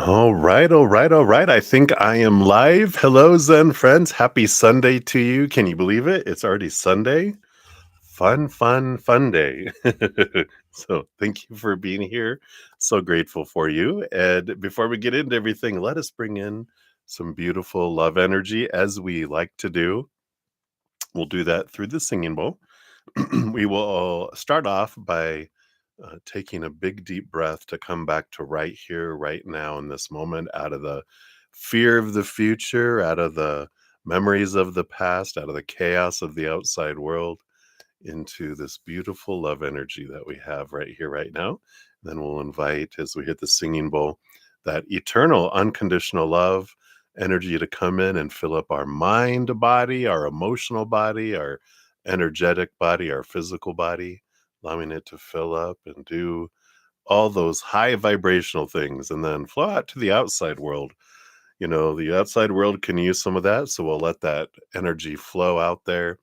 All right, all right, all right. I think I am live. Hello, Zen friends. Happy Sunday to you. Can you believe it? It's already Sunday. Fun, fun, fun day. So, thank you for being here. So grateful for you. And before we get into everything, let us bring in some beautiful love energy as we like to do. We'll do that through the singing bowl. We will start off by taking a big deep breath to come back to right here, right now, in this moment, out of the fear of the future, out of the memories of the past, out of the chaos of the outside world, into this beautiful love energy that we have right here, right now. Then we'll invite, as we hit the singing bowl, that eternal, unconditional love energy to come in and fill up our mind body, our emotional body, our energetic body, our physical body, allowing it to fill up and do all those high vibrational things and then flow out to the outside world. The outside world can use some of that. So we'll let that energy flow out there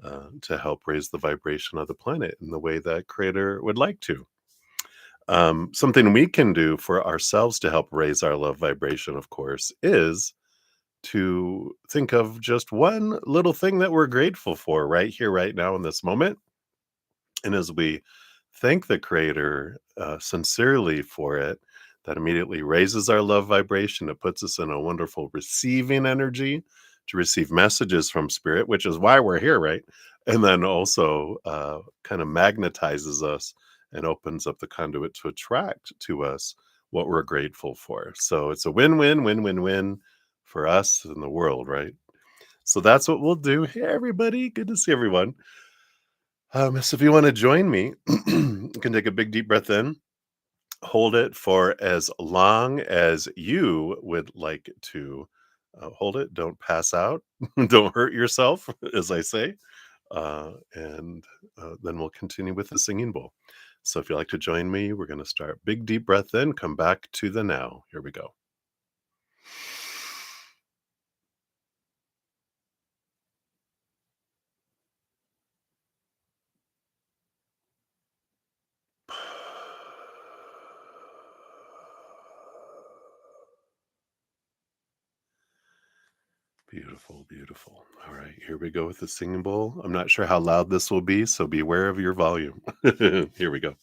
to help raise the vibration of the planet in the way that Creator would like to. Something we can do for ourselves to help raise our love vibration, of course, is to think of just one little thing that we're grateful for right here, right now, in this moment. And as we thank the Creator sincerely for it, that immediately raises our love vibration. It puts us in a wonderful receiving energy to receive messages from Spirit, which is why we're here, right? And then also kind of magnetizes us and opens up the conduit to attract to us what we're grateful for. So it's a win win, win win win for us and the world, right? So that's what we'll do. Hey, everybody. Good to see everyone. So if you want to join me, you can take a big deep breath in, hold it for as long as you would like to hold it. Don't pass out, don't hurt yourself, as I say. And then we'll continue with the singing bowl. So if you'd like to join me, we're going to start big deep breath in, come back to the now. Here we go. Beautiful, beautiful. All right, here we go with the singing bowl. I'm not sure how loud this will be, so beware of your volume. Here we go.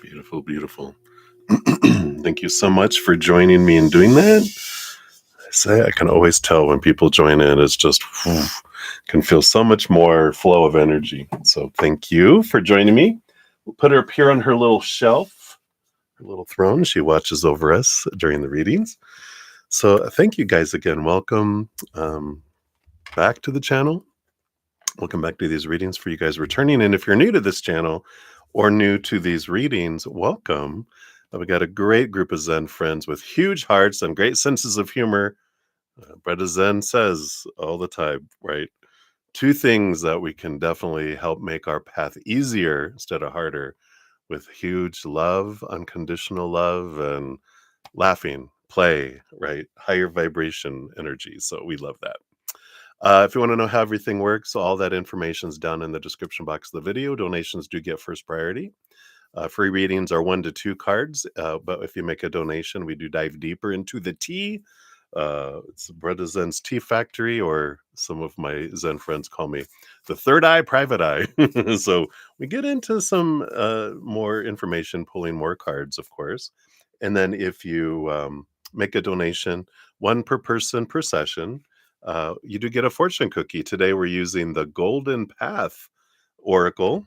Beautiful, beautiful. Thank you so much for joining me in doing that. I can always tell when people join in, it's just can feel so much more flow of energy. So thank you for joining me. We'll put her up here on her little shelf, her little throne. She watches over us during the readings. So thank you guys again. Welcome. back to the channel. Welcome back to these readings for you guys returning. And if you're new to this channel or new to these readings, welcome. We got a great group of Zen friends with huge hearts and great senses of humor. Bretta Zen says all the time, right? Two things that we can definitely help make our path easier instead of harder with huge love, unconditional love, and laughing, play, right? Higher vibration energy. So we love that. If you want to know how everything works, all that information is down in the description box of the video. Donations do get first priority. Free readings are 1 to 2 cards, but if you make a donation, we do dive deeper into the tea. It's Bretta Zen's Tea Factory, or some of my Zen friends call me the third eye, private eye. So we get into some more information, pulling more cards, of course. And then if you make a donation, one per person per session, you do get a fortune cookie. Today we're using the Golden Path Oracle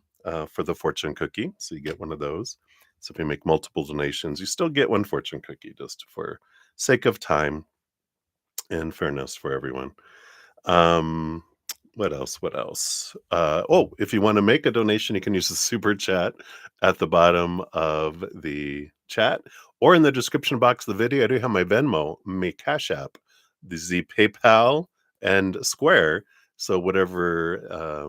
for the fortune cookie. So you get one of those. So if you make multiple donations, you still get one fortune cookie just for sake of time and fairness for everyone. Um, what else? What else? Oh, if you want to make a donation, you can use the super chat at the bottom of the chat or in the description box of the video. I do have my Venmo, my Cash App, the PayPal, and Square. So whatever,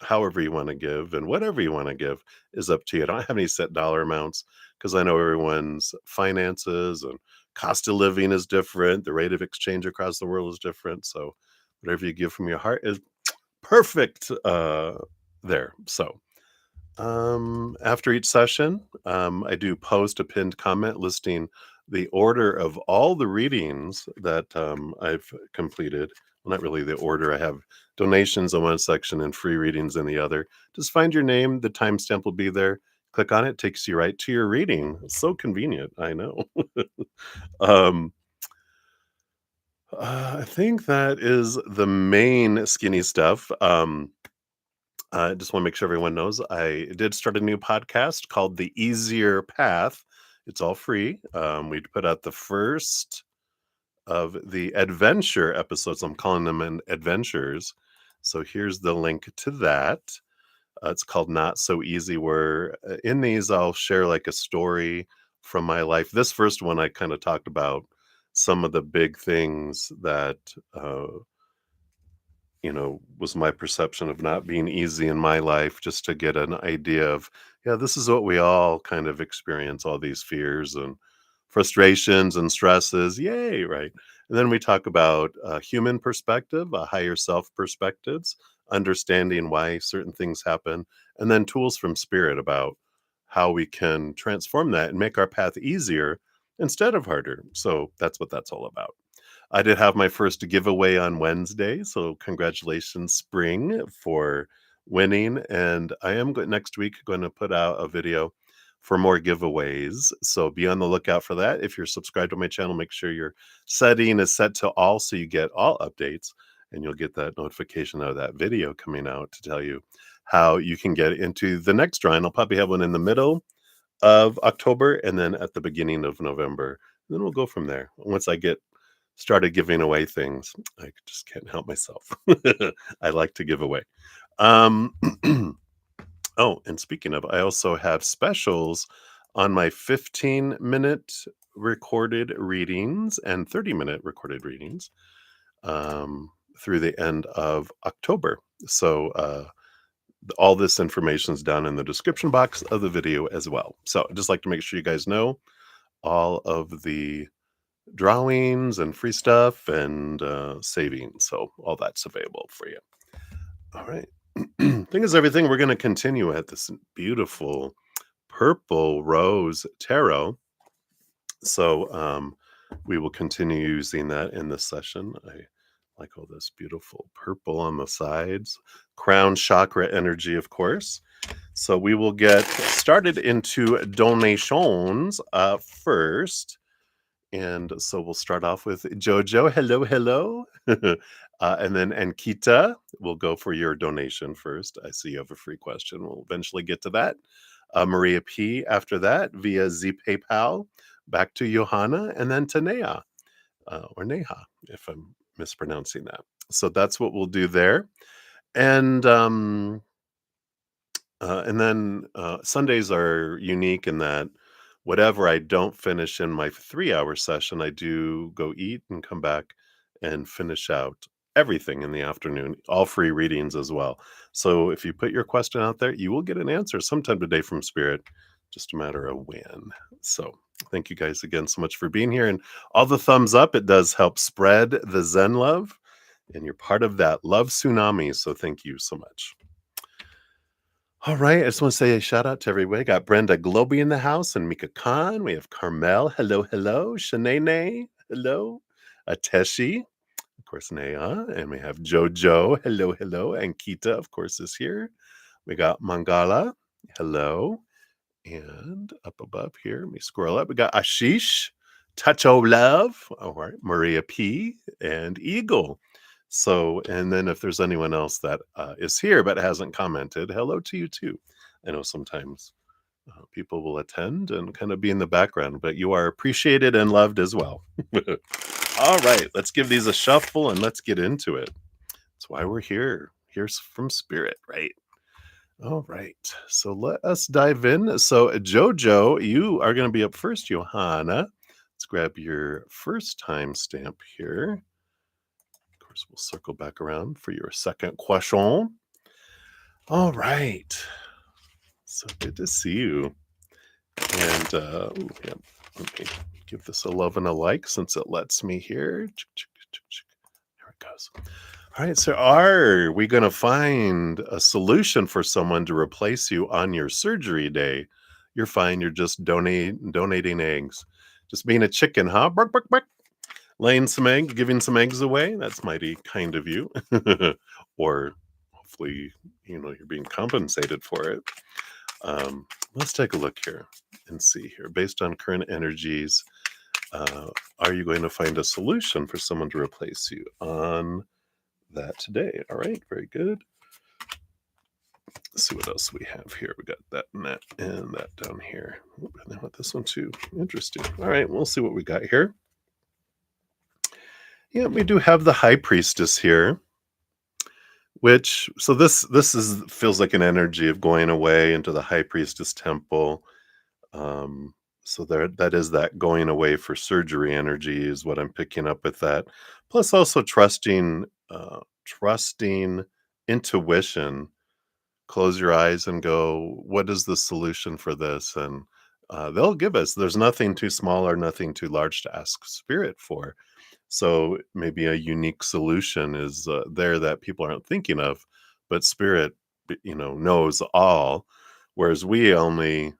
however you want to give and whatever you want to give is up to you. I don't have any set dollar amounts because I know everyone's finances and cost of living is different. The rate of exchange across the world is different. So whatever you give from your heart is perfect there. So after each session, I do post a pinned comment listing the order of all the readings that I've completed. Well, not really the order. I have donations in one section and free readings in the other. Just find your name. The timestamp will be there. Click on it. Takes you right to your reading. It's so convenient. I know. um, I think that is the main skinny stuff. I just want to make sure everyone knows I did start a new podcast called The Easier Path. It's all free. We put out the first of the adventure episodes. I'm calling them adventures. So here's the link to that. It's called Not So Easy, where in these I'll share like a story from my life. This first one, I kind of talked about some of the big things that was my perception of not being easy in my life, just to get an idea of, yeah, this is what we all kind of experience, all these fears and frustrations and stresses. Yay, right? And then we talk about a human perspective, a higher self perspectives, understanding why certain things happen, and then tools from spirit about how we can transform that and make our path easier instead of harder. So that's what that's all about. I did have my first giveaway on Wednesday, so congratulations, Spring, for winning. And I am next week going to put out a video for more giveaways. So be on the lookout for that. If you're subscribed to my channel, make sure your setting is set to all so you get all updates and you'll get that notification of that video coming out to tell you how you can get into the next drawing. I'll probably have one in the middle of October and then at the beginning of November. And then we'll go from there. Once I get started giving away things, I just can't help myself. I like to give away. Um, oh, and speaking of, I also have specials on my 15-minute recorded readings and 30-minute recorded readings through the end of October. So all this information is down in the description box of the video as well. So I'd just like to make sure you guys know all of the drawings and free stuff and savings. So all that's available for you. All right. Thing is everything. We're going to continue at this beautiful purple rose tarot. So we will continue using that in this session. I like all this beautiful purple on the sides. Crown chakra energy, of course. So we will get started into donations first. And so we'll start off with Jojo. Hello, hello. And then Ankita will go for your donation first. I see you have a free question. We'll eventually get to that. Maria P. after that via Z PayPal. Back to Johanna and then to Neha, or Neha, if I'm mispronouncing that. So that's what we'll do there. And Sundays are unique in that whatever I don't finish in my 3-hour session, I do go eat and come back and finish out everything in the afternoon, all free readings as well. So if you put your question out there, you will get an answer sometime today from Spirit, just a matter of when. So thank you guys again so much for being here and all the thumbs up. It does help spread the Zen love, and you're part of that love tsunami. So thank you so much. All right. I just want to say a shout out to everybody. Got Brenda Globy in the house and Mika Khan. We have Carmel. Hello, hello. Shanae. Hello. Ateshi. Of course, Naya. And we have Jojo. Hello, hello. And Kita, of course, is here. We got Mangala. Hello. And up above here, let me scroll up. We got Ashish, Touch O Love, all right, Maria P, and Eagle. So, and then if there's anyone else that is here but hasn't commented, hello to you too. I know sometimes people will attend and kind of be in the background, but you are appreciated and loved as well. All right, let's give these a shuffle and let's get into it. That's why we're here. Here's from Spirit, right? All right. So let us dive in. So, Jojo, you are going to be up first, Johanna. Let's grab your first time stamp here. Of course, we'll circle back around for your second question. All right. So good to see you. And yeah, let me give this a love and a like since it lets me here. There it goes. All right, so are we going to find a solution for someone to replace you on your surgery day? You're fine. You're just donating eggs, just being a chicken, huh? Bark, bark, bark. Laying some eggs, giving some eggs away. That's mighty kind of you. Or hopefully, you're being compensated for it. Let's take a look here and see here. Based on current energies, are you going to find a solution for someone to replace you on that today? All right, very good. Let's see what else we have here. We got that and that down here. And I want this one too. Interesting. All right, we'll see what we got here. Yeah, we do have the High Priestess here, which this feels like an energy of going away into the High Priestess temple. So that is that going away for surgery energy is what I'm picking up with that. Plus also trusting intuition. Close your eyes and go, what is the solution for this? And they'll give us. There's nothing too small or nothing too large to ask Spirit for. So maybe a unique solution is there that people aren't thinking of, but Spirit, knows all, whereas we only,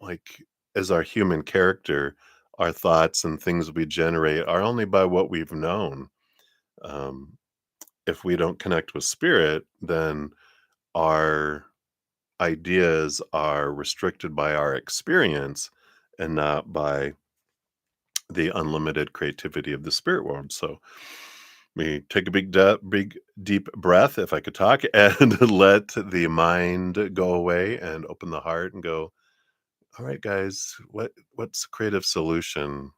like, as our human character, our thoughts and things we generate are only by what we've known. Um, if we don't connect with Spirit, then our ideas are restricted by our experience and not by the unlimited creativity of the spirit world. So we take a big deep breath, if I could talk, and let the mind go away and open the heart and go, all right, guys, what's a creative solution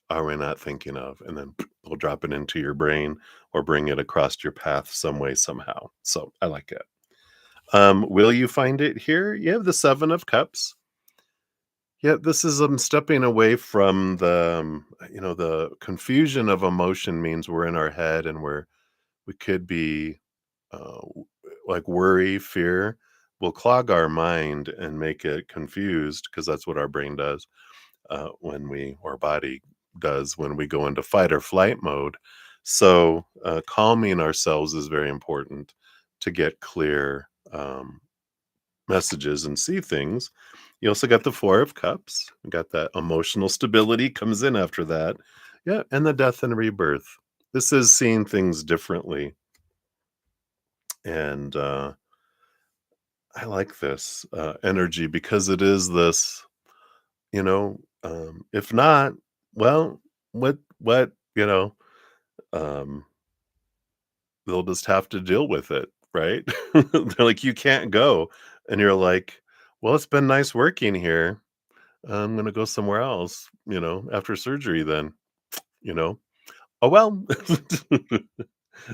are we not thinking of? And then we'll drop it into your brain or bring it across your path some way, somehow. So I like it. Will you find it here? You have the Seven of Cups. Yeah, this is stepping away from the confusion of emotion means we're in our head and we could be like worry, fear will clog our mind and make it confused because that's what our brain does or body does when we go into fight or flight mode. So calming ourselves is very important to get clear messages and see things. You also got the Four of Cups. We got that emotional stability comes in after that. Yeah, and the death and rebirth. This is seeing things differently. And I like this energy because it is this, if not, well, what, um, they'll just have to deal with it, right? They're like, you can't go. And you're like, well, it's been nice working here. I'm gonna go somewhere else, after surgery then, you know? Oh, well.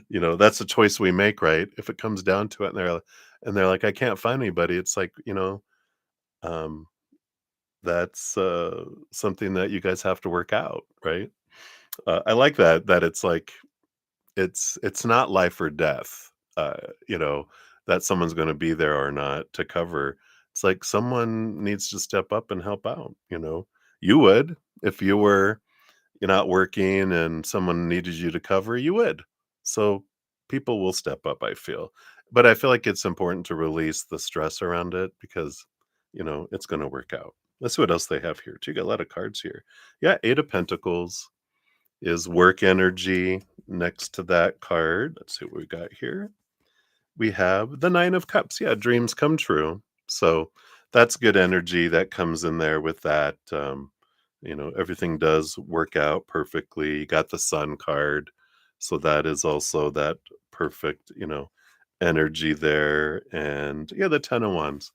That's a choice we make, right? If it comes down to it, and they're like, I can't find anybody. It's like, um, that's something that you guys have to work out, right? I like that it's like it's not life or death, you know, that someone's gonna be there or not to cover. It's like someone needs to step up and help out, you know? You would if you're not working and someone needed you to cover, you would. So people will step up, I feel. But I feel like it's important to release the stress around it because, it's gonna work out. Let's see what else they have here too. You got a lot of cards here. Yeah, Eight of Pentacles is work energy next to that card. Let's see what we got here. We have the Nine of Cups. Yeah, dreams come true. So that's good energy that comes in there with that. Everything does work out perfectly. You got the Sun card. So that is also that perfect, energy there. And yeah, the Ten of Wands.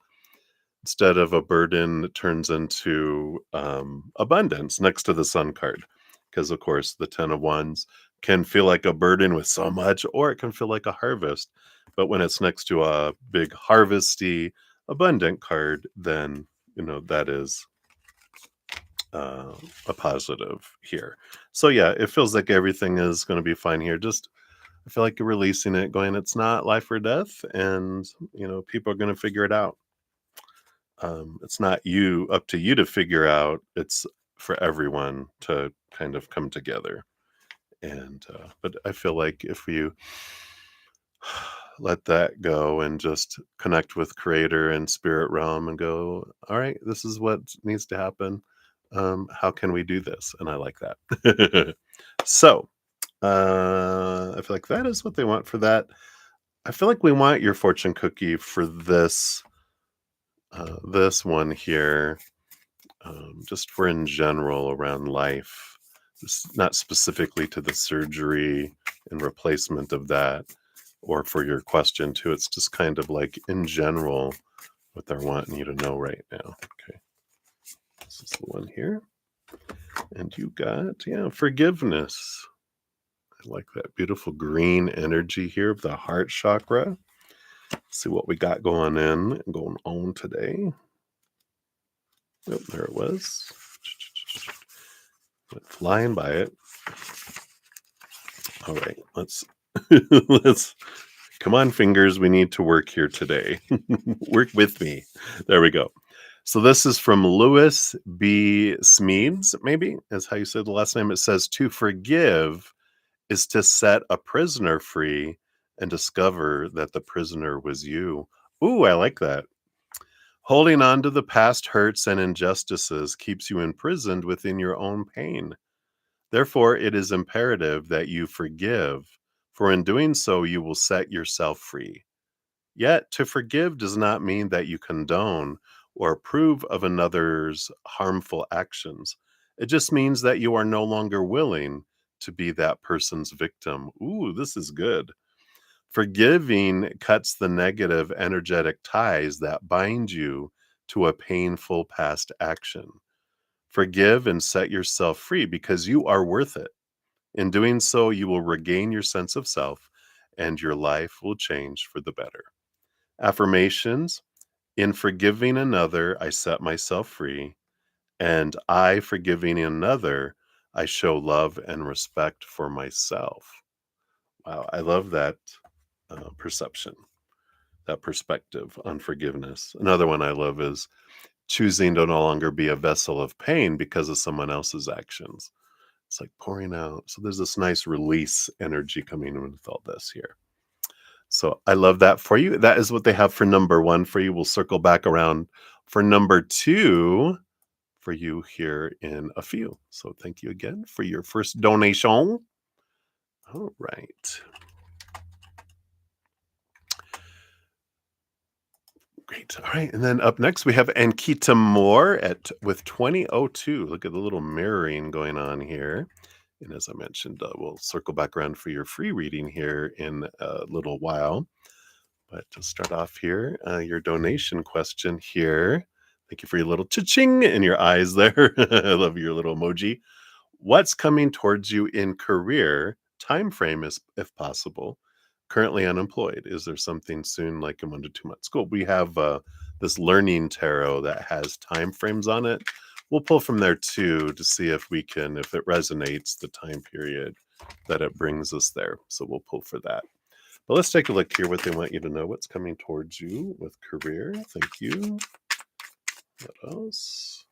Instead of a burden, it turns into abundance next to the Sun card. Because, of course, the Ten of Wands can feel like a burden with so much, or it can feel like a harvest. But when it's next to a big harvesty, abundant card, then, that is uh, a positive here. So, yeah, it feels like everything is going to be fine here. Just, I feel like you're releasing it, going, it's not life or death. And, people are going to figure it out. It's not up to you to figure out. It's for everyone to kind of come together. And but I feel like if you let that go and just connect with creator and spirit realm and go, all right, this is what needs to happen. How can we do this? And I like that. So I feel like that is what they want for that. I feel like we want your fortune cookie for this one here, just for in general around life, not specifically to the surgery and replacement of that, or for your question too. It's just kind of like in general what they're wanting you to know right now. Okay, this is the one here, and you got forgiveness. I like that beautiful green energy here of the heart chakra. See what we got going on today. Oh, there it was. Went flying by it. All right, let's let's come on, fingers. We need to work here today. Work with me. There we go. So this is from Lewis B. Smeeds, maybe is how you say the last name. It says to forgive is to set a prisoner free and discover that the prisoner was you. Ooh, I like that. Holding on to the past hurts and injustices keeps you imprisoned within your own pain. Therefore, it is imperative that you forgive, for in doing so, you will set yourself free. Yet, to forgive does not mean that you condone or approve of another's harmful actions. It just means that you are no longer willing to be that person's victim. Ooh, this is good. Forgiving cuts the negative energetic ties that bind you to a painful past action. Forgive and set yourself free because you are worth it. In doing so, you will regain your sense of self and your life will change for the better. Affirmations: in forgiving another, I set myself free, and I forgiving another, I show love and respect for myself. Wow, I love that perception, that perspective on forgiveness. Another one I love is choosing to no longer be a vessel of pain because of someone else's actions. It's like pouring out. So there's this nice release energy coming in with all this here. So I love that for you. That is what they have for number one for you. We'll circle back around for number two for you here in a few. So thank you again for your first donation. All right. Great. All right. And then up next we have Ankita Moore with 2002. Look at the little mirroring going on here. And as I mentioned, we'll circle back around for your free reading here in a little while. But to start off here, your donation question here. Thank you for your little cha-ching in your eyes there. I love your little emoji. What's coming towards you in career time frame is, if possible. Currently unemployed. Is there something soon, like in 1 to 2 months? Cool. We have this learning tarot that has time frames on it. We'll pull from there too to see if we can, if it resonates, the time period that it brings us there. So we'll pull for that. But let's take a look here what they want you to know, what's coming towards you with career. Thank you. What else?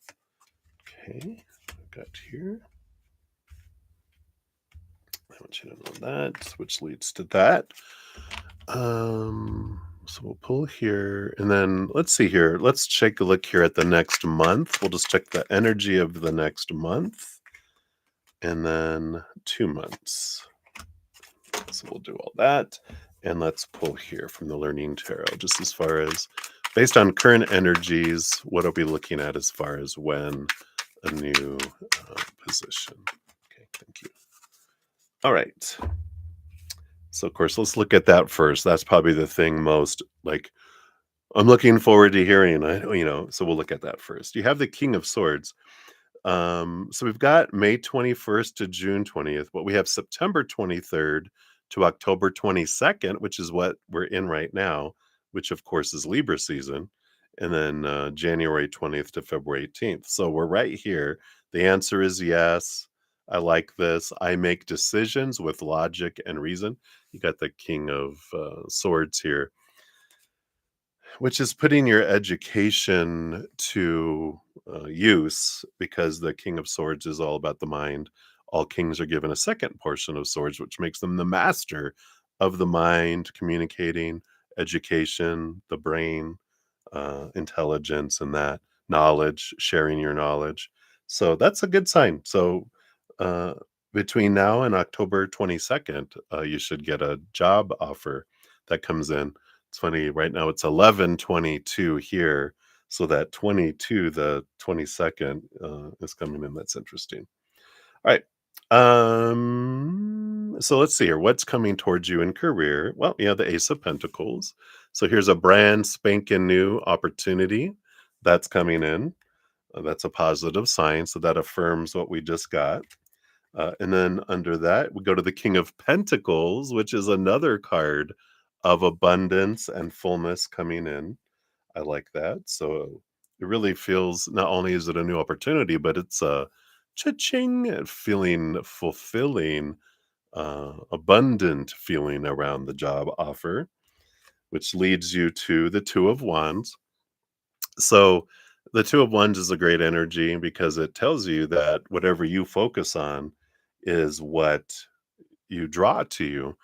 Okay, I've got here. I want you to know that, which leads to that. So we'll pull here, and then let's see here. Let's take a look here at the next month. We'll just check the energy of the next month, and then 2 months. So we'll do all that, and let's pull here from the Learning Tarot, just as far as based on current energies, what are we looking at as far as when a new position? Okay, thank you. All right. So, of course, let's look at that first. That's probably the thing most like I'm looking forward to hearing. So we'll look at that first. You have the King of Swords. So we've got May 21st to June 20th, but we have September 23rd to October 22nd, which is what we're in right now, which of course is Libra season, and then January 20th to February 18th. So we're right here. The answer is yes. I like this. I make decisions with logic and reason. You got the King of Swords here, which is putting your education to use, because the King of Swords is all about the mind. All kings are given a second portion of swords, which makes them the master of the mind, communicating, education, the brain, intelligence, and that knowledge, sharing your knowledge. So that's a good sign. So uh, between now and October 22nd, you should get a job offer that comes in. It's funny, right now it's 11:22 here, so that 22, the 22nd, is coming in. That's interesting. All right. So let's see here. What's coming towards you in career? Well, the Ace of Pentacles. So here's a brand spanking new opportunity that's coming in. That's a positive sign. So that affirms what we just got. And then under that, we go to the King of Pentacles, which is another card of abundance and fullness coming in. I like that. So it really feels, not only is it a new opportunity, but it's a cha-ching feeling, fulfilling, abundant feeling around the job offer, which leads you to the Two of Wands. So the Two of Wands is a great energy because it tells you that whatever you focus on is what you draw to you.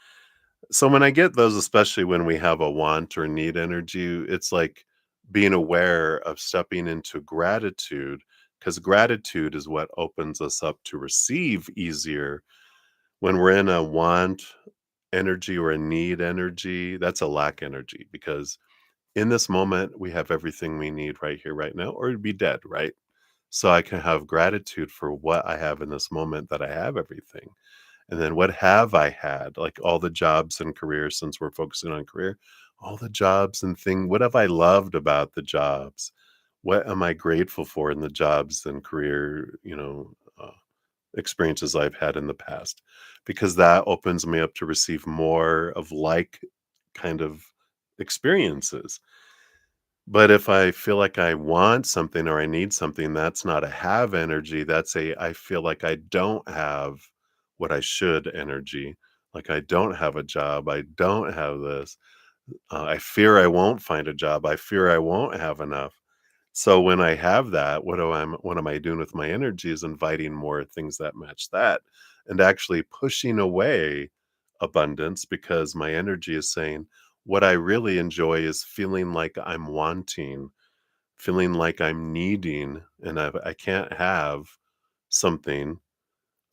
So when I get those, especially when we have a want or need energy, it's like being aware of stepping into gratitude, because gratitude is what opens us up to receive easier. When we're in a want energy or a need energy, that's a lack energy, because in this moment we have everything we need right here, right now, or it'd be dead, right? So I can have gratitude for what I have in this moment, that I have everything. And then what have I had? Like all the jobs and careers, since we're focusing on career, all the jobs and what have I loved about the jobs? What am I grateful for in the jobs and career, experiences I've had in the past? Because that opens me up to receive more of like kind of experiences. But if I feel like I want something or I need something, that's not a have energy. That's a I feel like I don't have what I should energy. Like I don't have a job. I don't have this. I fear I won't find a job. I fear I won't have enough. So when I have that, what am I doing with my energy is inviting more things that match that, and actually pushing away abundance, because my energy is saying what I really enjoy is feeling like I'm wanting, feeling like I'm needing, and I can't have something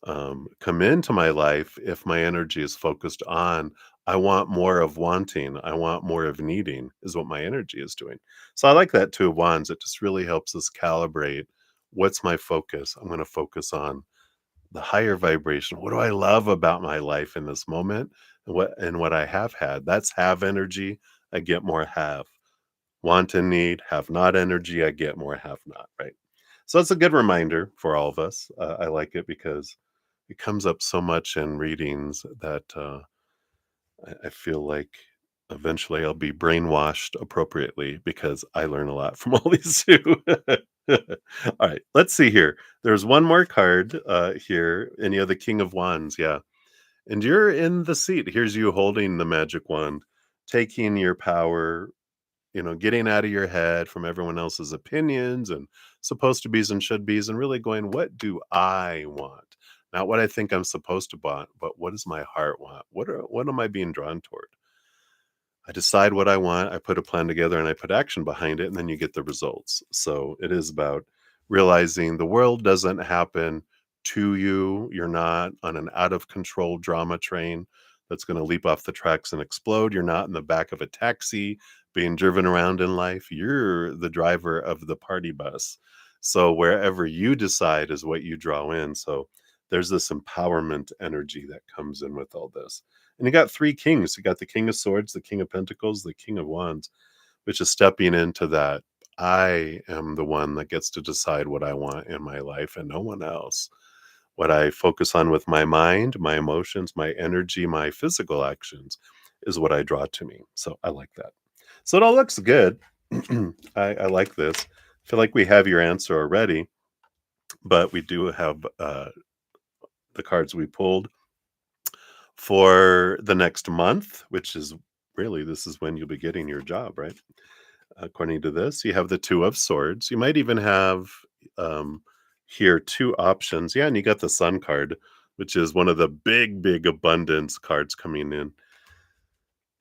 come into my life if my energy is focused on I want more of wanting, I want more of needing, is what my energy is doing. So I like that Two of Wands. It just really helps us calibrate what's my focus. I'm going to focus on the higher vibration. What do I love about my life in this moment? And what I have had. That's have energy. I get more have. Want and need, have not energy. I get more have not. Right. So it's a good reminder for all of us. I like it because It comes up so much in readings that I feel like eventually I'll be brainwashed appropriately because I learn a lot from all these too. All right, let's see here. There's one more card here, and you're the King of Wands. Yeah. And you're in the seat. Here's you holding the magic wand, taking your power, getting out of your head from everyone else's opinions and supposed to be's and should be's, and really going, what do I want? Not what I think I'm supposed to want, but what does my heart want? What am I being drawn toward? I decide what I want, I put a plan together, and I put action behind it, and then you get the results. So it is about realizing the world doesn't happen to you. You're not on an out of control drama train that's going to leap off the tracks and explode. You're not in the back of a taxi being driven around in life. You're the driver of the party bus. So wherever you decide is what you draw in. So there's this empowerment energy that comes in with all this. And you got three kings. You got the King of Swords, the King of Pentacles, the King of Wands, which is stepping into that. I am the one that gets to decide what I want in my life and no one else. What I focus on with my mind, my emotions, my energy, my physical actions is what I draw to me. So I like that. So it all looks good. I like this. I feel like we have your answer already, but we do have the cards we pulled for the next month, which is really this is when you'll be getting your job, right? According to this, you have the Two of Swords. You might even have um, here two options. Yeah, and you got the Sun card, which is one of the big abundance cards coming in.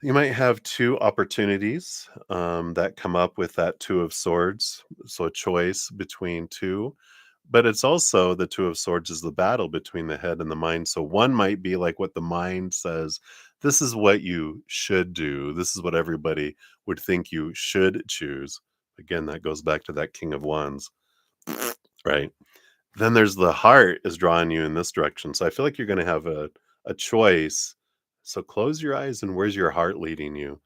You might have two opportunities that come up with that Two of Swords. So a choice between two. But it's also the Two of Swords is the battle between the head and the mind. So one might be like what the mind says, this is what you should do. This is what everybody would think you should choose. Again, that goes back to that King of Wands, right? Then there's the heart is drawing you in this direction. So I feel like you're going to have a choice. So close your eyes and where's your heart leading you?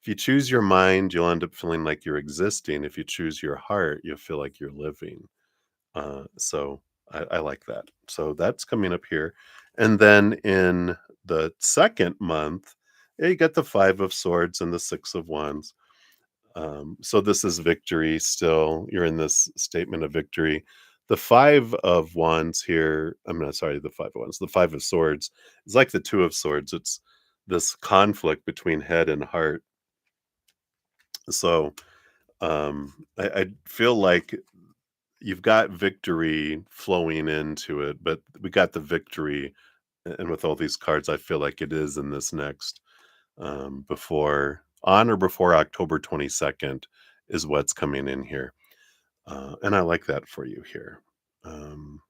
If you choose your mind, you'll end up feeling like you're existing. If you choose your heart, you'll feel like you're living. So I like that. So that's coming up here. And then in the second month, yeah, you got the Five of Swords and the Six of Wands. So this is victory still. You're in this statement of victory. The Five of Wands here, I'm not sorry, the Five of Wands, the Five of Swords is like the Two of Swords. It's this conflict between head and heart. So I feel like you've got victory flowing into it, but we got the victory, and with all these cards, I feel like it is in this next before on or before October 22nd is what's coming in here. And I like that for you here. Um,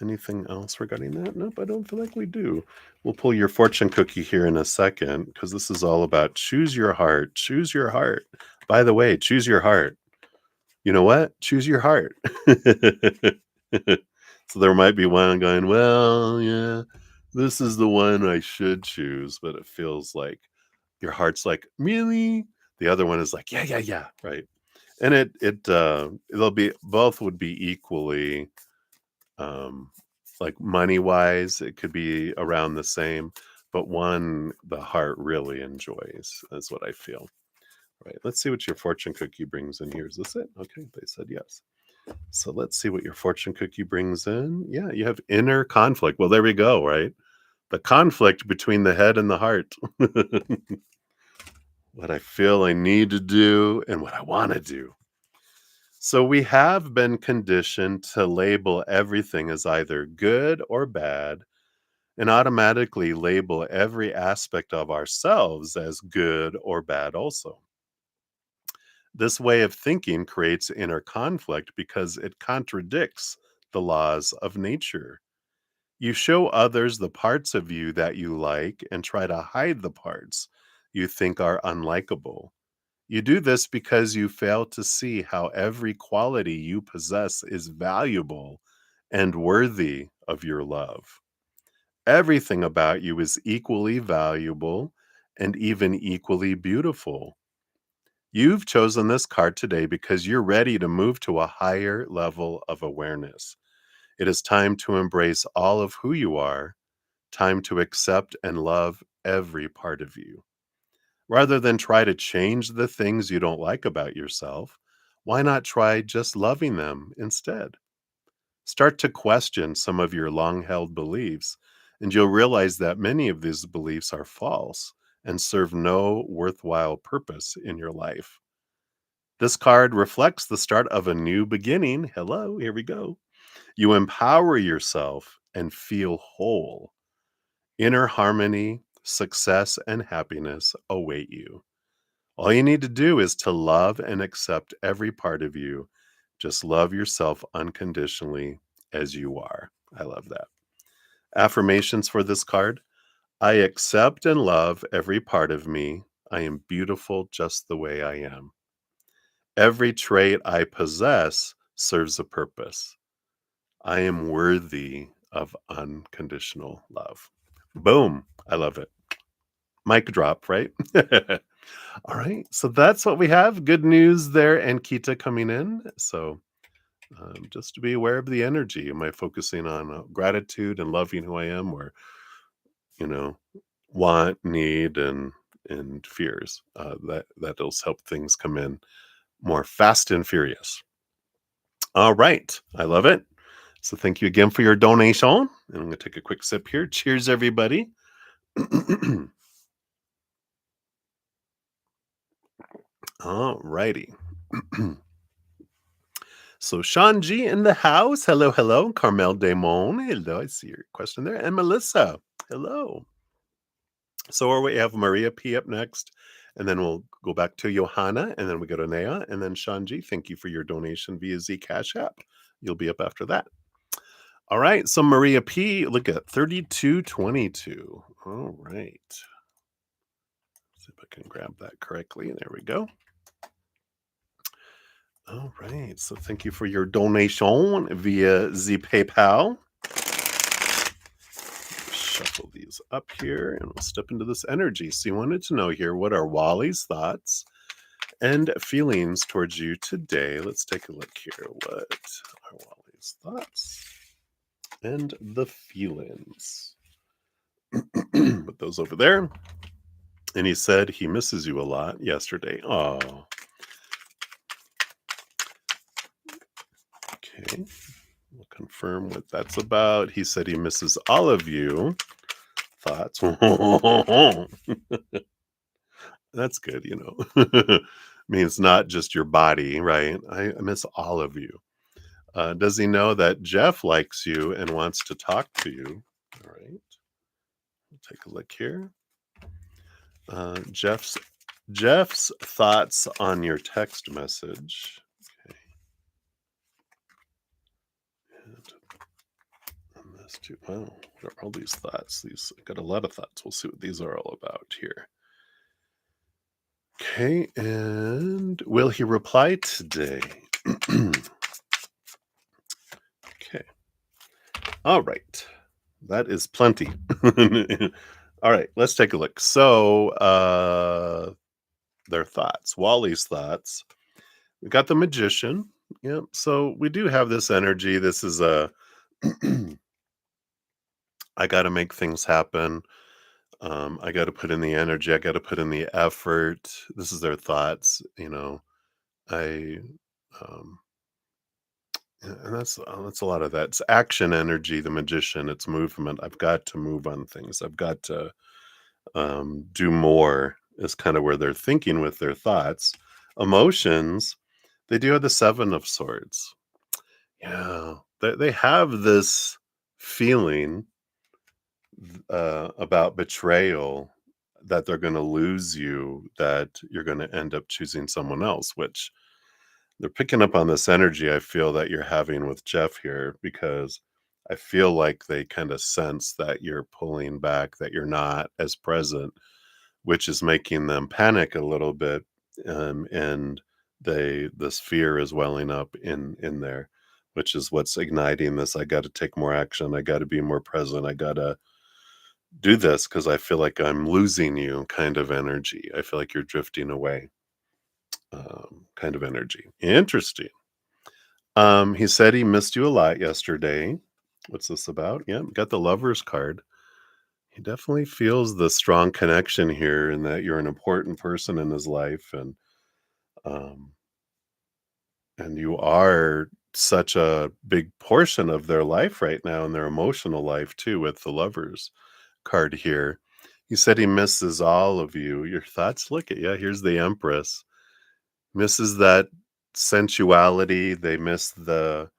Anything else regarding that? Nope, I don't feel like we do. We'll pull your fortune cookie here in a second because this is all about choose your heart. Choose your heart. By the way, choose your heart. You know what? Choose your heart. So there might be one going, well, yeah, this is the one I should choose, but it feels like your heart's like, really? The other one is like, yeah, right. And they'll be both would be equally um like money wise, it could be around the same, but one the heart really enjoys, is what I feel. Right. Let's see what your fortune cookie brings in here. Is this it? Okay, they said yes. So let's see what your fortune cookie brings in. Yeah, you have inner conflict. Well, there we go, right? The conflict between the head and the heart. What I feel I need to do and what I want to do. So we have been conditioned to label everything as either good or bad and automatically label every aspect of ourselves as good or bad also. This way of thinking creates inner conflict because it contradicts the laws of nature. You show others the parts of you that you like and try to hide the parts you think are unlikable. You do this because you fail to see how every quality you possess is valuable and worthy of your love. Everything about you is equally valuable and even equally beautiful. You've chosen this card today because you're ready to move to a higher level of awareness. It is time to embrace all of who you are, time to accept and love every part of you. Rather than try to change the things you don't like about yourself, why not try just loving them instead? Start to question some of your long held beliefs, and you'll realize that many of these beliefs are false and serve no worthwhile purpose in your life. This card reflects the start of a new beginning. Hello, here we go. You empower yourself and feel whole. Inner harmony, success, and happiness await you. All you need to do is to love and accept every part of you. Just love yourself unconditionally as you are. I love that. Affirmations for this card. I accept and love every part of me. I am beautiful just the way I am. Every trait I possess serves a purpose. I am worthy of unconditional love. Boom. I love it. Mic drop, right? All right. So that's what we have. Good news there, and Kita coming in. So just to be aware of the energy. Am I focusing on gratitude and loving who I am, or you know, want, need, and fears? That'll help things come in more fast and furious. All right. I love it. So thank you again for your donation. And I'm going to take a quick sip here. Cheers, everybody. All righty. So Shanji in the house. Hello, hello. Carmel Damon. Hello. I see your question there. And Melissa. Hello. So we have Maria P up next. And then we'll go back to Johanna. And then we go to Nea. And then Shanji, thank you for your donation via Zcash app. You'll be up after that. All right. So Maria P, look at 3222. All right. See if I can grab that correctly. There we go. All right. So thank you for your donation via the PayPal. Shuffle these up here and we'll step into this energy. So you wanted to know here, what are Wally's thoughts and feelings towards you today? Let's take a look here. What are Wally's thoughts and the feelings? Put those over there. And he said he misses you a lot yesterday. Oh. Okay. We'll confirm what that's about. He said he misses all of you. Thoughts? That's good, Means not just your body, right? I miss all of you. Does he know that Jeff likes you and wants to talk to you? All right. We'll take a look here. Jeff's thoughts on your text message. Okay. And this too. Wow, what are all these thoughts? I got a lot of thoughts. We'll see what these are all about here. Okay, and will he reply today? Okay. All right. That is plenty. All right, let's take a look. So, their thoughts, Wally's thoughts. We got the Magician. Yep. So we do have this energy. This is I got to make things happen. I got to put in the energy. I got to put in the effort. This is their thoughts. I, um, and that's a lot of that. It's action energy. The Magician. It's movement. I've got to move on things. I've got to do more. Is kind of where they're thinking with their thoughts. Emotions. They do have the Seven of Swords. Yeah, they have this feeling about betrayal, that they're going to lose you, that you're going to end up choosing someone else, which they're picking up on this energy I feel that you're having with Jeff here, because I feel like they kind of sense that you're pulling back, that you're not as present, which is making them panic a little bit. And this fear is welling up in there, which is what's igniting this. I got to take more action. I got to be more present. I got to do this because I feel like I'm losing you kind of energy. I feel like you're drifting away kind of energy. Interesting. He said he missed you a lot yesterday. What's this about? Yeah, got the Lovers card. He definitely feels the strong connection here and that you're an important person in his life um and you are such a big portion of their life right now and their emotional life too with the Lovers card here. He said he misses all of you. Your thoughts? Look at yeah, here's the Empress. Misses that sensuality. They miss the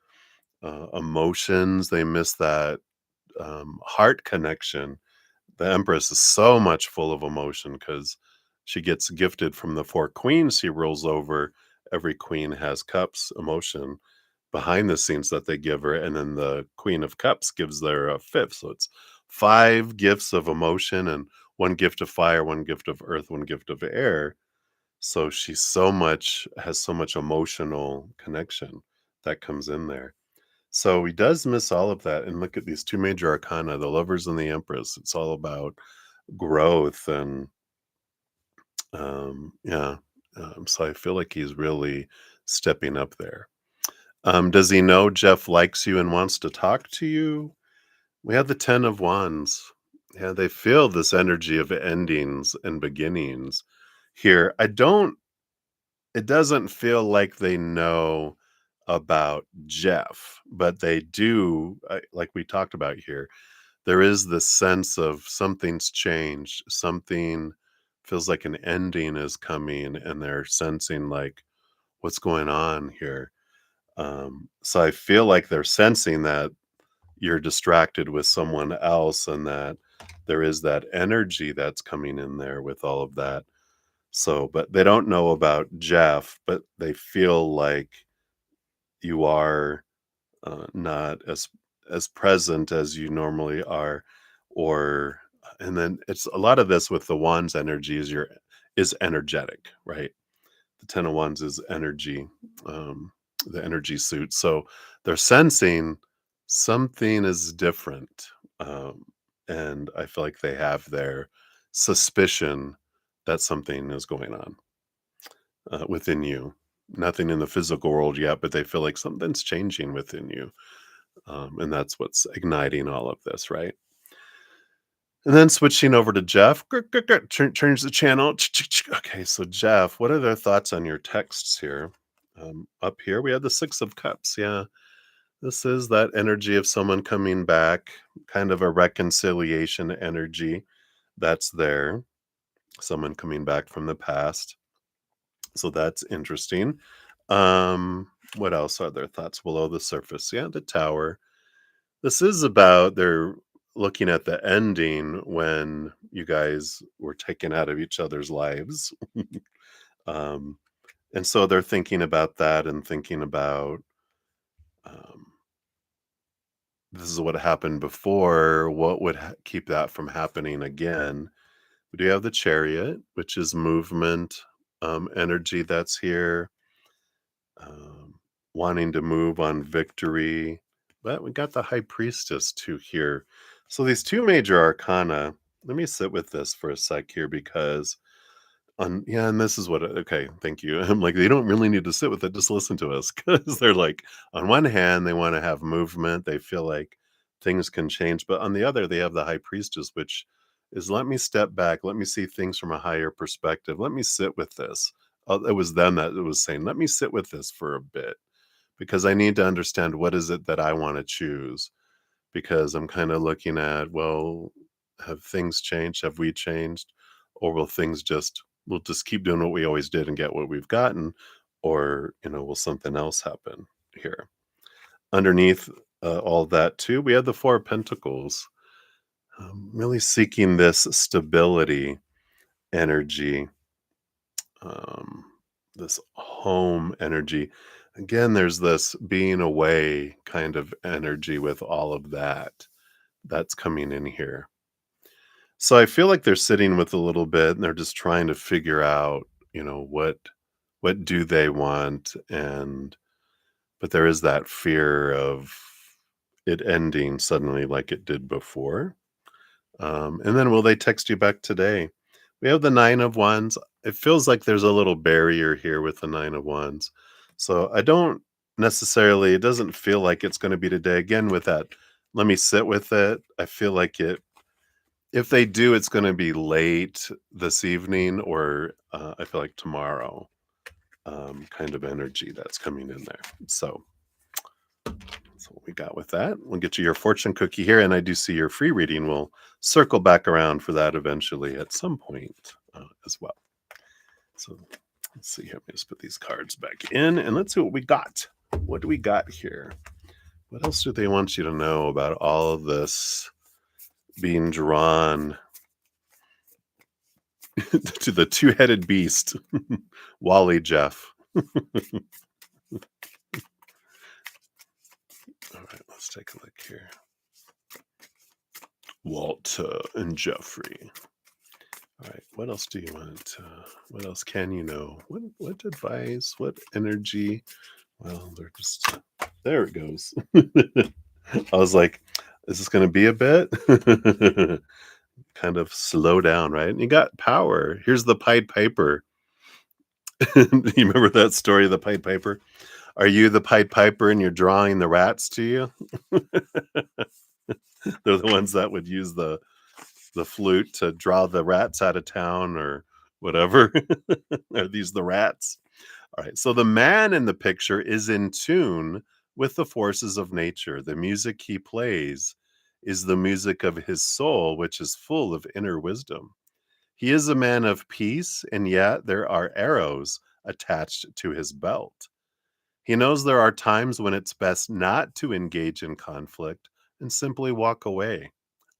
emotions. They miss that heart connection. The Empress is so much full of emotion because she gets gifted from the four queens she rules over. Every queen has cups, emotion behind the scenes that they give her, and then the Queen of Cups gives their fifth. So it's five gifts of emotion and one gift of fire, one gift of earth, one gift of air. So she's so much has so much emotional connection that comes in there. So he does miss all of that. And look at these two major arcana, the Lovers and the Empress. It's all about growth and yeah. So I feel like he's really stepping up there. Does he know Jeff likes you and wants to talk to you? We have the 10 of Wands. Yeah, they feel this energy of endings and beginnings here. It doesn't feel like they know about Jeff, but they do, like we talked about here. There is this sense of something's changed, something feels like an ending is coming, and they're sensing like what's going on here. So I feel like they're sensing that you're distracted with someone else and that there is that energy that's coming in there with all of that. So, but they don't know about Jeff, but they feel like you are not as present as you normally are, or and then it's a lot of this with the wands energy is energetic, right? The 10 of wands is energy, the energy suit. So they're sensing something is different. And I feel like they have their suspicion that something is going on within you. Nothing in the physical world yet, but they feel like something's changing within you. And that's what's igniting all of this, right? And then switching over to Jeff, change the channel. Okay, so Jeff, what are their thoughts on your texts here? Up here, we have the Six of Cups. Yeah, this is that energy of someone coming back, kind of a reconciliation energy that's there. Someone coming back from the past. So that's interesting. What else are their thoughts below the surface? Yeah, the Tower. This is about they're looking at the ending when you guys were taken out of each other's lives. um, and so they're thinking about that and thinking about um, this is what happened before. What would keep that from happening again? We do have the Chariot, which is movement, energy that's here, um, wanting to move on victory. But we got the High Priestess too here. So these two major arcana, let me sit with this for a sec here because on yeah, and this is what okay, thank you. I'm like, they don't really need to sit with it, just listen to us because they're like, on one hand, they want to have movement, they feel like things can change, but on the other, they have the High Priestess, which is let me step back, let me see things from a higher perspective, let me sit with this. It was them that it was saying, let me sit with this for a bit because I need to understand what is it that I want to choose because I'm kind of looking at, well, have things changed? Have we changed? Or will things just we'll just keep doing what we always did and get what we've gotten? Or, will something else happen here? Underneath all that too, we have the Four of Pentacles, really seeking this stability energy, um, this home energy. Again, there's this being away kind of energy with all of that that's coming in here. So I feel like they're sitting with a little bit and they're just trying to figure out, what do they want and but there is that fear of it ending suddenly like it did before. And then will they text you back today? We have the 9 of Wands. It feels like there's a little barrier here with the 9 of Wands. So I don't. necessarily, it doesn't feel like it's gonna be today. Again, with that, let me sit with it. I feel like it if they do, it's gonna be late this evening or, I feel like tomorrow, kind of energy that's coming in there. So what we got with that. We'll get you your fortune cookie here, and I do see your free reading. We'll circle back around for that eventually at some point, as well. So let's see here. Let me just put these cards back in, and let's see what we got. What do we got here? What else do they want you to know about all of this being drawn to the two-headed beast, Wally Jeff? All right, let's take a look here. Walter and Jeffrey. All right, what else do you want? What else can you know? What advice? What energy? Well, they're just there. It goes. I was like, is this going to be a bit? Kind of slow down, right? And you got power. Here's the Pied Piper. You remember that story of the Pied Piper? Are you the Pied Piper and you're drawing the rats to you? They're the ones that would use the flute to draw the rats out of town or whatever. Are these the rats? All right. So the man in the picture is in tune with the forces of nature. The music he plays is the music of his soul, which is full of inner wisdom. He is a man of peace, and yet there are arrows attached to his belt. He knows there are times when it's best not to engage in conflict and simply walk away.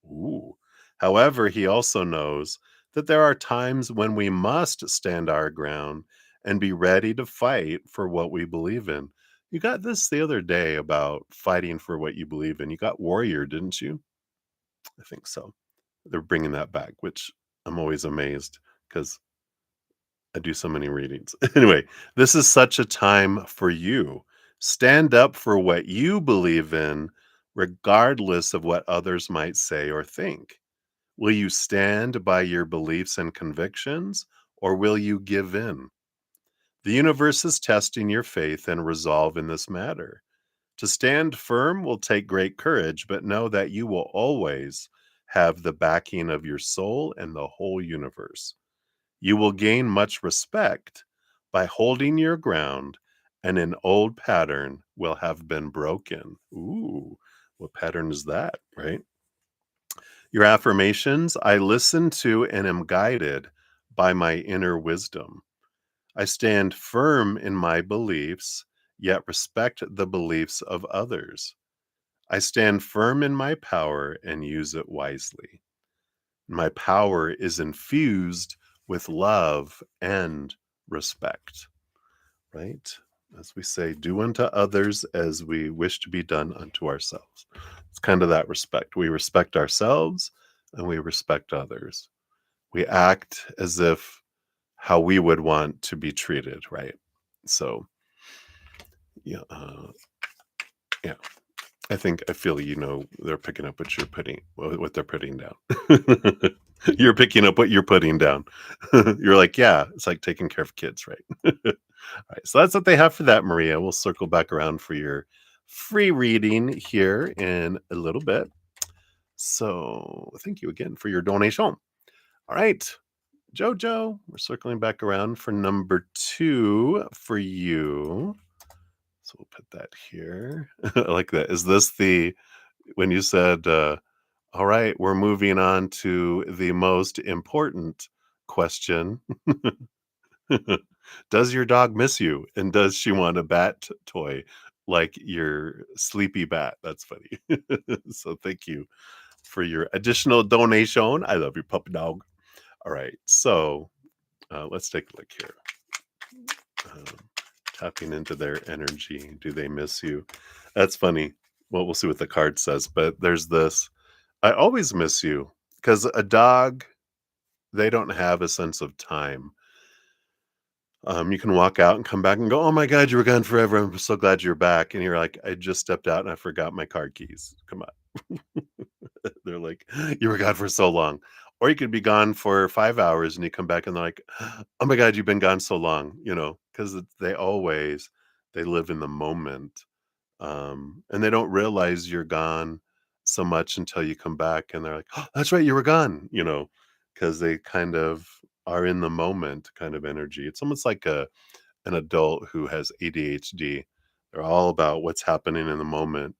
Ooh. However, he also knows that there are times when we must stand our ground and be ready to fight for what we believe in. You got this the other day about fighting for what you believe in. You got Warrior, didn't you? I think so. They're bringing that back, which I'm always amazed because I do so many readings. Anyway, this is such a time for you. Stand up for what you believe in, regardless of what others might say or think. Will you stand by your beliefs and convictions, or will you give in? The universe is testing your faith and resolve in this matter. To stand firm will take great courage, but know that you will always have the backing of your soul and the whole universe. You will gain much respect by holding your ground, and an old pattern will have been broken. Ooh, what pattern is that, right? Your affirmations: I listen to and am guided by my inner wisdom. I stand firm in my beliefs, yet respect the beliefs of others. I stand firm in my power and use it wisely. My power is infused with love and respect, right? As we say, do unto others as we wish to be done unto ourselves. It's kind of that respect. We respect ourselves and we respect others. We act as if how we would want to be treated, right? So, yeah, yeah. I feel they're picking up what they're putting down. You're picking up what you're putting down. You're like, yeah, it's like taking care of kids, right? All right, so that's what they have for that, Maria. We'll circle back around for your free reading here in a little bit. So thank you again for your donation. All right, Jojo, we're circling back around for number 2 for you. So we'll put that here. I like that. Is this when you said, all right, we're moving on to the most important question. Does your dog miss you? And does she want a bat toy like your sleepy bat? That's funny. So thank you for your additional donation. I love you, puppy dog. All right. So let's take a look here. Um, Tapping into their energy. Do they miss you? That's funny. Well, we'll see what the card says, but there's this. I always miss you because a dog, they don't have a sense of time. You can walk out and come back and go, "Oh my God, you were gone forever. I'm so glad you're back." And you're like, "I just stepped out and I forgot my car keys." Come on. They're like, "You were gone for so long." Or you could be gone for 5 hours and you come back and they're like, "Oh my God, you've been gone so long," because they always They live in the moment, and they don't realize you're gone so much until you come back, and they're like, "Oh, that's right, you were gone," because they kind of are in the moment kind of energy. It's almost like an adult who has ADHD. They're all about what's happening in the moment.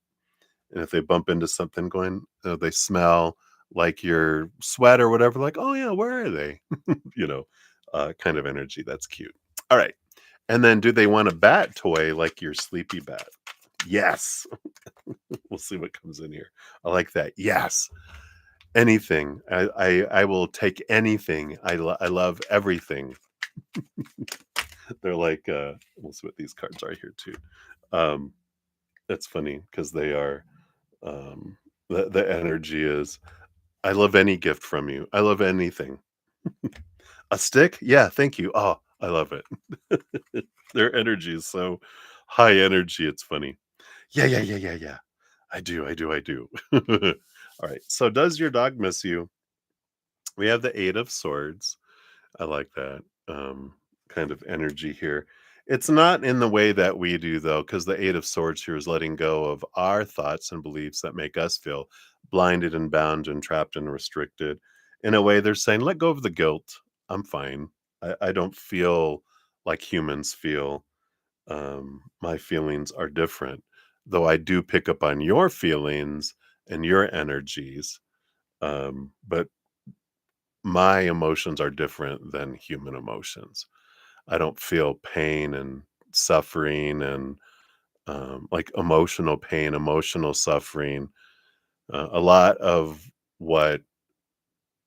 And if they bump into something going, they smell like your sweat or whatever, like, oh yeah, where are they? you know, kind of energy. That's cute. All right. And then do they want a bat toy like your sleepy bat? Yes. We'll see what comes in here. I like that. Yes. Anything. I will take anything. I love everything. They're like, we'll see what these cards are here too. Um, that's funny because they are, the energy is, I love any gift from you. I love anything. A stick? Yeah, thank you. Oh, I love it. Their energy is so high energy. It's funny. Yeah, yeah, yeah, yeah, yeah. I do, I do, I do. All right. So, does your dog miss you? We have the Eight of Swords. I like that, kind of energy here. It's not in the way that we do, though, because the Eight of Swords here is letting go of our thoughts and beliefs that make us feel blinded and bound and trapped and restricted. In a way, they're saying, let go of the guilt. I'm fine. I don't feel like humans feel. My feelings are different, though I do pick up on your feelings and your energies. But my emotions are different than human emotions. I don't feel pain and suffering and, like, emotional pain, emotional suffering. A lot of what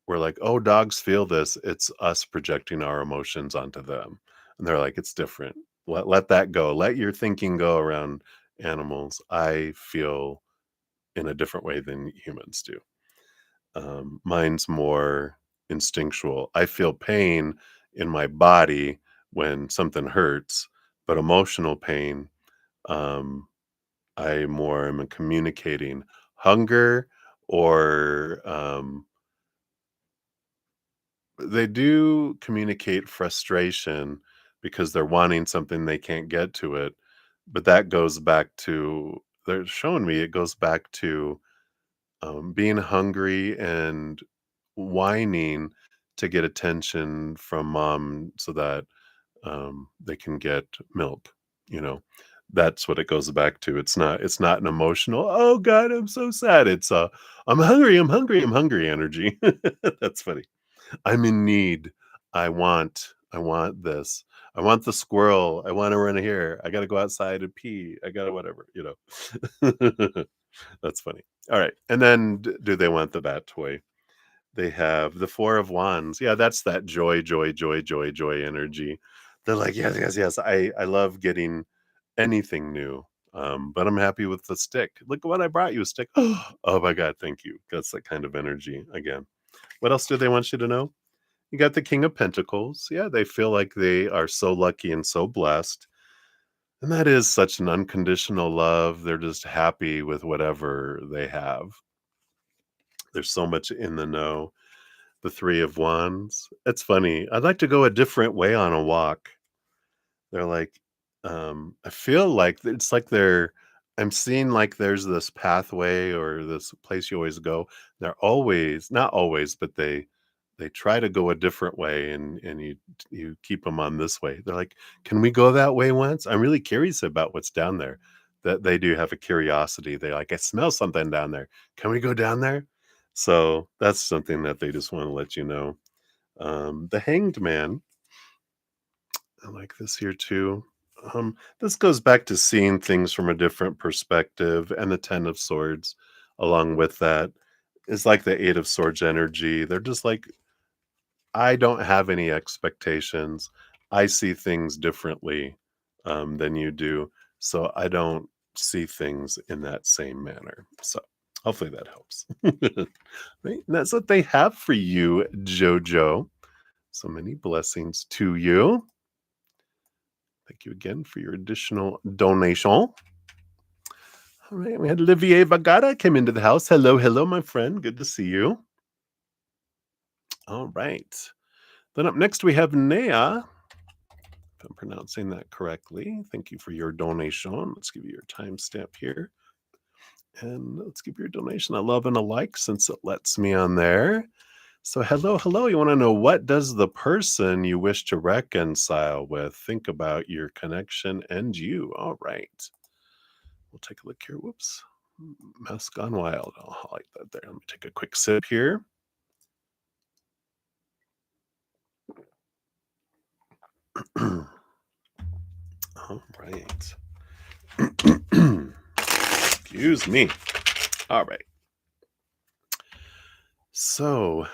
we're like, "Oh, dogs feel this," it's us projecting our emotions onto them, and they're like, "It's different. Let that go. Let your thinking go around animals. I feel in a different way than humans do." Mine's more instinctual. I feel pain in my body when something hurts, but emotional pain, um, I more am communicating hunger or they do communicate frustration because they're wanting something they can't get to it. But that goes back to, they're showing me it goes back to being hungry and whining to get attention from mom so that they can get milk. You know, that's what it goes back to. It's not an emotional. Oh God, I'm so sad. It's I'm hungry. I'm hungry. I'm hungry. Energy. That's funny. I'm in need. I want this. I want the squirrel. I want to run here. I got to go outside and pee. I got to whatever. That's funny. All right. And then do they want the bat toy? They have the 4 of Wands. Yeah, that's that joy, joy, joy, joy, joy energy. They're like, "Yes, yes, yes. I love getting anything new, but I'm happy with the stick. Look what I brought you, a stick. Oh my god, thank you." That's that kind of energy again. What else do they want you to know? You got the King of Pentacles. Yeah, they feel like they are so lucky and so blessed, and that is such an unconditional love. They're just happy with whatever they have. There's so much in the know. The 3 of Wands. It's funny. I'd like to go a different way on a walk. They're like, I feel like it's like I'm seeing like there's this pathway or this place you always go. They're always, not always, but they try to go a different way and you keep them on this way. They're like, "Can we go that way once?" I'm really curious about what's down there. That they do have a curiosity. They're like, "I smell something down there. Can we go down there?" So that's something that they just want to let you know. The Hanged Man, I like this here too. This goes back to seeing things from a different perspective, and the Ten of Swords, along with that, is like the Eight of Swords energy. They're just like, I don't have any expectations. I see things differently than you do, so I don't see things in that same manner. So hopefully that helps. Right? And that's what they have for you, Jojo. So many blessings to you. Thank you again for your additional donation. All right, we had Olivier Vagata came into the house. Hello, hello, my friend. Good to see you. All right. Then up next we have Nea. if I'm pronouncing that correctly. Thank you for your donation. Let's give you your timestamp here. And let's give your donation a love and a like since it lets me on there. So, hello, hello. You want to know, what does the person you wish to reconcile with think about your connection and you? All right. We'll take a look here. Whoops. Mouse gone wild. I'll highlight that there. Let me take a quick sip here. All right. Excuse me. All right. So,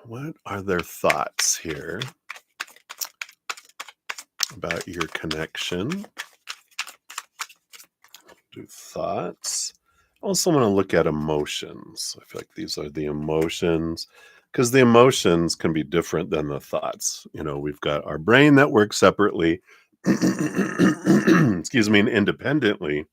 what are their thoughts here about your connection? Do thoughts. I also want to look at emotions. I feel like these are the emotions because the emotions can be different than the thoughts. We've got our brain that works separately, excuse me, and independently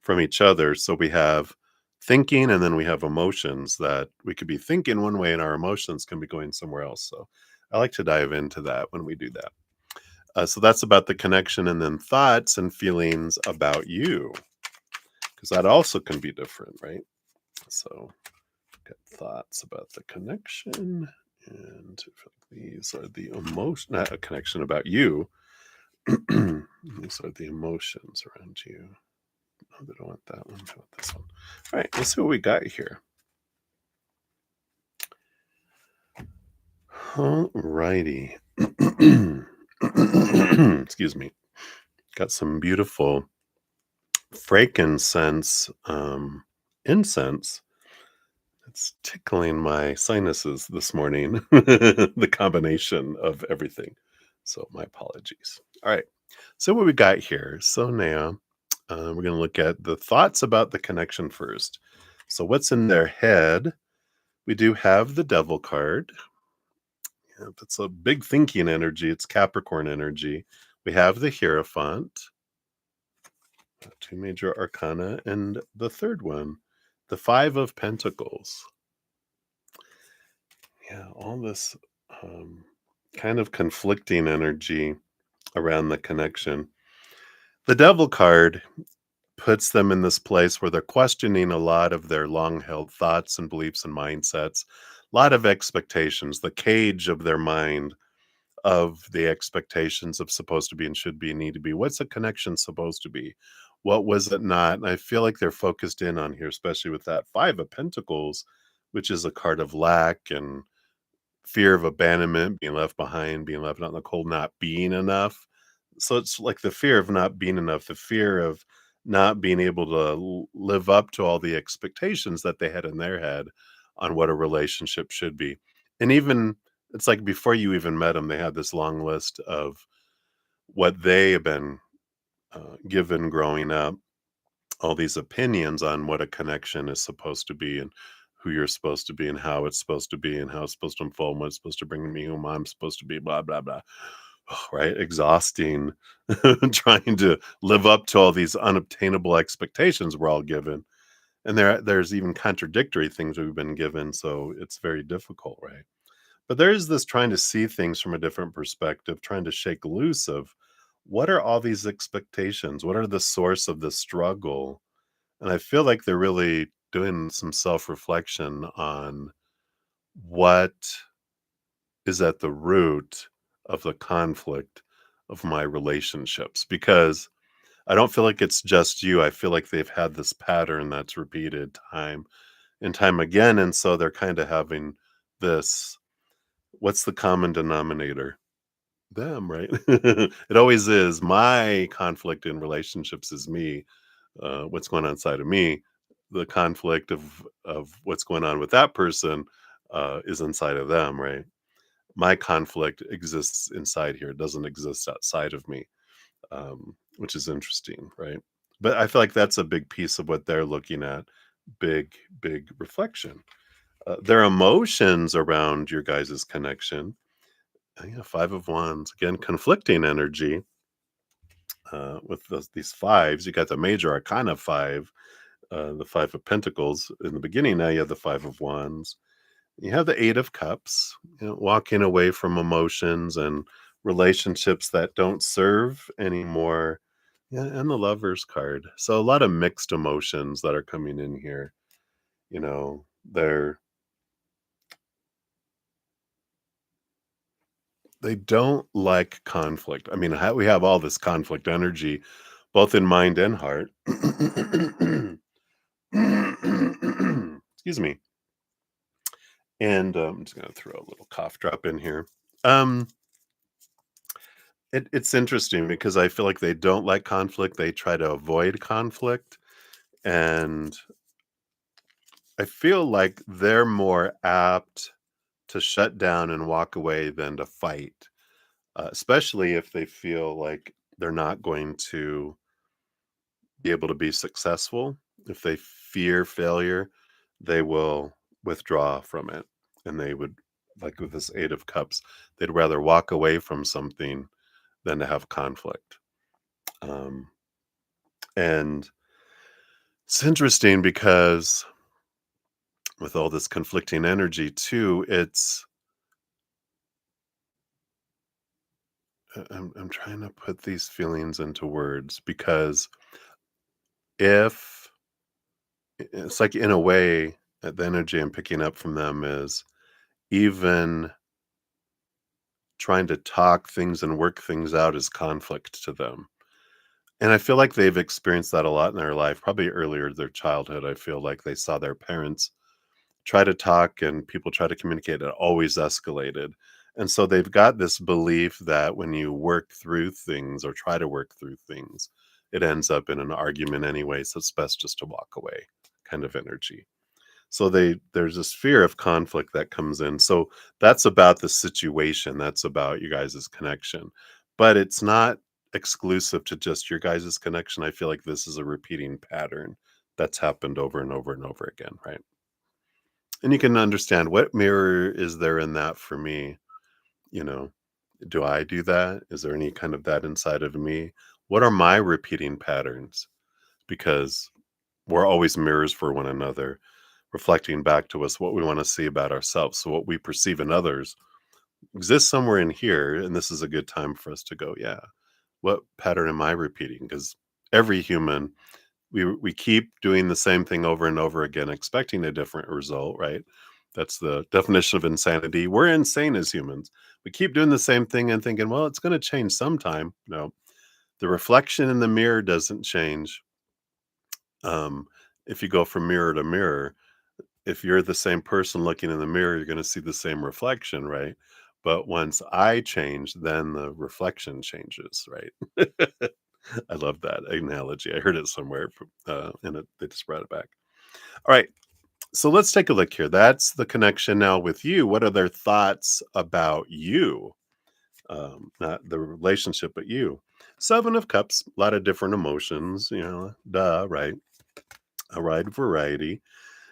from each other. So we have thinking and then we have emotions that we could be thinking one way and our emotions can be going somewhere else. So I like to dive into that when we do that. So that's about the connection, and then thoughts and feelings about you, because that also can be different, right? So got thoughts about the connection, and these are the emotion, not a connection about you. These are the emotions around you. Oh, they don't want that one. I want this one. All right, let's see what we got here. All righty. Excuse me. Got some beautiful frankincense incense. It's tickling my sinuses this morning. The combination of everything. So my apologies. All right. So what we got here. So now we're going to look at the thoughts about the connection first. So what's in their head? We do have the devil card. Yeah, that's a big thinking energy. It's Capricorn energy. We have the Hierophant, two major arcana, and the third one, the Five of Pentacles. Yeah, all this kind of conflicting energy around the connection. The Devil card puts them in this place where they're questioning a lot of their long held thoughts and beliefs and mindsets, a lot of expectations, the cage of their mind of the expectations of supposed to be and should be and need to be. What's a connection supposed to be? What was it not? And I feel like they're focused in on here, especially with that Five of Pentacles, which is a card of lack and fear of abandonment, being left behind, being left out in the cold, not being enough. So it's like the fear of not being enough, the fear of not being able to live up to all the expectations that they had in their head on what a relationship should be. And even it's like before you even met them, they had this long list of what they have been given growing up, all these opinions on what a connection is supposed to be and who you're supposed to be and how it's supposed to be and how it's supposed to unfold, what's supposed to bring me whom I'm supposed to be, blah, blah, blah. Right? Exhausting trying to live up to all these unobtainable expectations we're all given. And there's even contradictory things we've been given. So it's very difficult, right? But there's this trying to see things from a different perspective, trying to shake loose of what are all these expectations? What are the source of the struggle? And I feel like they're really doing some self-reflection on what is at the root of the conflict of my relationships, because I don't feel like it's just you. I feel like they've had this pattern that's repeated time and time again. And so they're kind of having this, what's the common denominator? Them, right? It always is. My conflict in relationships is me. What's going on inside of me, the conflict of what's going on with that person is inside of them, right? My conflict exists inside here; it doesn't exist outside of me, which is interesting, right? But I feel like that's a big piece of what they're looking at. Big reflection. Their emotions around your guys' connection. Yeah, Five of Wands again, conflicting energy with these fives. You got the major arcana five, the Five of Pentacles in the beginning. Now you have the Five of Wands. You have the Eight of Cups, walking away from emotions and relationships that don't serve anymore. Yeah, and the Lovers card. So a lot of mixed emotions that are coming in here. They don't like conflict. I mean, we have all this conflict energy, both in mind and heart. Excuse me. And I'm just going to throw a little cough drop in here. Um, it's interesting because I feel like they don't like conflict. They try to avoid conflict. And I feel like they're more apt to shut down and walk away than to fight, especially if they feel like they're not going to be able to be successful. If they fear failure, they will withdraw from it. And they would, like with this Eight of Cups, they'd rather walk away from something than to have conflict. Um, and it's interesting because with all this conflicting energy, too, I'm trying to put these feelings into words because if it's like in a way, the energy I'm picking up from them is even trying to talk things and work things out is conflict to them. And I feel like they've experienced that a lot in their life, probably earlier in their childhood. I feel like they saw their parents try to talk and people try to communicate. It always escalated. And so they've got this belief that when you work through things or try to work through things, it ends up in an argument anyway. So it's best just to walk away kind of energy. So there's this fear of conflict that comes in. So that's about the situation. That's about you guys' connection. But it's not exclusive to just your guys' connection. I feel like this is a repeating pattern that's happened over and over and over again, right? And you can understand what mirror is there in that for me, you know? Do I do that? Is there any kind of that inside of me? What are my repeating patterns? Because we're always mirrors for one another, reflecting back to us what we want to see about ourselves. So what we perceive in others exists somewhere in here, and this is a good time for us to go, yeah, what pattern am I repeating? Because every human, we keep doing the same thing over and over again, expecting a different result, right? That's the definition of insanity. We're insane as humans. We keep doing the same thing and thinking, well, it's going to change sometime. No, the reflection in the mirror doesn't change. Um, if you go from mirror to mirror, if you're the same person looking in the mirror, you're gonna see the same reflection, right? But once I change, then the reflection changes, right? I love that analogy. I heard it somewhere from, and they just brought it back. All right, so let's take a look here. That's the connection now with you. What are their thoughts about you? Not the relationship, but you. Seven of Cups, a lot of different emotions, duh, right? A wide variety.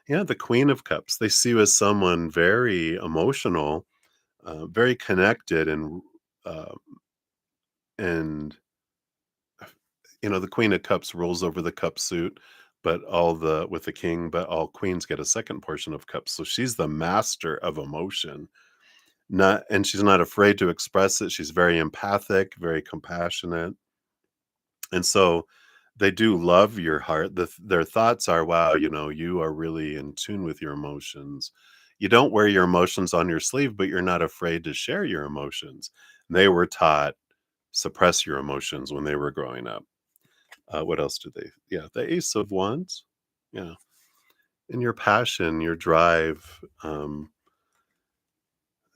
Yeah, the Queen of Cups. They see you as someone very emotional, very connected, uh, and the Queen of Cups rolls over the cup suit, but all the with the king, but all queens get a second portion of cups. So she's the master of emotion. Not and she's not afraid to express it. She's very empathic, very compassionate. And so they do love your heart. Their thoughts are, wow, you are really in tune with your emotions. You don't wear your emotions on your sleeve, but you're not afraid to share your emotions. They were taught suppress your emotions when they were growing up. What else did they? Yeah, the Ace of Wands. Yeah, and your passion, your drive.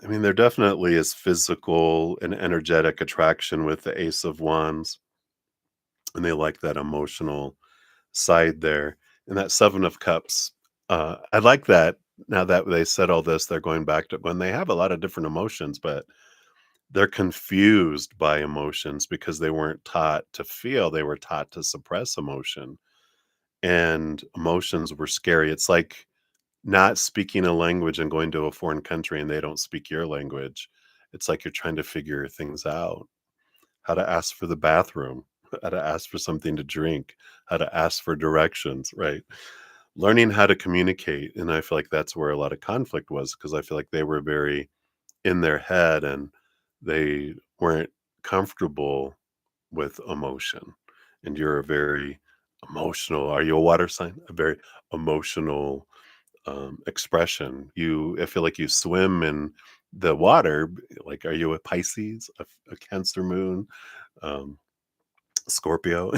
I mean, there definitely is physical and energetic attraction with the Ace of Wands, and they like that emotional side there. And that Seven of Cups, I like that now that they said all this, they're going back to when they have a lot of different emotions, but they're confused by emotions because they weren't taught to feel, they were taught to suppress emotion. And emotions were scary. It's like not speaking a language and going to a foreign country and they don't speak your language. It's like you're trying to figure things out, how to ask for the bathroom, how to ask for something to drink, how to ask for directions, right? Learning how to communicate. And I feel like that's where a lot of conflict was because I feel like they were very in their head and they weren't comfortable with emotion. And you're a very emotional, are you a water sign? A very emotional expression. I feel like you swim in the water. Like, are you a Pisces, a Cancer moon, um, Scorpio?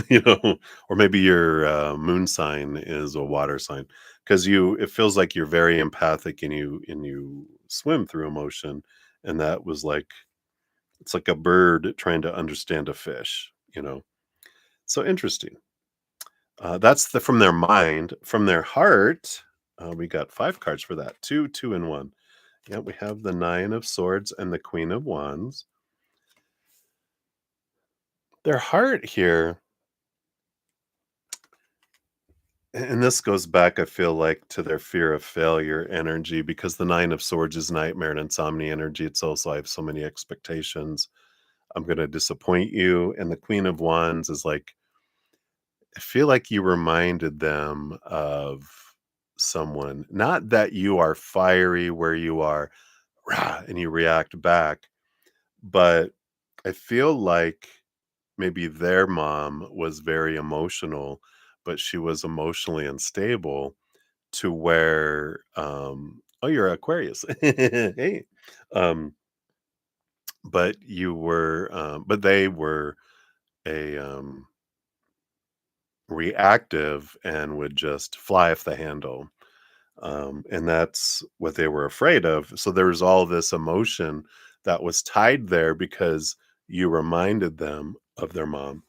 Or maybe your moon sign is a water sign because It feels like you're very empathic and you swim through emotion, and that was like it's like a bird trying to understand a fish. So interesting. That's from their mind. From their heart, we got 5 cards for that. Two, two, and one. Yeah, we have the Nine of Swords and the Queen of Wands. Their heart here, and this goes back, I feel like, to their fear of failure energy because the Nine of Swords is nightmare and insomnia energy. It's also, I have so many expectations. I'm going to disappoint you. And the Queen of Wands is like, I feel like you reminded them of someone, not that you are fiery where you are "Rah," and you react back, but I feel like maybe their mom was very emotional, but she was emotionally unstable to where, oh, you're Aquarius. Hey. Um, but they were a, reactive and would just fly off the handle. And that's what they were afraid of. So there was all this emotion that was tied there because you reminded them of their mom.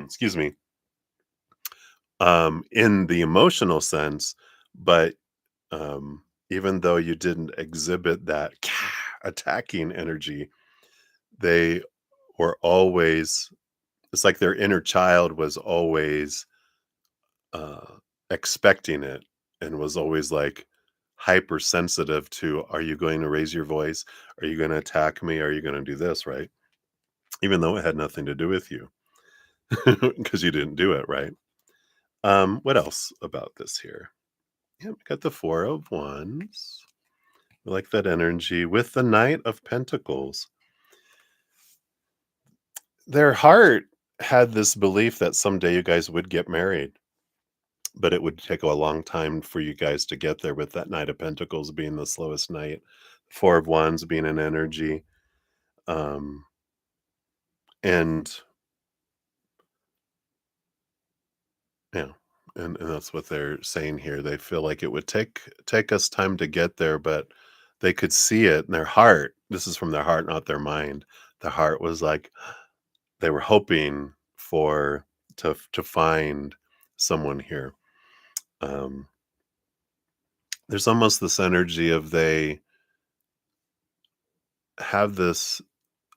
Excuse me. In the emotional sense, but even though you didn't exhibit that attacking energy, they were always, it's like their inner child was always uh, expecting it and was always like hypersensitive to, are you going to raise your voice? Are you going to attack me? Are you going to do this? Right. Even though it had nothing to do with you because you didn't do it. Right. What else about this here? Yeah, we got the Four of Wands. I like that energy with the Knight of Pentacles. Their heart had this belief that someday you guys would get married, but it would take a long time for you guys to get there with that Knight of Pentacles being the slowest knight, Four of Wands being an energy. Um, and yeah, and that's what they're saying here. They feel like it would take us time to get there, but they could see it in their heart. This is from their heart, not their mind. The heart was like they were hoping for to find someone here. Um, there's almost this energy of they have this,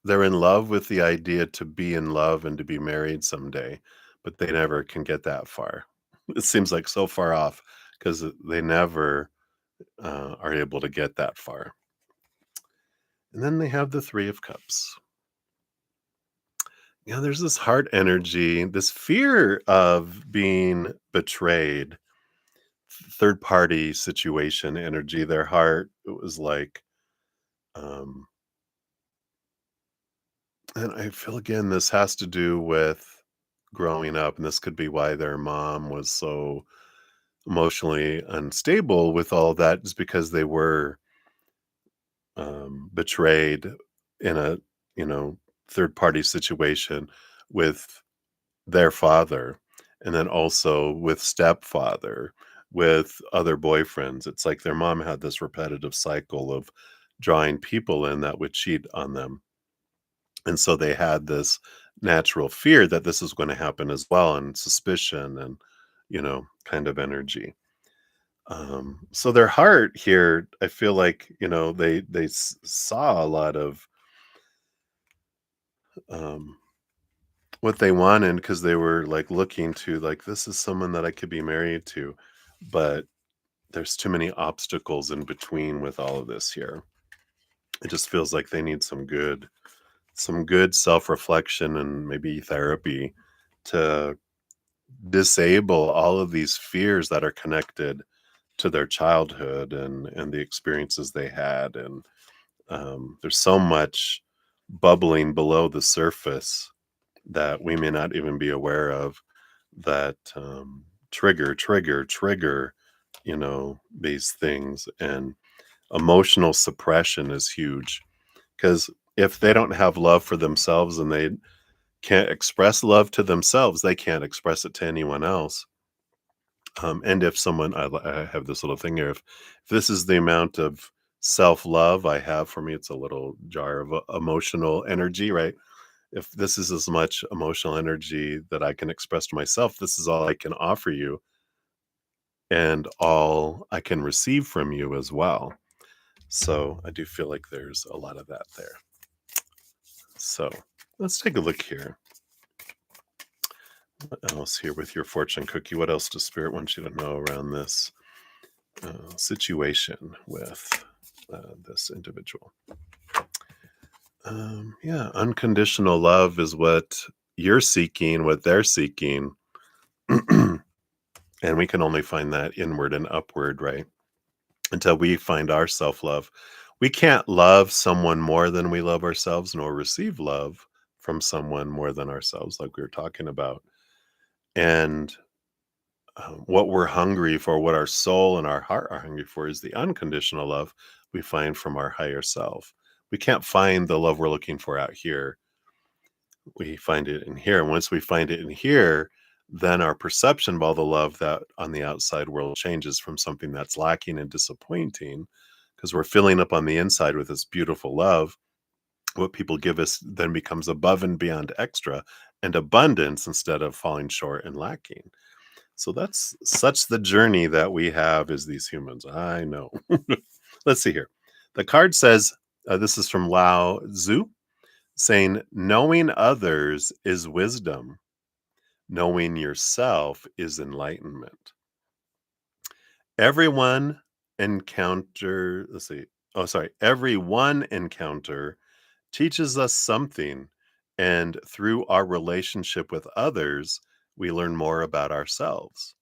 they're in love with the idea to be in love and to be married someday, but they never can get that far. It seems like so far off because they never are able to get that far. And then they have the Three of Cups. Yeah, there's this heart energy, this fear of being betrayed, third party situation energy. Their heart, it was like, um, and I feel again, this has to do with growing up, and this could be why their mom was so emotionally unstable with all of that, is because they were betrayed in a, you know, third party situation with their father, and then also with stepfather, with other boyfriends. It's like their mom had this repetitive cycle of drawing people in that would cheat on them. And so they had this natural fear that this is going to happen as well, and suspicion and, kind of energy. So their heart here, I feel like, saw a lot of um, what they wanted because they were like looking to, like, this is someone that I could be married to, but there's too many obstacles in between with all of this here. It just feels like they need some good self-reflection and maybe therapy to disable all of these fears that are connected to their childhood and the experiences they had, and there's so much bubbling below the surface that we may not even be aware of that trigger, these things. And emotional suppression is huge because if they don't have love for themselves and they can't express love to themselves, they can't express it to anyone else. And if someone, I have this little thing here, if this is the amount of self love I have for me, it's a little jar of emotional energy, right? If this is as much emotional energy that I can express to myself, this is all I can offer you and all I can receive from you as well. So I do feel like there's a lot of that there. So let's take a look here. What else here with your fortune cookie? What else does Spirit want you to know around this situation with this individual? Yeah, unconditional love is what you're seeking, what they're seeking. And we can only find that inward and upward, right? Until we find our self love. We can't love someone more than we love ourselves, nor receive love from someone more than ourselves, like we were talking about. And what we're hungry for, what our soul and our heart are hungry for, is the unconditional love we find from our higher self. We can't find the love we're looking for out here. We find it in here. And once we find it in here, then our perception of all the love that on the outside world changes from something that's lacking and disappointing because we're filling up on the inside with this beautiful love. What people give us then becomes above and beyond extra and abundance instead of falling short and lacking. So that's such the journey that we have as these humans. I know. Let's see here. The card says, this is from Lao Tzu, saying, knowing others is wisdom, knowing yourself is enlightenment. Everyone encounter, let's see. Oh, sorry. Every one encounter teaches us something. And through our relationship with others, we learn more about ourselves.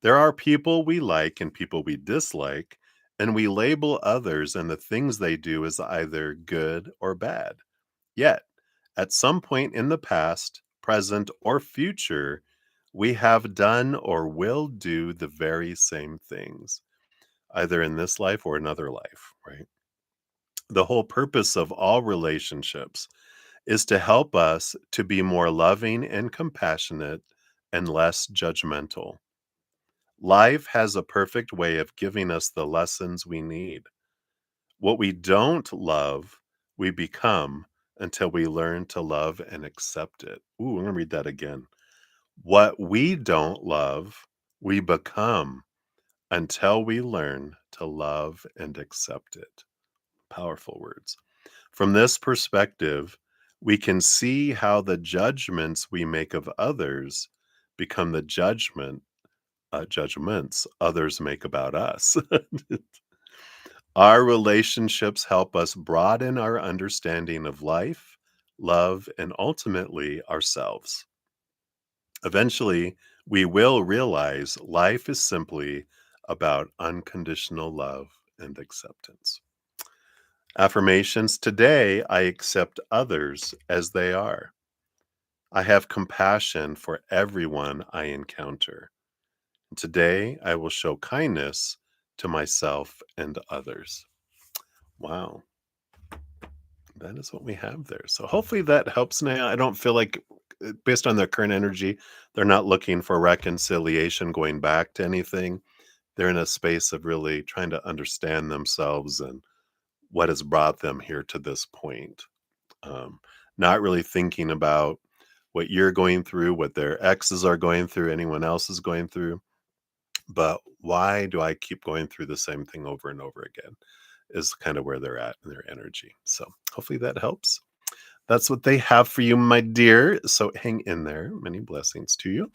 There are people we like and people we dislike, and we label others and the things they do as either good or bad. Yet, at some point in the past, present, or future, we have done or will do the very same things, either in this life or another life, right? The whole purpose of all relationships is to help us to be more loving and compassionate and less judgmental. Life has a perfect way of giving us the lessons we need. What we don't love, we become until we learn to love and accept it. Ooh, I'm going to read that again. What we don't love, we become until we learn to love and accept it. Powerful words. From this perspective, we can see how the judgments we make of others become the judgments others make about us. Our relationships help us broaden our understanding of life, love, and ultimately ourselves. Eventually, we will realize life is simply about unconditional love and acceptance. Affirmations today, I accept others as they are. I have compassion for everyone I encounter. Today, I will show kindness to myself and others. Wow. That is what we have there. So hopefully that helps now. I don't feel like, based on their current energy, they're not looking for reconciliation, going back to anything. They're in a space of really trying to understand themselves and what has brought them here to this point. Um, Not really thinking about what you're going through, what their exes are going through, anyone else is going through. But why do I keep going through the same thing over and over again? Is kind of where they're at in their energy. So hopefully that helps. That's what they have for you, my dear. So hang in there. Many blessings to you.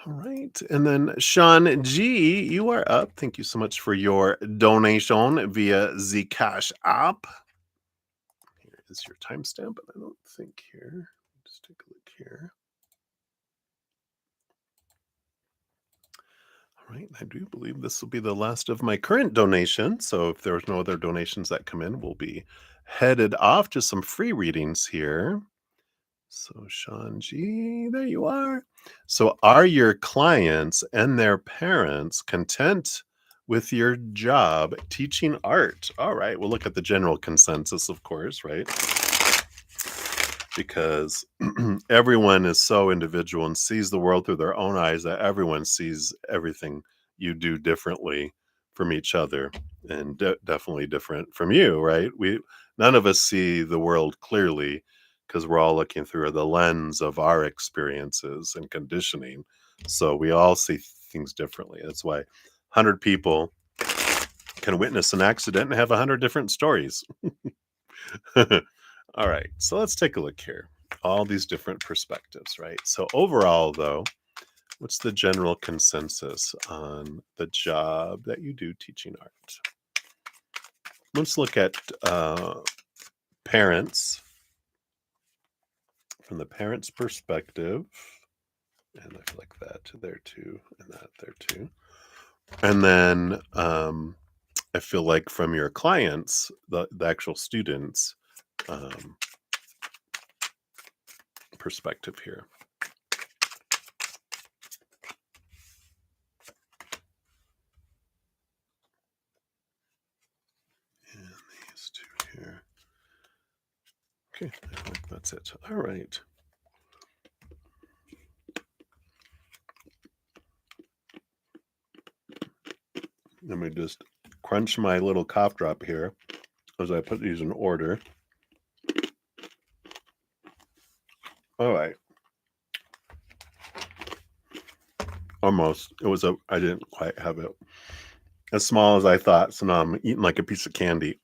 All right. And then Sean G, you are up. Thank you so much for your donation via Zcash app. Here is your timestamp, but I don't think here. Just take a look here. right. I do believe this will be the last of my current donation. So if there's no other donations that come in, we'll be headed off to some free readings here. So, Sean G, there you are. So, are your clients and their parents content with your job teaching art? All right, we'll look at the general consensus, of course, right? Because everyone is so individual and sees the world through their own eyes that everyone sees everything you do differently from each other and definitely different from you, right? We none of us see the world clearly because we're all looking through the lens of our experiences and conditioning. So we all see things differently. That's why 100 people can witness an accident and have 100 different stories. All right, so let's take a look here. All these different perspectives, right? So, overall, though, what's the general consensus on the job that you do teaching art? Let's look at parents from the parents' perspective. And I feel like that there too, and that there too. And then I feel like from your clients, the actual students' um, perspective here. And these two here. Okay, I think that's it. All right. Let me just crunch my little cough drop here as I put these in order. All right. Almost. I didn't quite have it as small as I thought. So now I'm eating like a piece of candy,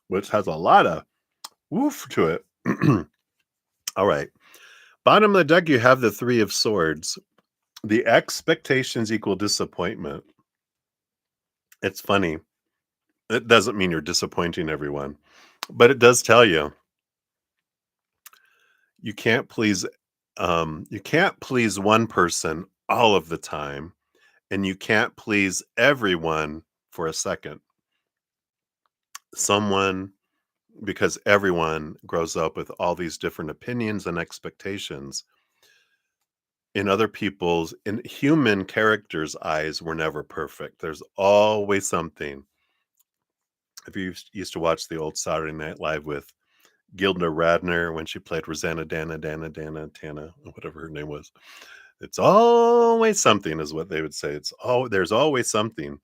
which has a lot of woof to it. All right. Bottom of the deck, you have the Three of Swords. The expectations equal disappointment. It's funny. It doesn't mean you're disappointing everyone, but it does tell you you can't please one person all of the time, and you can't please everyone for a second. Someone Because everyone grows up with all these different opinions and expectations. In human characters' eyes, we're never perfect. There's always something. If you used to watch the old Saturday Night Live with Gilda Radner when she played Rosanna Dana Tana, whatever her name was. It's always something, is what they would say. There's always something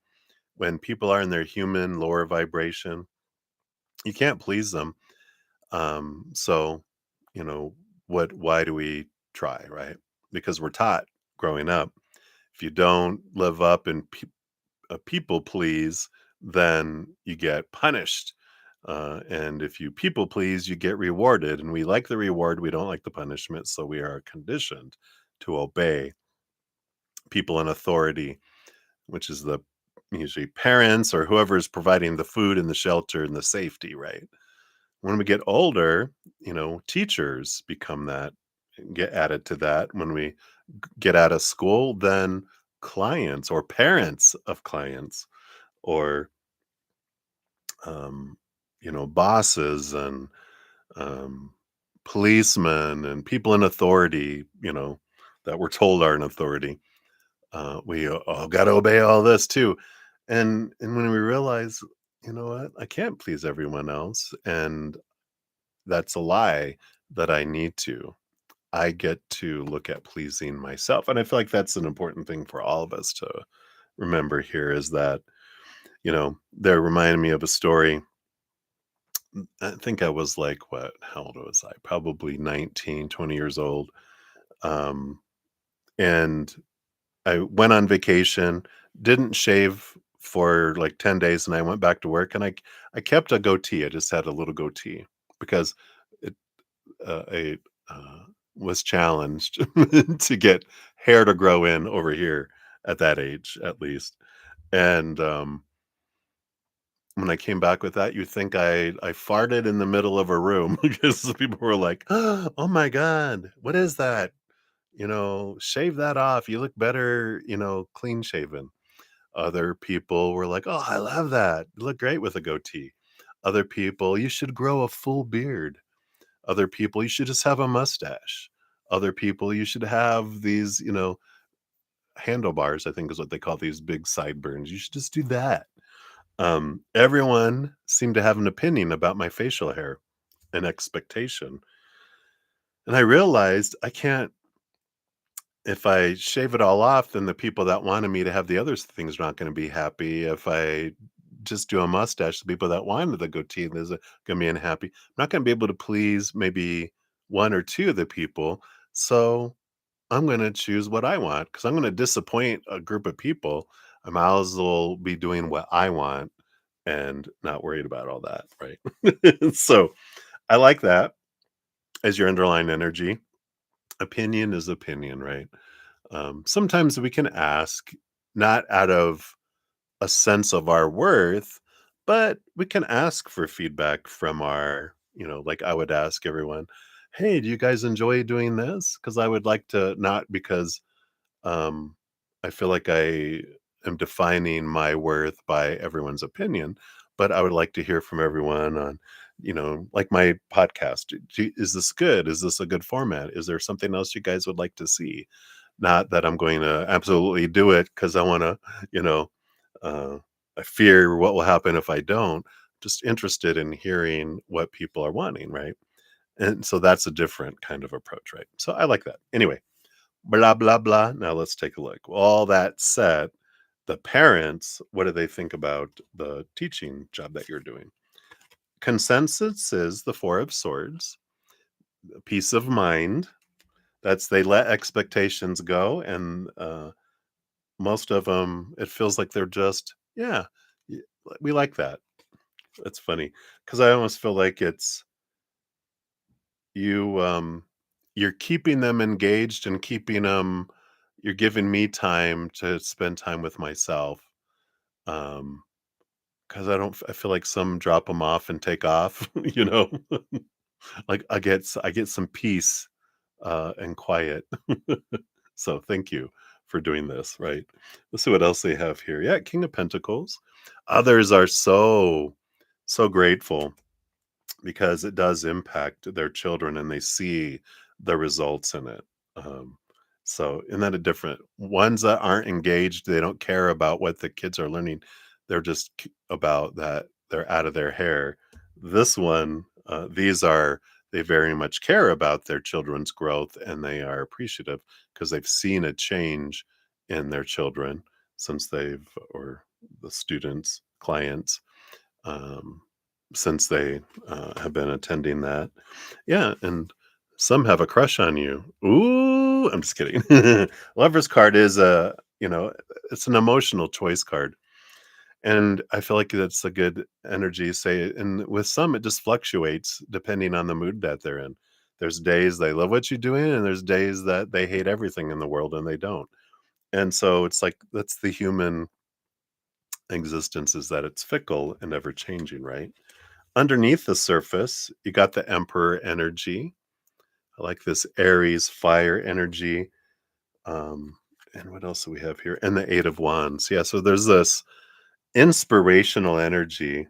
when people are in their human lower vibration. You can't please them. So, you know, why do we try, right? Because we're taught growing up, if you don't live up and people please, then you get punished. And if you people please, you get rewarded. And we like the reward, we don't like the punishment. So we are conditioned to obey people in authority, which is the usually parents or whoever is providing the food and the shelter and the safety, right? When we get older, teachers become that, get added to that. When we get out of school, then clients or parents of clients or um, bosses and um, policemen and people in authority, that we're told are in authority. We all got to obey all this too. And when we realize, you know what, I can't please everyone else, and that's a lie that I need to. I get to look at pleasing myself. And I feel like that's an important thing for all of us to remember here is that, they're reminding me of a story. I think I was like, how old was I? Probably 19, 20 years old. Um, and I went on vacation, didn't shave for like 10 days, and I went back to work, and I kept a goatee. I just had a little goatee because it, I was challenged to get hair to grow in over here at that age, at least. And when I came back with that, you think I farted in the middle of a room because people were like, "Oh my god, what is that? Shave that off. You look better, clean shaven." Other people were like, "Oh, I love that. You look great with a goatee." Other people, "You should grow a full beard." Other people, "You should just have a mustache." Other people, "You should have these, handlebars," I think is what they call these big sideburns. "You should just do that." Everyone seemed to have an opinion about my facial hair, an expectation. And I realized I can't if I shave it all off, then the people that wanted me to have the other things are not gonna be happy. If I just do a mustache, the people that wanted the goatee is gonna be unhappy. I'm not gonna be able to please maybe 1 or 2 of the people, so I'm gonna choose what I want because 'cause I'm gonna disappoint a group of people. I might as well be doing what I want and not worried about all that, right? So, I like that as your underlying energy. Opinion is opinion, right? Sometimes we can ask, not out of a sense of our worth, but we can ask for feedback from like I would ask everyone, "Hey, do you guys enjoy doing this?" Because I would like to, not because um, I feel like I am defining my worth by everyone's opinion, but I would like to hear from everyone on, like my podcast. Is this good? Is this a good format? Is there something else you guys would like to see? Not that I'm going to absolutely do it because I want to, you know, uh, I fear what will happen if I don't. Just interested in hearing what people are wanting, right? And so that's a different kind of approach, right? So I like that. Anyway, blah, blah, blah. Now let's take a look. All that said, the parents, what do they think about the teaching job that you're doing? Consensus is the Four of Swords, peace of mind. That's they let expectations go, and most of them, it feels like they're just, yeah, y- we like that. That's funny because I almost feel like it's you. You're keeping them engaged and keeping them. You're giving me time to spend time with myself. Um, because I feel like some drop them off and take off, you know? Like, I get some peace, and quiet. So, thank you for doing this, right? Let's see what else they have here. Yeah, King of Pentacles. Others are so grateful because it does impact their children and they see the results in it. Um, so, isn't that a different ones that aren't engaged? They don't care about what the kids are learning. They're just about that they're out of their hair. This one, these are they very much care about their children's growth and they are appreciative because they've seen a change in their children since they've or the students, clients, um, since they have been attending that. Yeah, and some have a crush on you. Ooh, I'm just kidding. Lover's card is it's an emotional choice card. And I feel like that's a good energy. Say, and with some, it just fluctuates depending on the mood that they're in. There's days they love what you're doing, and there's days that they hate everything in the world and they don't. And so it's like that's the human existence is that it's fickle and ever changing, right? Underneath the surface, you got the Emperor energy. I like this Aries fire energy. Um, and what else do we have here? And the Eight of Wands. Yeah, so there's this inspirational energy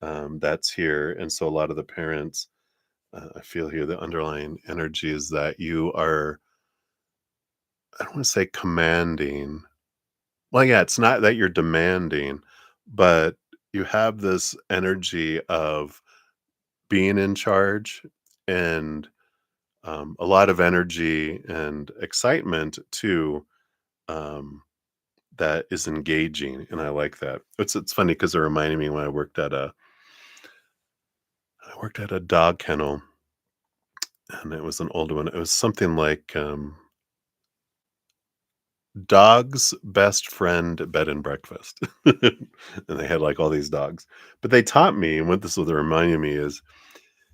that's here. And so a lot of the parents, I feel here, the underlying energy is that you are, I don't want to say commanding. Well, yeah, it's not that you're demanding, but you have this energy of being in charge and a lot of energy and excitement too, um, that is engaging, and I like that. It's funny because it reminded me when I worked at a dog kennel, and it was an old one. It was something like dog's best friend bed and breakfast, and they had like all these dogs. But they taught me, and what this was reminding me is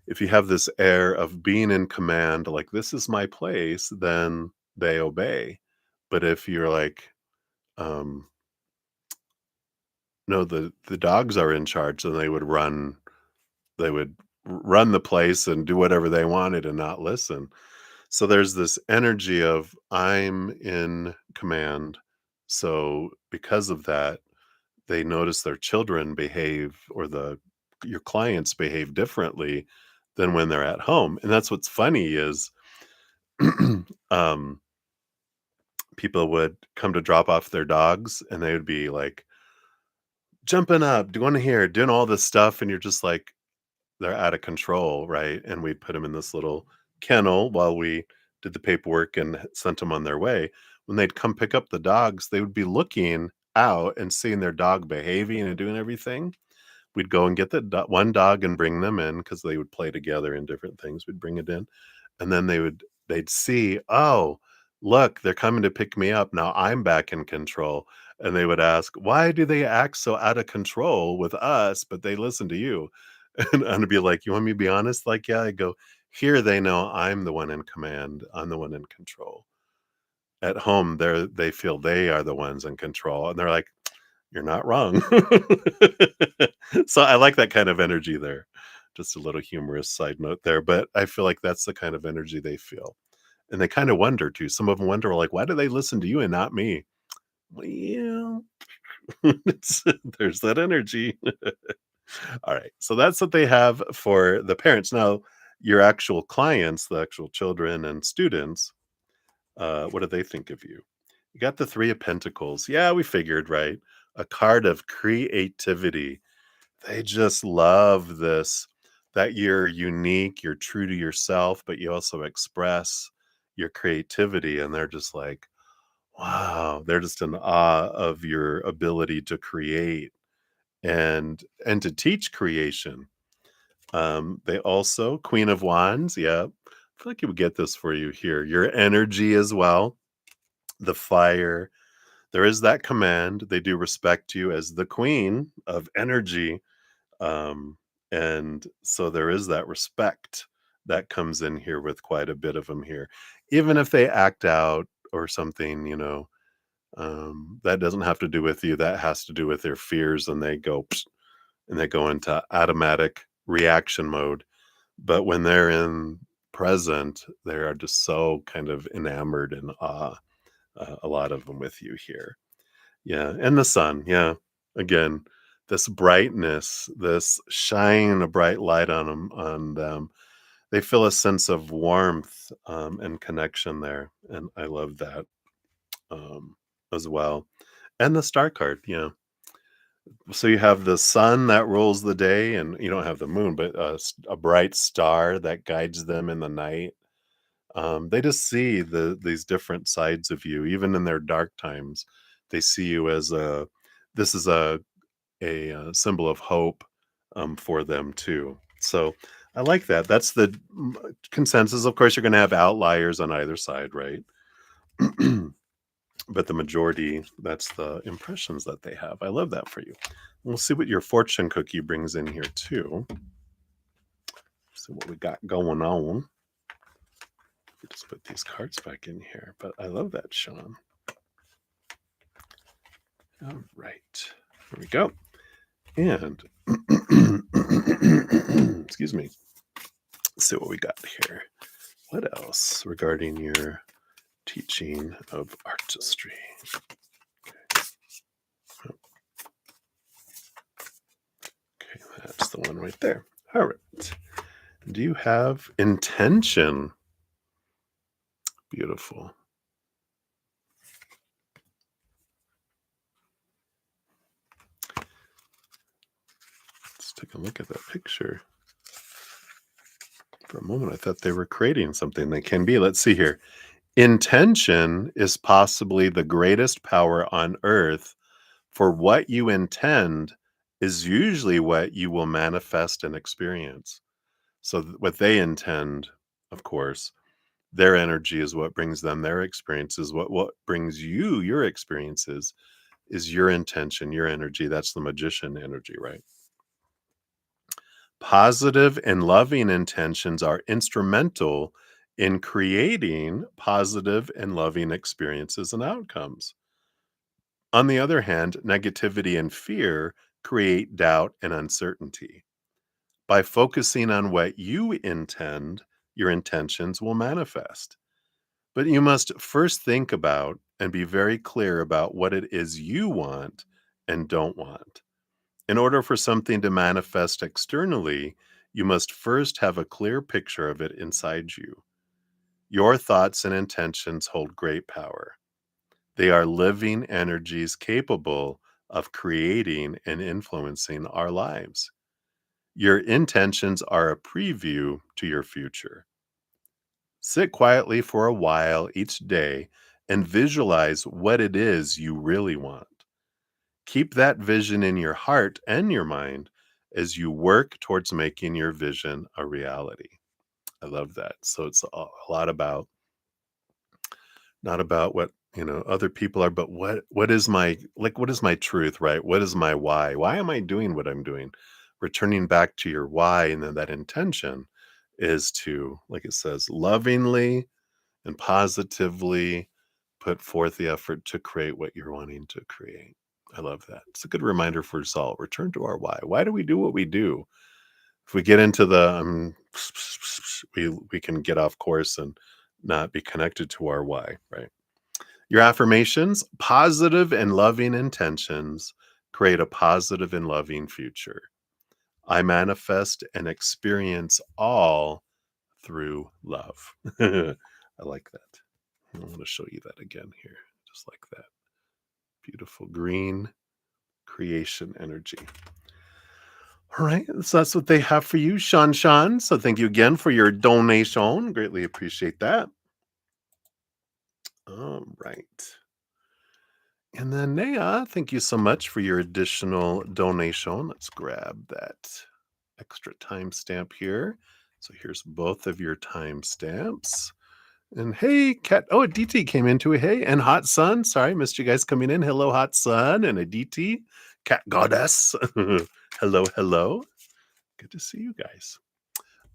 if you have this air of being in command, like this is my place, then they obey. But if you're like, um, no, the dogs are in charge, then they would run the place and do whatever they wanted and not listen. So there's this energy of I'm in command. So because of that, they notice their children behave or the your clients behave differently than when they're at home. And that's what's funny is um, people would come to drop off their dogs and they would be like jumping up, doing here, doing all this stuff. And you're just like, they're out of control, right? And we'd put them in this little kennel while we did the paperwork and sent them on their way. When they'd come pick up the dogs, they would be looking out and seeing their dog behaving and doing everything. We'd go and get the one dog and bring them in because they would play together in different things. We'd bring it in, and then they'd see, oh, look, they're coming to pick me up now. I'm back in control, and they would ask, why do they act so out of control with us, but they listen to you? And I'd be like, "You want me to be honest?" Like, "Yeah." I go, "Here, they know I'm the one in command. I'm the one in control. At home, they feel they are the ones in control." And they're like, "You're not wrong." So, I like that kind of energy there. Just a little humorous side note there, but I feel like that's the kind of energy they feel. And they kinda wonder too. Some of them wonder, like, "Why do they listen to you and not me?" Well, it's there's that energy. All right. So that's what they have for the parents. Now, your actual clients, the actual children and students, what do they think of you? You got the Three of Pentacles. Yeah, we figured, right? A card of creativity. They just love this, that you're unique, you're true to yourself, but you also express your creativity. And they're just like, wow, they're just in awe of your ability to create and to teach creation. They also Queen of Wands, yeah. I feel like you would get this for you here. Your energy as well, the fire. There is that command. They do respect you as the queen of energy. Um, and so there is that respect that comes in here with quite a bit of them here. Even if they act out or something, that doesn't have to do with you. That has to do with their fears and they go and they go into automatic reaction mode. But when they're in present, they are just so kind of enamored and awe, a lot of them with you here. Yeah, and the sun, yeah. Again, this brightness, this shine a bright light on them. They feel a sense of warmth, and connection there, and I love that, um, as well. And the star card, yeah. So you have the sun that rules the day, and you don't have the moon, but a bright star that guides them in the night. They just see these different sides of you, even in their dark times. They see you as a this is symbol of hope, for them too. So I like that. That's the consensus. Of course, you're going to have outliers on either side, right? But the majority, that's the impressions that they have. I love that for you. We'll see what your fortune cookie brings in here too. See what we got going on. We just put these cards back in here, but I love that, Sean. All right, here we go. And excuse me. Let's see what we got here. What else regarding your teaching of artistry? Okay, that's the one right there. All right. Do you have intention? Beautiful. Let's take a look at that picture. For a moment, I thought they were creating something. They can be. Let's see here. Intention is possibly the greatest power on earth, for what you intend is usually what you will manifest and experience. So, what they intend, of course, their energy is what brings them their experiences. What brings you your experiences is your intention, your energy. That's the magician energy, right? Positive and loving intentions are instrumental in creating positive and loving experiences and outcomes. On the other hand, negativity and fear create doubt and uncertainty. By focusing on what you intend, your intentions will manifest. But you must first think about and be very clear about what it is you want and don't want. In order for something to manifest externally, you must first have a clear picture of it inside you. Your thoughts and intentions hold great power. They are living energies capable of creating and influencing our lives. Your intentions are a preview to your future. Sit quietly for a while each day and visualize what it is you really want. Keep that vision in your heart and your mind as you work towards making your vision a reality. I love that. So it's a lot about not about what, other people are, but what is my what is my truth, right? What is my why? Why am I doing what I'm doing? Returning back to your why, and then that intention is to, like it says, lovingly and positively put forth the effort to create what you're wanting to create. I love that. It's a good reminder for us all. Return to our why. Why do we do what we do? If we get into the we can get off course and not be connected to our why, right? Your affirmations, positive and loving intentions create a positive and loving future. I manifest and experience all through love. I like that. I want to show you that again here, just like that. Beautiful green creation energy. All right, so that's what they have for you, Sean Sean. So thank you again for your donation. Greatly appreciate that. All right. And then Naya, thank you so much for your additional donation. Let's grab that extra timestamp here. So here's both of your timestamps. And hey, Cat. Oh, Aditi came into it. Hey, and Hot Sun. Sorry, missed you guys coming in. Hello, Hot Sun and Aditi, Cat Goddess. Hello, hello. Good to see you guys.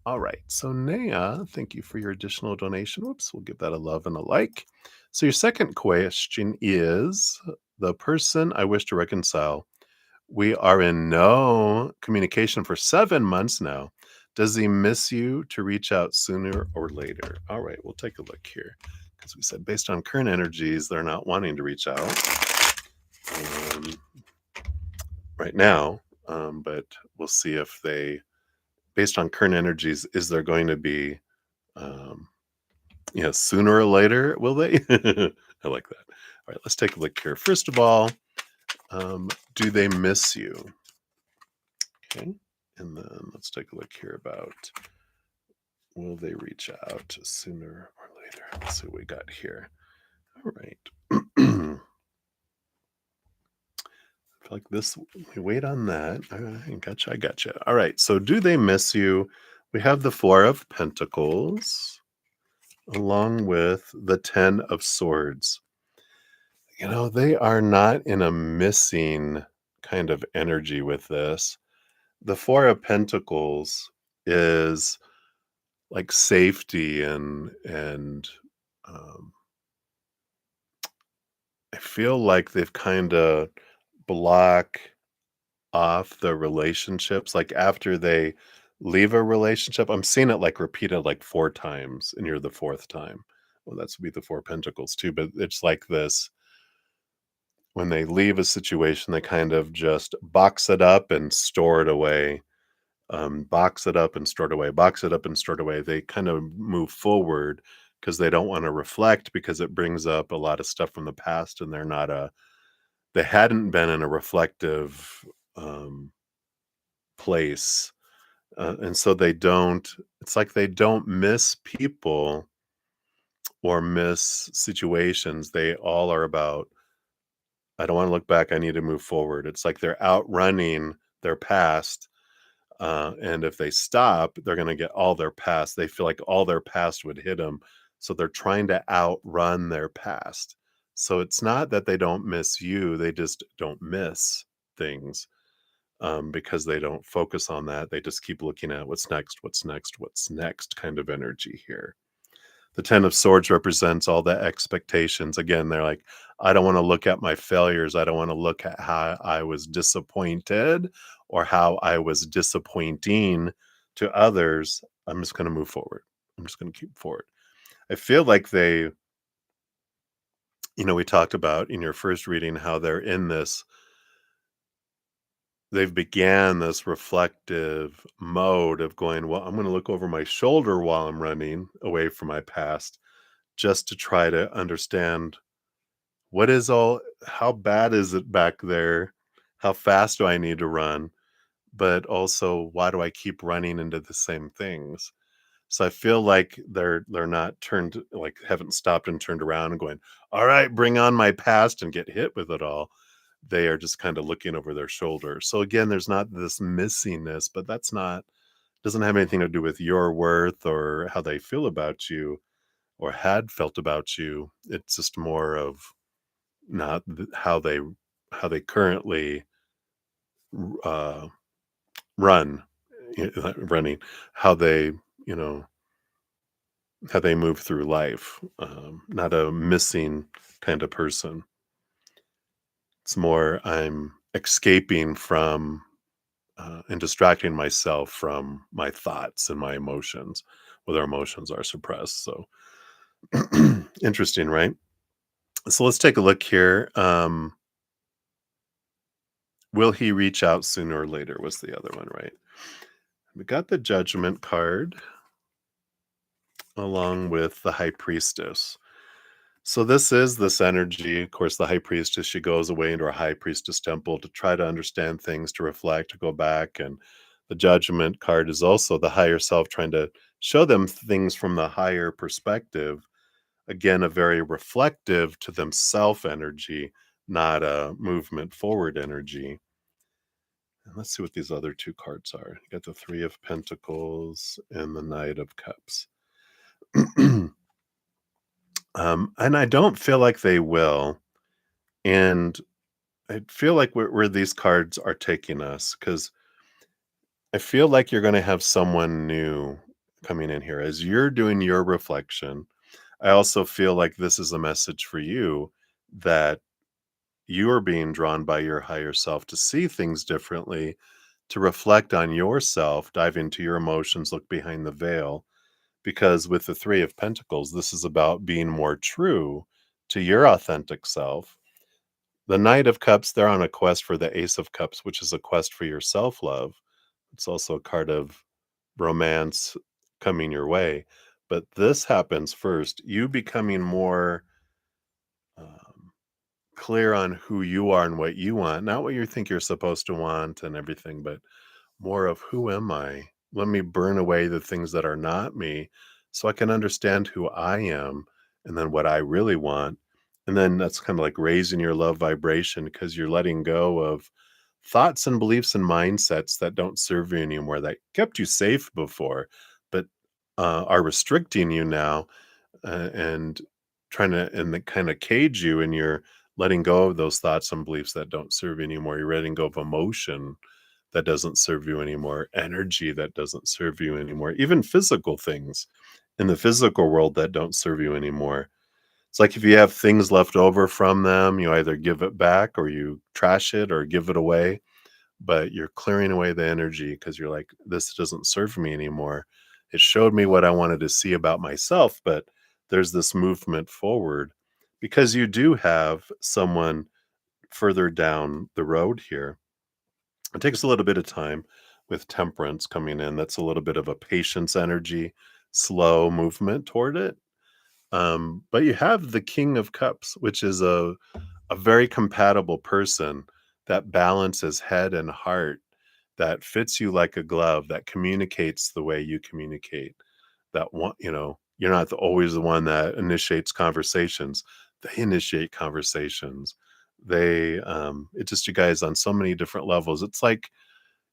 All right. So, Naya, thank you for your additional donation. Whoops, we'll give that a love and a like. So, your second question is the person I wish to reconcile. We are in no communication for 7 months now. Does he miss you to reach out sooner or later? All right, we'll take a look here because we said based on current energies, they're not wanting to reach out um, right now. But we'll see if they, based on current energies, is there going to be, um, sooner or later, will they? I like that. All right, let's take a look here. First of all, do they miss you? Okay. And then let's take a look here about will they reach out sooner or later? Let's see what we got here. All right. I feel like this, we wait on that. I gotcha. I gotcha. All right. So, do they miss you? We have the Four of Pentacles along with the Ten of Swords. They are not in a missing kind of energy with this. The Four of Pentacles is like safety and um, I feel like they've kind of block off the relationships. Like after they leave a relationship, I'm seeing it like repeated like four times, and you're the fourth time. Well, that's would be the Four Pentacles too, but it's like this when they leave a situation, they kind of just box it up and store it away. Box it up and store it away, box it up and store it away. They kind of move forward because they don't want to reflect because it brings up a lot of stuff from the past and they hadn't been in a reflective um, place. And so it's like they don't miss people or miss situations. They all are about, I don't want to look back. I need to move forward. It's like they're outrunning their past. And if they stop, they're going to get all their past. They feel like all their past would hit them. So they're trying to outrun their past. So it's not that they don't miss you, they just don't miss things because they don't focus on that. They just keep looking at what's next, what's next, what's next kind of energy here. The Ten of Swords represents all the expectations. Again, they're like, I don't want to look at my failures. I don't want to look at how I was disappointed or how I was disappointing to others. I'm just going to move forward. I'm just going to keep forward. I feel like we talked about in your first reading how they're in this they've began this reflective mode of going, well, I'm going to look over my shoulder while I'm running away from my past just to try to understand what is all, how bad is it back there? How fast do I need to run? But also, why do I keep running into the same things? So I feel like they're not turned, like, haven't stopped and turned around and going, "All right, bring on my past," and get hit with it all. They are just kinda looking over their shoulder. So again, there's not this missingness, but that's not, doesn't have anything to do with your worth or how they feel about you or had felt about you. It's just more of not how they currently uh, run, running, how they, you know, how they move through life, not a missing kind of person. It's more I'm escaping from and distracting myself from my thoughts and my emotions, whether emotions are suppressed. So interesting, right? So let's take a look here. Will he reach out sooner or later? Was the other one, right? We got the judgment card along with the high priestess. So this is this energy. Of course, the high priestess, she goes away into her high priestess temple to try to understand things, to reflect, to go back. And the judgment card is also the higher self trying to show them things from the higher perspective. Again, a very reflective to themself energy, not a movement forward energy. And let's see what these other two cards are. You got the Three of Pentacles and the Knight of Cups. And I don't feel like they will. And I feel like where these cards are taking us, because I feel like you're going to have someone new coming in here as you're doing your reflection. I also feel like this is a message for you that you are being drawn by your higher self to see things differently, to reflect on yourself, dive into your emotions, look behind the veil. Because with the Three of Pentacles, this is about being more true to your authentic self. The Knight of Cups, they're on a quest for the Ace of Cups, which is a quest for your self love. It's also a card of romance coming your way. But this happens first, you becoming more um, clear on who you are and what you want, not what you think you're supposed to want and everything, but more of who am I? Let me burn away the things that are not me so I can understand who I am and then what I really want. And then that's kind of like raising your love vibration because you're letting go of thoughts and beliefs and mindsets that don't serve you anymore, that kept you safe before, but are restricting you now and trying to and that kind of cage you, and you're letting go of those thoughts and beliefs that don't serve you anymore. You're letting go of emotion that doesn't serve you anymore, energy that doesn't serve you anymore, even physical things in the physical world that don't serve you anymore. It's like if you have things left over from them, you either give it back or you trash it or give it away, but you're clearing away the energy because you're like, this doesn't serve me anymore. It showed me what I wanted to see about myself, but there's this movement forward because you do have someone further down the road here. It takes a little bit of time with temperance coming in. That's a little bit of a patience energy, slow movement toward it. But you have the King of Cups, which is a very compatible person that balances head and heart, that fits you like a glove, that communicates the way you communicate. That one, you're not always the one that initiates conversations. They initiate conversations. It just you guys on so many different levels. It's like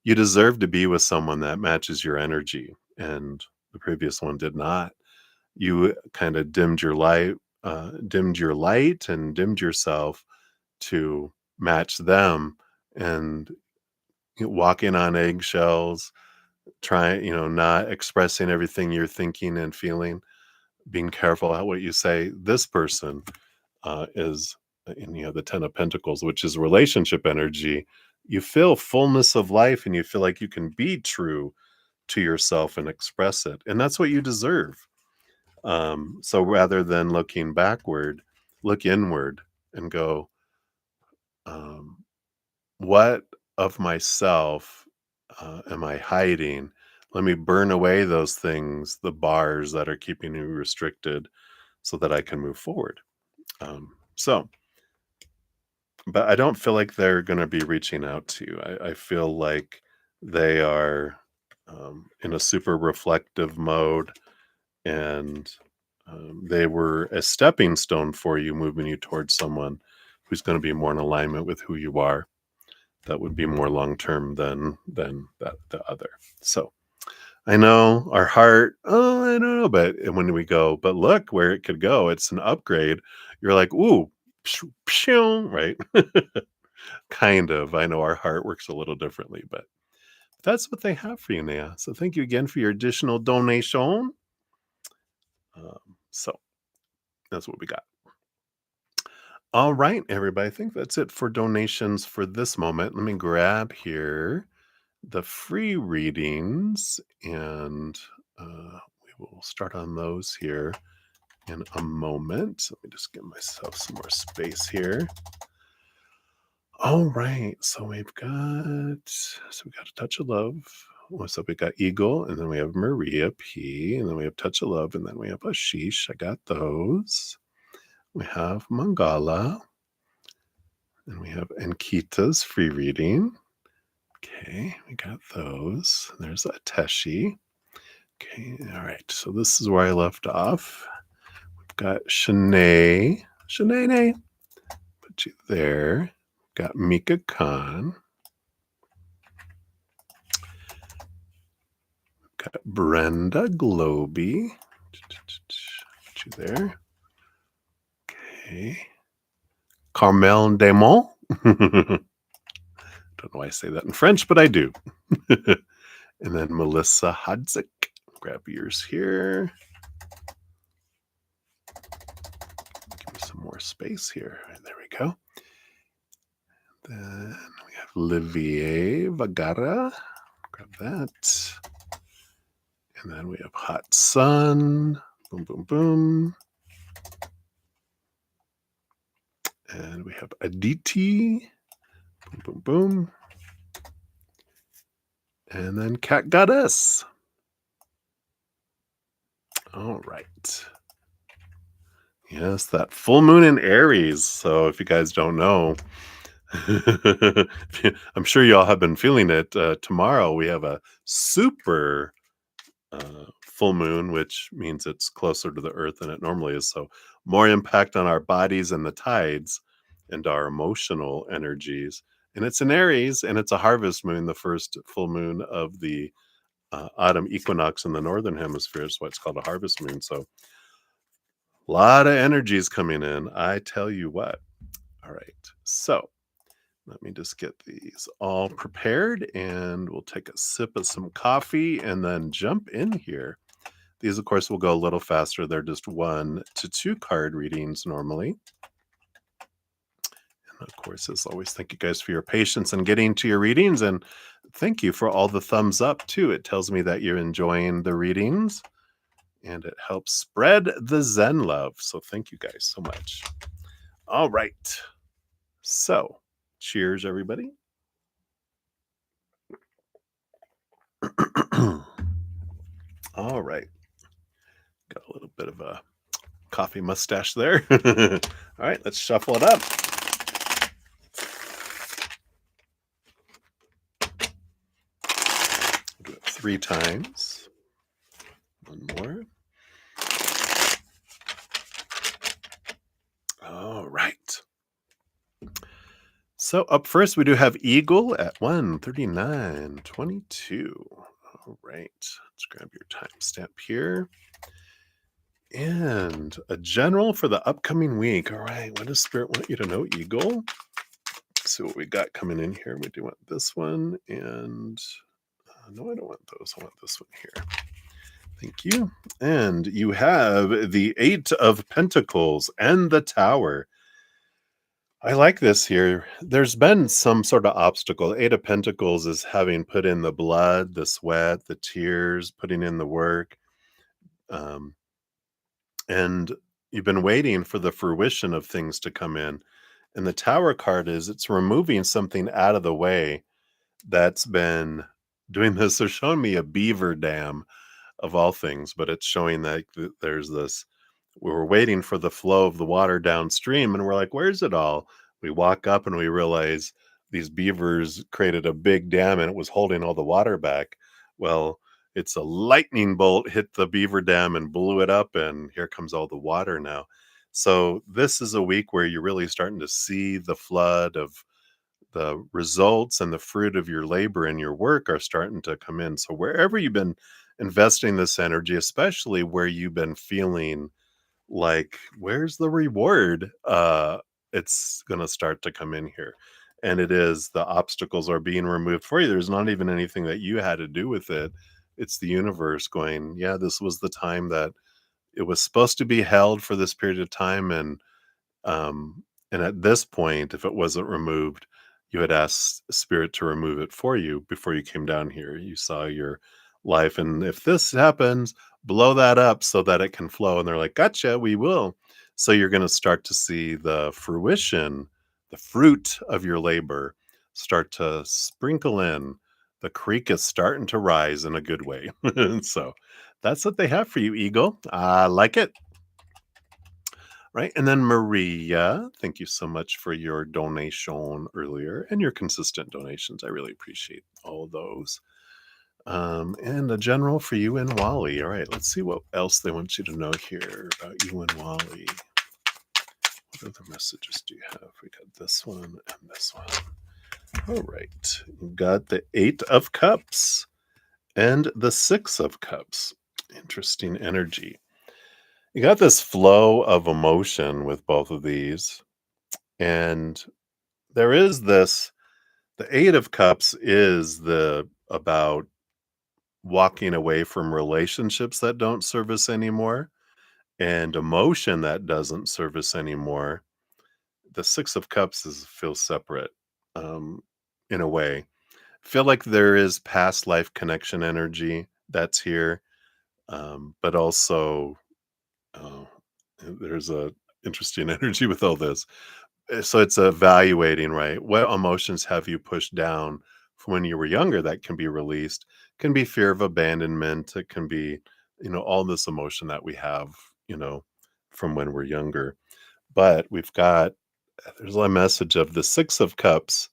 you deserve to be with someone that matches your energy, and the previous one did not. You kind of dimmed your light and dimmed yourself to match them, and walking on eggshells, trying, not expressing everything you're thinking and feeling, being careful how what you say. This person is, the Ten of Pentacles, which is relationship energy. You feel fullness of life and you feel like you can be true to yourself and express it. And that's what you deserve. So rather than looking backward, look inward and go, um, what? of myself am I hiding? Let me burn away those things, the bars that are keeping me restricted, so that I can move forward. So, but I don't feel like they're going to be reaching out to you. I feel like they are in a super reflective mode, and they were a stepping stone for you, moving you towards someone who's going to be more in alignment with who you are. That would be more long term than that the other. So I know our heart, oh, I don't know, but and when we go, but look where it could go. It's an upgrade. You're like, ooh, pshoo, pshoo, right? Kind of. I know our heart works a little differently, but that's what they have for you, Naya. So thank you again for your additional donation. So that's what we got. All right, everybody. I think that's it for donations for this moment. Let me grab here the free readings, and we will start on those here in a moment. Let me just give myself some more space here. All right, so we got a touch of love. So we got Eagle, and then we have Maria P, and then we have Touch of Love, and then we have Ashish. I got those. We have Mangala, and we have Ankita's free reading. Okay, we got those. There's Ateshi. Okay, all right. So this is where I left off. We've got Shanae. Shanae, put you there. Got Mika Khan. Got Brenda Globy. Put you there. Okay. Carmel Demont. Don't know why I say that in French, but I do. And then Melissa Hadzik. Grab yours here. Give me some more space here. There we go. Then we have Olivier Vagara. Grab that. And then we have Hot Sun. Boom, boom, boom. And we have Aditi. Boom, boom, boom. And then Cat Goddess. All right. Yes, that full moon in Aries. So if you guys don't know, I'm sure you all have been feeling it. Tomorrow we have a super full moon, which means it's closer to the earth than it normally is. So more impact on our bodies and the tides and our emotional energies. And it's in Aries, and it's a harvest moon, the first full moon of the autumn equinox in the northern hemisphere. That's why it's called a harvest moon. So a lot of energies coming in. I tell you what. All right. So let me just get these all prepared, and we'll take a sip of some coffee and then jump in here. These, of course, will go a little faster. They're just 1 to 2 card readings normally. And of course, as always, thank you guys for your patience in getting to your readings. And thank you for all the thumbs up, too. It tells me that you're enjoying the readings, and it helps spread the Zen love. So thank you guys so much. All right. So cheers, everybody. All right. Got a little bit of a coffee mustache there. All right, let's shuffle it up. Do it 3 times. One more. All right. So up first, we do have Eagle at 139.22. All right, let's grab your timestamp here. And a general for the upcoming week. All right, what does Spirit want you to know, Eagle? Let's see what we got coming in here. We do want this one, and no, I don't want those. I want this one here. Thank you. And you have the 8 of Pentacles and the Tower. I like this here. There's been some sort of obstacle. 8 of Pentacles is having put in the blood, the sweat, the tears, putting in the work. And you've been waiting for the fruition of things to come in. And the Tower card is it's removing something out of the way. that's been doing this. They're showing me a beaver dam of all things, but it's showing that there's this. We were waiting for the flow of the water downstream, and we're like, "Where's it all?" We walk up and we realize these beavers created a big dam, and it was holding all the water back. Well, it's a lightning bolt hit the beaver dam and blew it up, and here comes all the water now. So this is a week where you're really starting to see the flood of the results, and the fruit of your labor and your work are starting to come in. So wherever you've been investing this energy, especially where you've been feeling like, where's the reward? It's gonna start to come in here. And it is, the obstacles are being removed for you. There's not even anything that you had to do with it. It's the universe going, yeah, this was the time that it was supposed to be held for this period of time. Um, and at this point, if it wasn't removed, you had asked Spirit to remove it for you before you came down here. You saw your life. And if this happens, blow that up so that it can flow. And they're like, gotcha, we will. So you're going to start to see the fruition, the fruit of your labor start to sprinkle in. The creek is starting to rise in a good way. So that's what they have for you, Eagle. I like it. Right. And then Maria, thank you so much for your donation earlier and your consistent donations. I really appreciate all those. And a general for you and Wally. All right, let's see what else they want you to know here about you and Wally. What other messages do you have? We got this one and this one. All right. You've got the Eight of Cups and the Six of Cups. Interesting energy. You got this flow of emotion with both of these. And there is this, the Eight of Cups is the about walking away from relationships that don't serve us anymore and emotion that doesn't serve us anymore. The Six of Cups is feels separate, um, in a way. Feel like there is past life connection energy that's here, but also, uh, there's a interesting energy with all this. So it's evaluating, right? What emotions have you pushed down from when you were younger that can be released? Can be fear of abandonment. It can be, all this emotion that we have, you know, from when we're younger. But we've got, there's a message of the Six of Cups.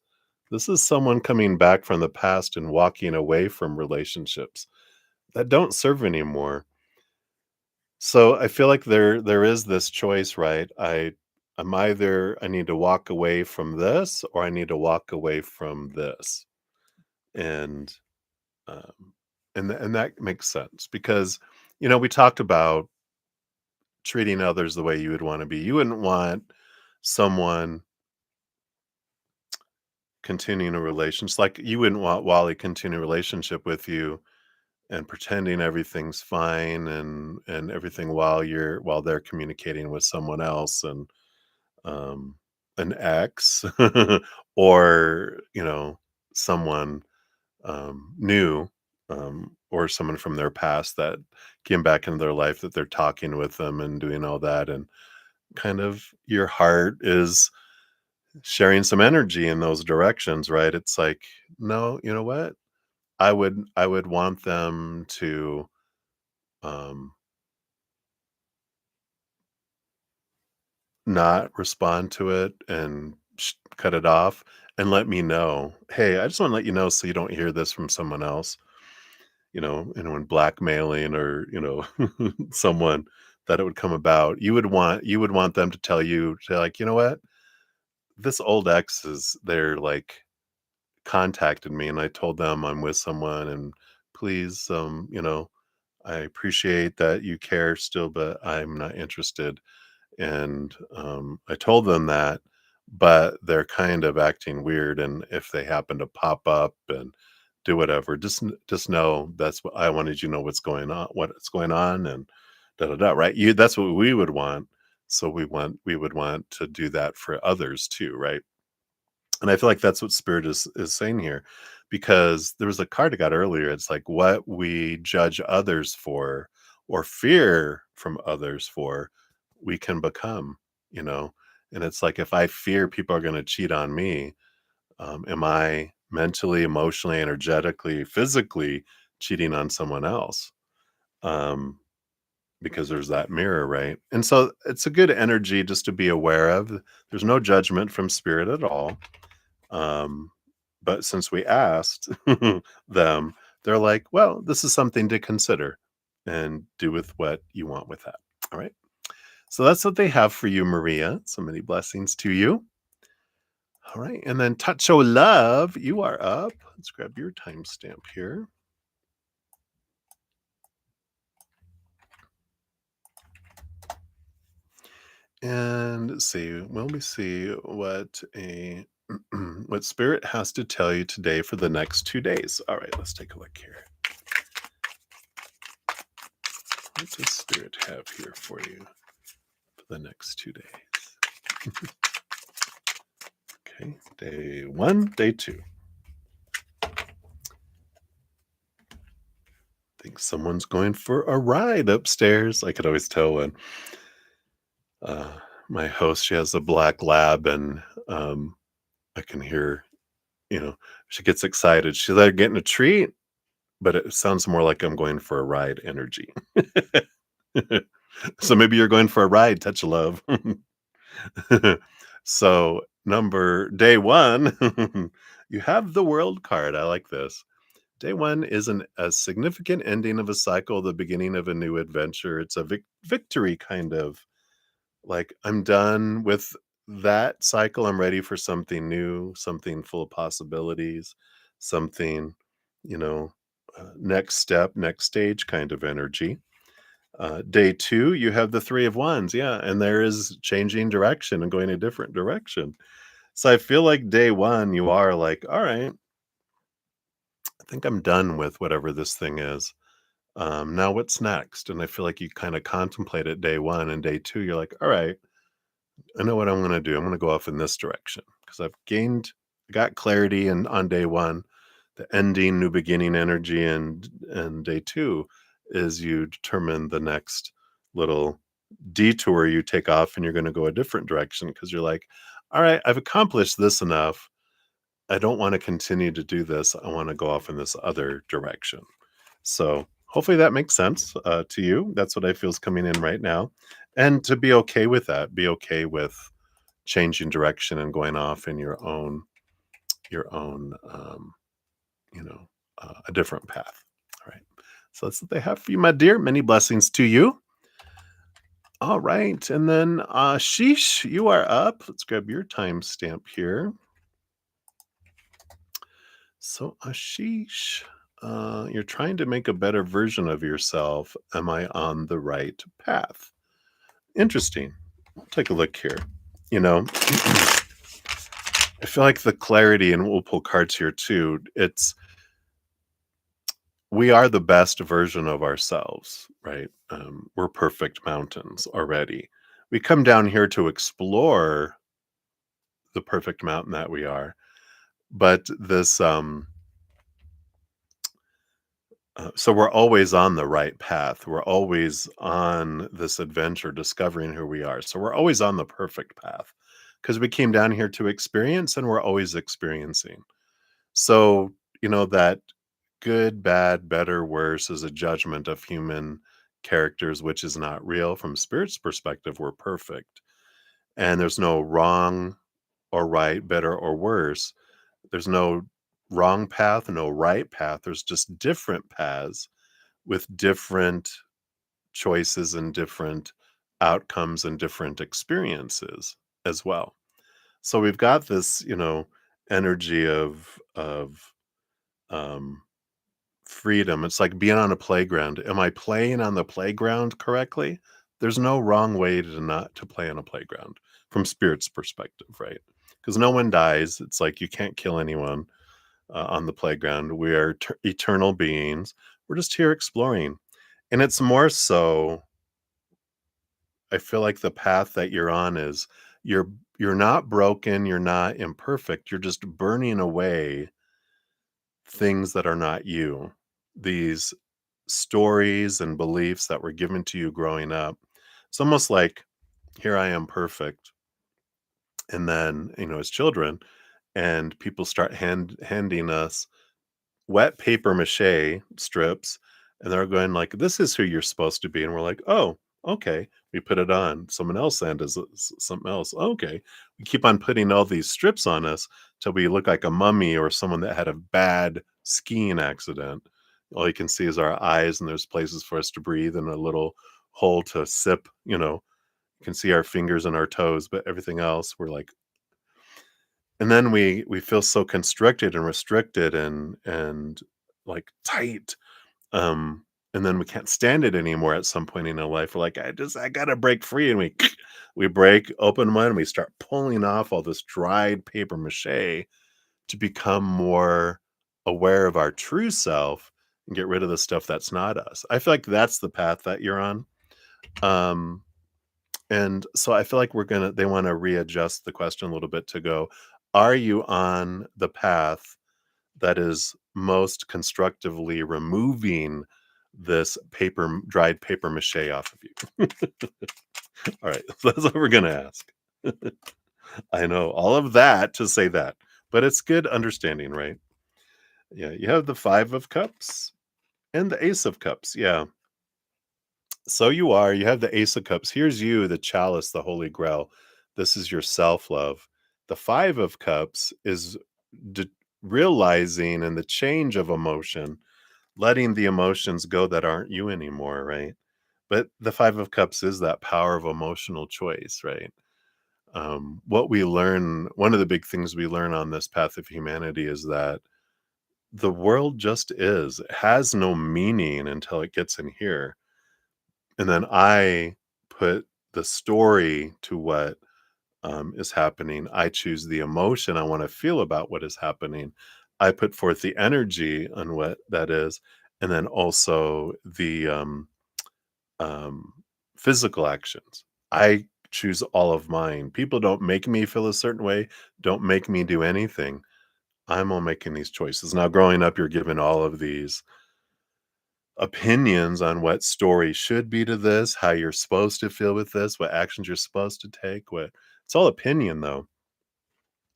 This is someone coming back from the past and walking away from relationships that don't serve anymore. So I feel like there is this choice, right? I'm either I need to walk away from this or I need to walk away from this. And um and that makes sense because we talked about treating others the way you would want to be. You wouldn't want someone continuing a relationship, like you wouldn't want Wally continue a relationship with you and pretending everything's fine and everything while they're communicating with someone else, and um, an ex or someone new, or someone from their past that came back into their life, that they're talking with them and doing all that, and kind of your heart is sharing some energy in those directions, right? It's like, no, you know what, I would want them to um not respond to it and cut it off and let me know, "Hey, I just wanna let you know so you don't hear this from someone else," when blackmailing or, someone that it would come about. You would want them to tell you to, like, "You know what? This old ex is they're, like, contacted me, and I told them I'm with someone, and please, I appreciate that you care still, but I'm not interested." And I told them that, but they're kind of acting weird. And if they happen to pop up and do whatever, just know that's what I wanted you to know what's going on, and da da da. Right? That's what we would want. So we would want to do that for others too, right? And I feel like that's what Spirit is saying here, because there was a card I got earlier. It's like what we judge others for or fear from others for, we can become, you know. And it's like if I fear people are going to cheat on me, am I mentally, emotionally, energetically, physically cheating on someone else. Um, because there's that mirror, right? And so it's a good energy just to be aware of. There's no judgment from spirit at all. Um, but since we asked them, they're like, well, this is something to consider and do with what you want with that. All right. So that's what they have for you, Maria. So many blessings to you. All right. And then Tacho Love, you are up. Let's grab your timestamp here. And let's see. Well, let me see what a what spirit has to tell you today for the next 2 days. All right, let's take a look here. What does spirit have here for you for the next 2 days? Okay, day one, day two. Think someone's going for a ride upstairs. I could always tell when uh, my host, she has a black lab, and I can hear, she gets excited. She's either getting a treat, but it sounds more like I'm going for a ride energy. So maybe you're going for a ride, touch of love. So number day one, you have the world card. I like this. Day one is a significant ending of a cycle, the beginning of a new adventure. It's a victory kind of like I'm done with that cycle. I'm ready for something new, something full of possibilities, something, you know, next step, next stage kind of energy. Day two, you have the Three of Wands. Yeah. And there is changing direction and going a different direction. So I feel like day one, you are like, all right, I think I'm done with whatever this thing is. Now what's next? And I feel like you kind of contemplate it day one, and day two, you're like, all right, I know what I'm going to do. I'm going to go off in this direction because got clarity and on day one, the ending, new beginning energy, and day two is you determine the next little detour you take off, and you're going to go a different direction because you're like, all right, I've accomplished this enough. I don't want to continue to do this. I want to go off in this other direction. So hopefully that makes sense to you. That's what I feel is coming in right now. And to be okay with that, be okay with changing direction and going off in your own, a different path. All right. So that's what they have for you, my dear. Many blessings to you. All right. And then Sheesh, you are up. Let's grab your timestamp here. So Ashish, you're trying to make a better version of yourself. Am I on the right path? Interesting. We'll take a look here. You know, I feel like the clarity, and we'll pull cards here too. We are the best version of ourselves, right? We're perfect mountains already. We come down here to explore the perfect mountain that we are, but so we're always on the right path. We're always on this adventure, discovering who we are. So we're always on the perfect path because we came down here to experience, and we're always experiencing. So, that good, bad, better, worse is a judgment of human characters, which is not real. From spirit's perspective, we're perfect. And there's no wrong or right, better or worse. There's no wrong path, no right path. There's just different paths with different choices and different outcomes and different experiences as well. So we've got this, energy of um, freedom. It's like being on a playground. Am I playing on the playground correctly? There's no wrong way to not to play on a playground from spirit's perspective, right? Because no one dies. It's like you can't kill anyone on the playground. We are eternal beings. We're just here exploring. And it's more so, I feel like the path that you're on is you're you're not broken, you're not imperfect, you're just burning away things that are not you. These stories and beliefs that were given to you growing up. It's almost like here I am perfect. And then, as children, and people start handing us wet paper mache strips, and they're going like, "This is who you're supposed to be," and we're like, "Oh, okay." We put it on. Someone else sent us something else. Okay. We keep on putting all these strips on us till we look like a mummy or someone that had a bad skiing accident. All you can see is our eyes, and there's places for us to breathe and a little hole to sip. You can see our fingers and our toes, but everything else, we're like, and then we feel so constricted and restricted and like tight, and then we can't stand it anymore at some point in our life. We're like, I gotta break free, and we we break open one, and we start pulling off all this dried paper mache to become more aware of our true self and get rid of the stuff that's not us. I feel like that's the path that you're on. Um, and so I feel like they want to readjust the question a little bit to go, are you on the path that is most constructively removing this dried paper mache off of you? All right, that's what we're gonna ask. I know all of that to say that, but it's good understanding, right? Yeah, you have the 5 of cups and the ace of cups. Yeah. So you have the ace of cups. Here's you, the chalice, the holy grail. This is your self-love. The 5 of cups is d- realizing and the change of emotion, letting the emotions go that aren't you anymore, right? But the 5 of cups is that power of emotional choice, right? What we learn, one of the big things we learn on this path of humanity is that the world just is. It has no meaning until it gets in here. And then I put the story to what is happening. I choose the emotion I want to feel about what is happening. I put forth the energy on what that is, and then also the um, physical actions. I choose all of mine. People don't make me feel a certain way, don't make me do anything. I'm all making these choices. Now, growing up, you're given all of these opinions on what story should be to this, how you're supposed to feel with this, what actions you're supposed to take. What It's all opinion, though,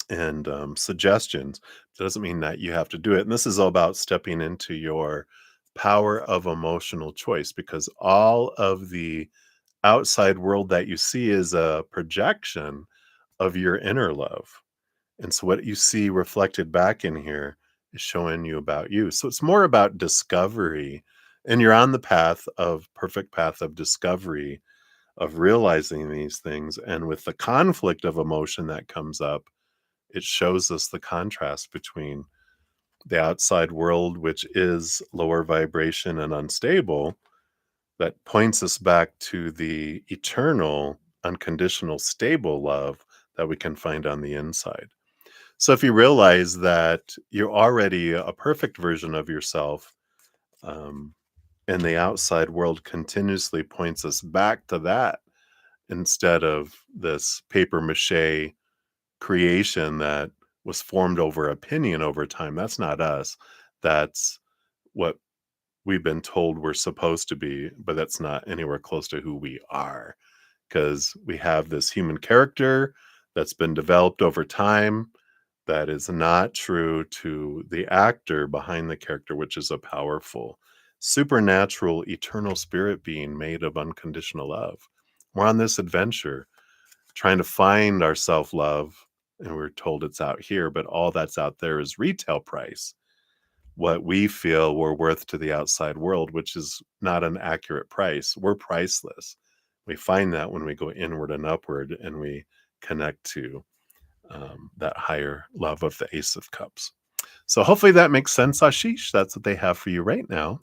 and suggestions. It doesn't mean that you have to do it. And this is all about stepping into your power of emotional choice, because all of the outside world that you see is a projection of your inner love. And so what you see reflected back in here is showing you about you. So it's more about discovery. And you're on the perfect path of discovery, of realizing these things. And with the conflict of emotion that comes up, it shows us the contrast between the outside world, which is lower vibration and unstable, that points us back to the eternal, unconditional, stable love that we can find on the inside. So if you realize that you're already a perfect version of yourself, um, and the outside world continuously points us back to that instead of this paper mache creation that was formed over opinion over time. That's not us. That's what we've been told we're supposed to be, but that's not anywhere close to who we are, because we have this human character that's been developed over time that is not true to the actor behind the character, which is a powerful, supernatural, eternal spirit being made of unconditional love. We're on this adventure trying to find our self love, and we're told it's out here, but all that's out there is retail price, what we feel we're worth to the outside world, which is not an accurate price. We're priceless. We find that when we go inward and upward and we connect to that higher love of the Ace of Cups. So hopefully that makes sense, Ashish. That's what they have for you right now.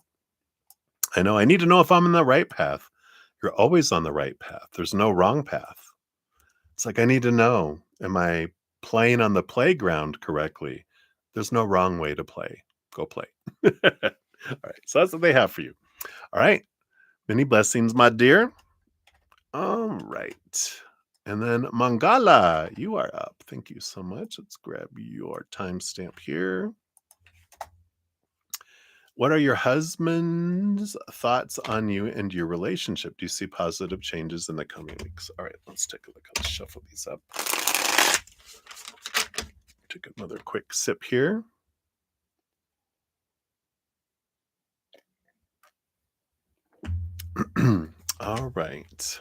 I know I need to know if I'm in the right path. You're always on the right path. There's no wrong path. It's like I need to know, am I playing on the playground correctly? There's no wrong way to play. Go play. All right. So that's what they have for you. All right. Many blessings, my dear. All right. And then Mangala, you are up. Thank you so much. Let's grab your timestamp here. What are your husband's thoughts on you and your relationship? Do you see positive changes in the coming weeks? All right, let's take a look. Let's shuffle these up. Take another quick sip here. All right.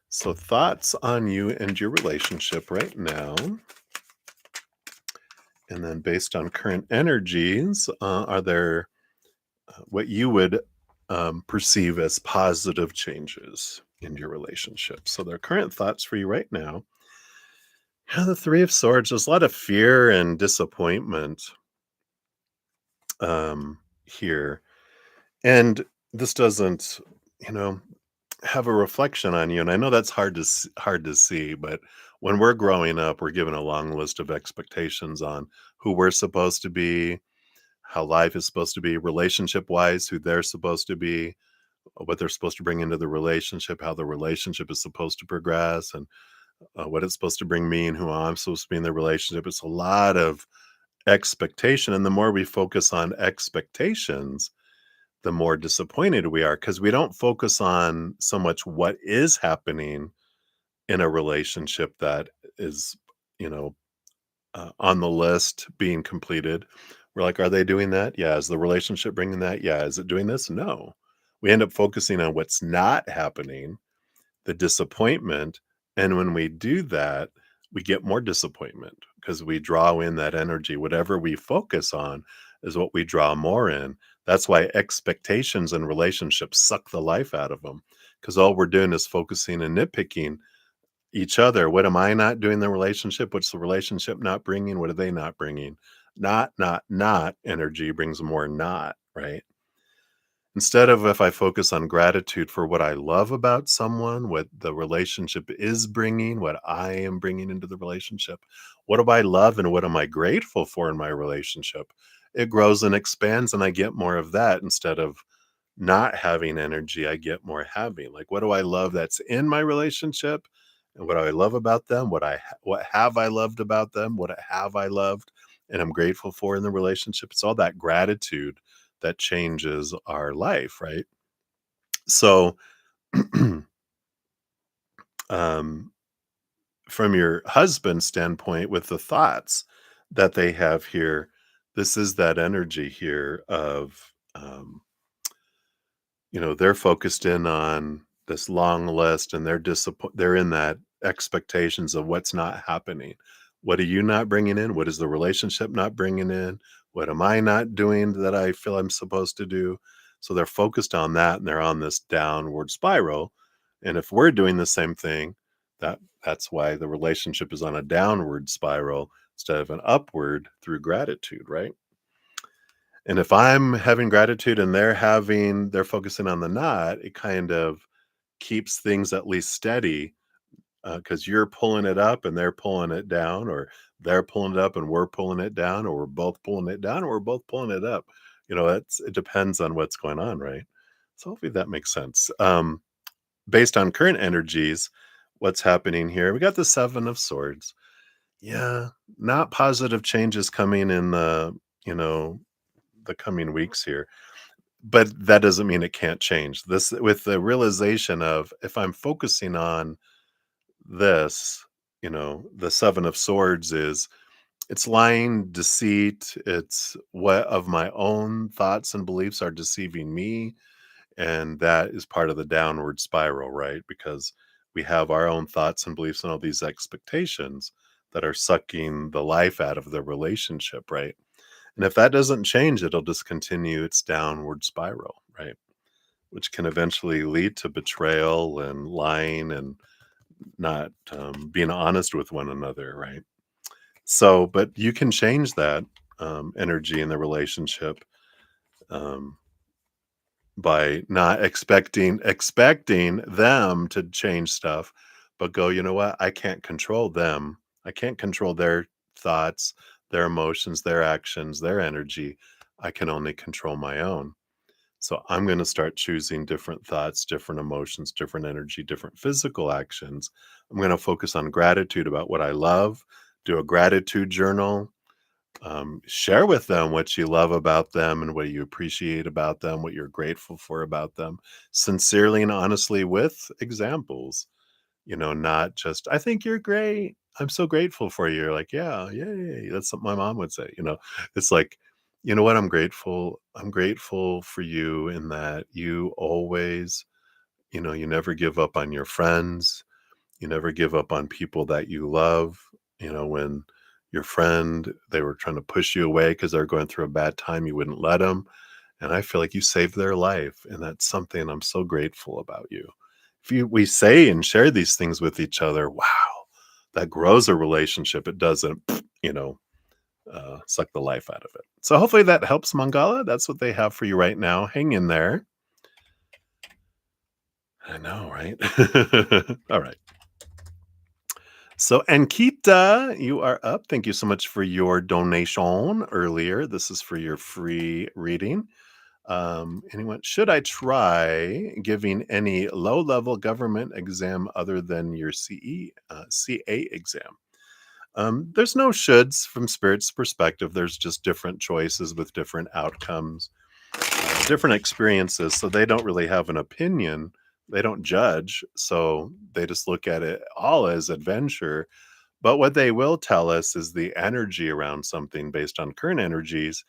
So, thoughts on you and your relationship right now. And then, based on current energies, are there what you would perceive as positive changes in your relationship? So, their current thoughts for you right now. Yeah, the Three of Swords, there's a lot of fear and disappointment here. And this doesn't, you know, have a reflection on you. And I know that's hard to see, but when we're growing up, we're given a long list of expectations on who we're supposed to be, how life is supposed to be, relationship wise, who they're supposed to be, what they're supposed to bring into the relationship, how the relationship is supposed to progress, and what it's supposed to bring me and who I'm supposed to be in the relationship. It's a lot of expectation. And the more we focus on expectations, the more disappointed we are because we don't focus on so much what is happening in a relationship that is, you know, on the list being completed. We're like, are they doing that? Yeah. Is the relationship bringing that? Yeah. Is it doing this? No. We end up focusing on what's not happening, the disappointment. And when we do that, we get more disappointment because we draw in that energy. Whatever we focus on is what we draw more in. That's why expectations and relationships suck the life out of them because all we're doing is focusing and nitpicking each other. What am I not doing in the relationship? What's the relationship not bringing? What are they not bringing? Not energy brings more not, right? Instead of if I focus on gratitude for what I love about someone, what the relationship is bringing, what I am bringing into the relationship, what do I love and what am I grateful for in my relationship? It grows and expands, and I get more of that instead of not having energy. I get more having. Like, what do I love that's in my relationship? And what do I love about them? What have I loved about them? What have I loved and I'm grateful for in the relationship? It's all that gratitude that changes our life, right? So, um, from your husband's standpoint, with the thoughts that they have here, this is that energy here of, they're focused in on this long list and they're in that expectations of what's not happening. What are you not bringing in? What is the relationship not bringing in? What am I not doing that I feel I'm supposed to do? So they're focused on that and they're on this downward spiral. And if we're doing the same thing, that's why the relationship is on a downward spiral instead of an upward through gratitude, right? And if I'm having gratitude and they're focusing on the not, it kind of keeps things at least steady, because you're pulling it up and they're pulling it down, or they're pulling it up and we're pulling it down, or we're both pulling it down, or we're both pulling it up. It depends on what's going on, right? So hopefully that makes sense. Based on current energies, what's happening here? We got the Seven of Swords. Yeah, not positive changes coming in the coming weeks here. But that doesn't mean it can't change. This with the realization of if I'm focusing on this, the Seven of Swords is it's lying, deceit, it's what of my own thoughts and beliefs are deceiving me. And that is part of the downward spiral, right? Because we have our own thoughts and beliefs and all these expectations that are sucking the life out of the relationship, right? And if that doesn't change, it'll just continue its downward spiral, right? Which can eventually lead to betrayal and lying and not being honest with one another, right? So, but you can change that energy in the relationship um, by not expecting them to change stuff, but go, you know what? I can't control them. I can't control their thoughts, their emotions, their actions, their energy. I can only control my own. So I'm going to start choosing different thoughts, different emotions, different energy, different physical actions. I'm going to focus on gratitude about what I love, do a gratitude journal, share with them what you love about them and what you appreciate about them, what you're grateful for about them, sincerely and honestly with examples. not just, "I think you're great. I'm so grateful for you." You're like, "Yeah, yay." That's what my mom would say. It's like, "You know what? I'm grateful. I'm grateful for you in that you always, you never give up on your friends. You never give up on people that you love." When your friend, they were trying to push you away because they're going through a bad time, you wouldn't let them. And I feel like you saved their life, and that's something I'm so grateful about you. If we say and share these things with each other, wow, that grows a relationship. It doesn't, you know, suck the life out of it. So hopefully that helps, Mangala. That's what they have for you right now. Hang in there. I know, right? All right. So, Ankita, you are up. Thank you so much for your donation earlier. This is for your free reading. Anyone, should I try giving any low level government exam other than your CA exam? There's no shoulds from Spirit's perspective. There's just different choices with different outcomes, different experiences. So they don't really have an opinion. They don't judge. So they just look at it all as adventure. But what they will tell us is the energy around something based on current energies,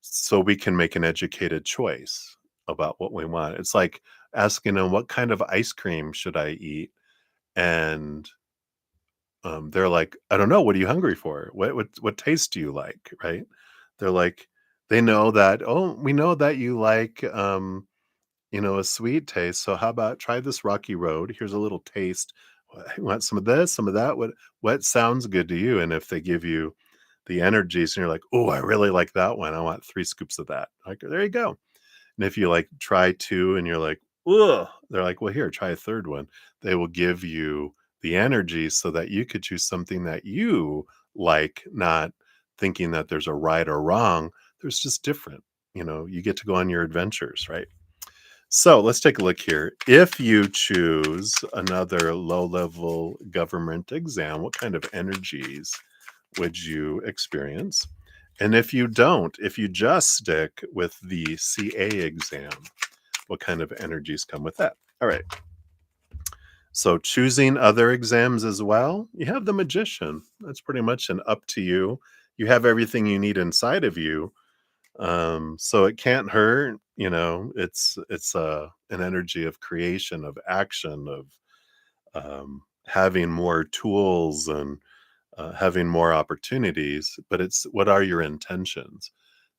so we can make an educated choice about what we want. It's like asking them, "What kind of ice cream should I eat?" And they're like, "I don't know. What are you hungry for? What taste do you like?" Right? They're like, they know that. "Oh, we know that you like, a sweet taste. So how about try this rocky road? Here's a little taste. You want some of this, some of that? What sounds good to you?" And if they give you the energies and you're like, "Oh, I really like that one. I want 3 scoops of that." Like, there you go. And if you like try 2 and you're like, "Ugh," they're like, "Well, here, try a third one." They will give you the energy so that you could choose something that you like, not thinking that there's a right or wrong. There's just different. You get to go on your adventures, right? So let's take a look here. If you choose another low level government exam, what kind of energies would you experience? And if you don't, if you just stick with the CA exam, what kind of energies come with that? All right. So choosing other exams as well, you have the magician. That's pretty much an up to you. You have everything you need inside of you. So it can't hurt. It's an energy of creation, of action, of having more tools and having more opportunities. But it's, what are your intentions?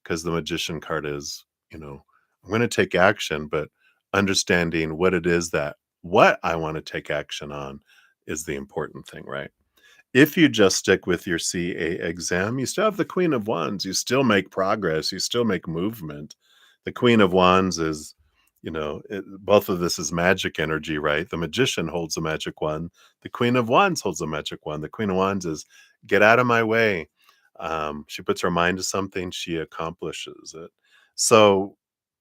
Because the magician card is, I'm going to take action, but understanding what it is that what I want to take action on is the important thing, right? If you just stick with your CA exam, you still have the Queen of Wands. You still make progress. You still make movement. The Queen of Wands is, both of this is magic energy, right? The magician holds a magic wand. The Queen of Wands holds a magic wand. The Queen of Wands is, get out of my way. She puts her mind to something, she accomplishes it. So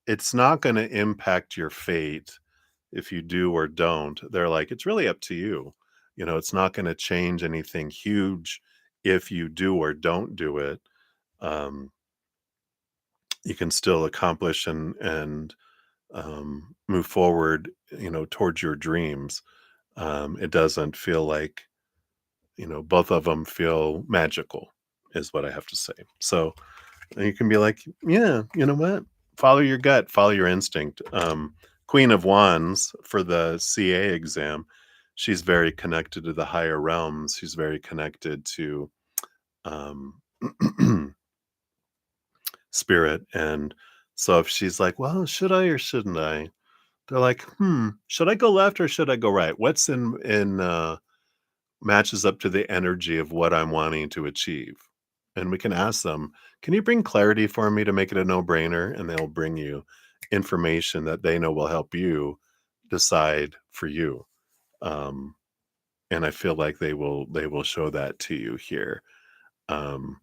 it's not going to impact your fate if you do or don't. They're like, it's really up to you. It's not going to change anything huge if you do or don't do it. Um, you can still accomplish and move forward, towards your dreams. It doesn't feel like, both of them feel magical, is what I have to say. So you can be like, yeah, you know what? Follow your gut, follow your instinct. Queen of Wands for the CA exam, she's very connected to the higher realms. She's very connected to um, spirit. And so if she's like, well, should I or shouldn't I? They're like, should I go left or should I go right? What's in matches up to the energy of what I'm wanting to achieve. And we can ask them, can you bring clarity for me to make it a no brainer? And they'll bring you information that they know will help you decide for you. Um, and I feel like they will show that to you here. Um,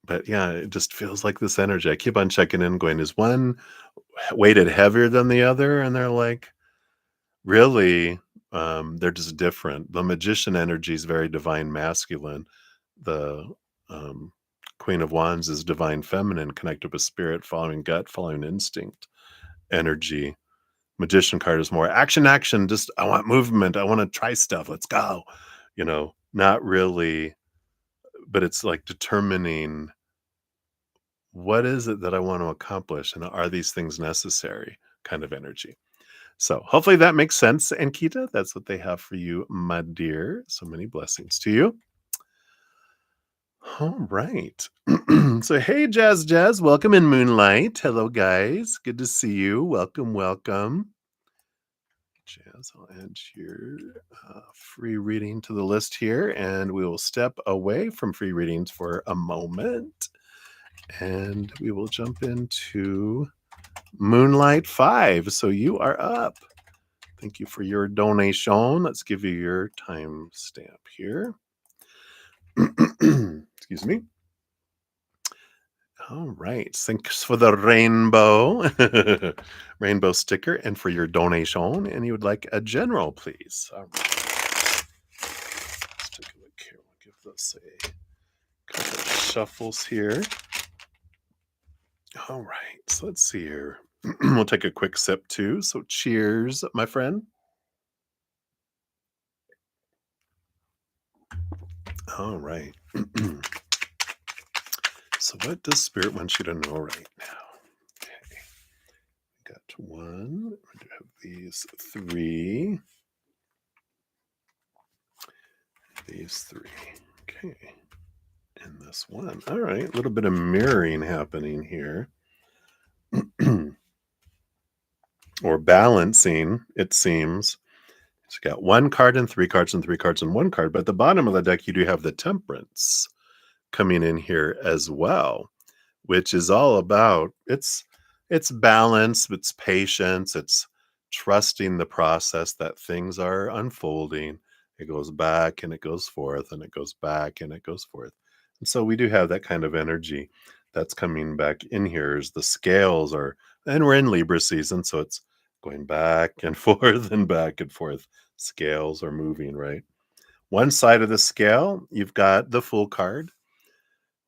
but yeah, it just feels like this energy. I keep on checking in, going, is one weighted heavier than the other? And they're like, really, they're just different. The magician energy is very divine masculine. The um, Queen of Wands is divine feminine, connected with spirit, following gut, following instinct energy. Magician card is more action, action. Just I want movement. I want to try stuff. Let's go. Not really, but it's like determining what is it that I want to accomplish and are these things necessary kind of energy. So hopefully that makes sense. And Kita, that's what they have for you, my dear. So many blessings to you. All right. So, hey, Jazz, welcome in Moonlight. Hello, guys. Good to see you. Welcome, welcome. Jazz, I'll add your free reading to the list here, and we will step away from free readings for a moment, and we will jump into Moonlight 5. So, you are up. Thank you for your donation. Let's give you your time stamp here. Excuse me. All right. Thanks for the rainbow rainbow sticker and for your donation. And you would like a general, please. All right. Let's take a look here. We'll give this a couple of shuffles here. All right. So let's see here. We'll take a quick sip too. So cheers, my friend. All right. So what does Spirit want you to know right now? Okay. Got one. We do have these three. These three. Okay. And this one. All right. A little bit of mirroring happening here. Or balancing, it seems. It's got one card and three cards and three cards and one card. But at the bottom of the deck, you do have the Temperance coming in here as well, which is all about it's balance, it's patience, it's trusting the process that things are unfolding. It goes back and it goes forth and it goes back and it goes forth. And so we do have that kind of energy that's coming back in here as the scales are, and we're in Libra season, so it's going back and forth and back and forth. Scales are moving, right? One side of the scale, you've got the Fool card,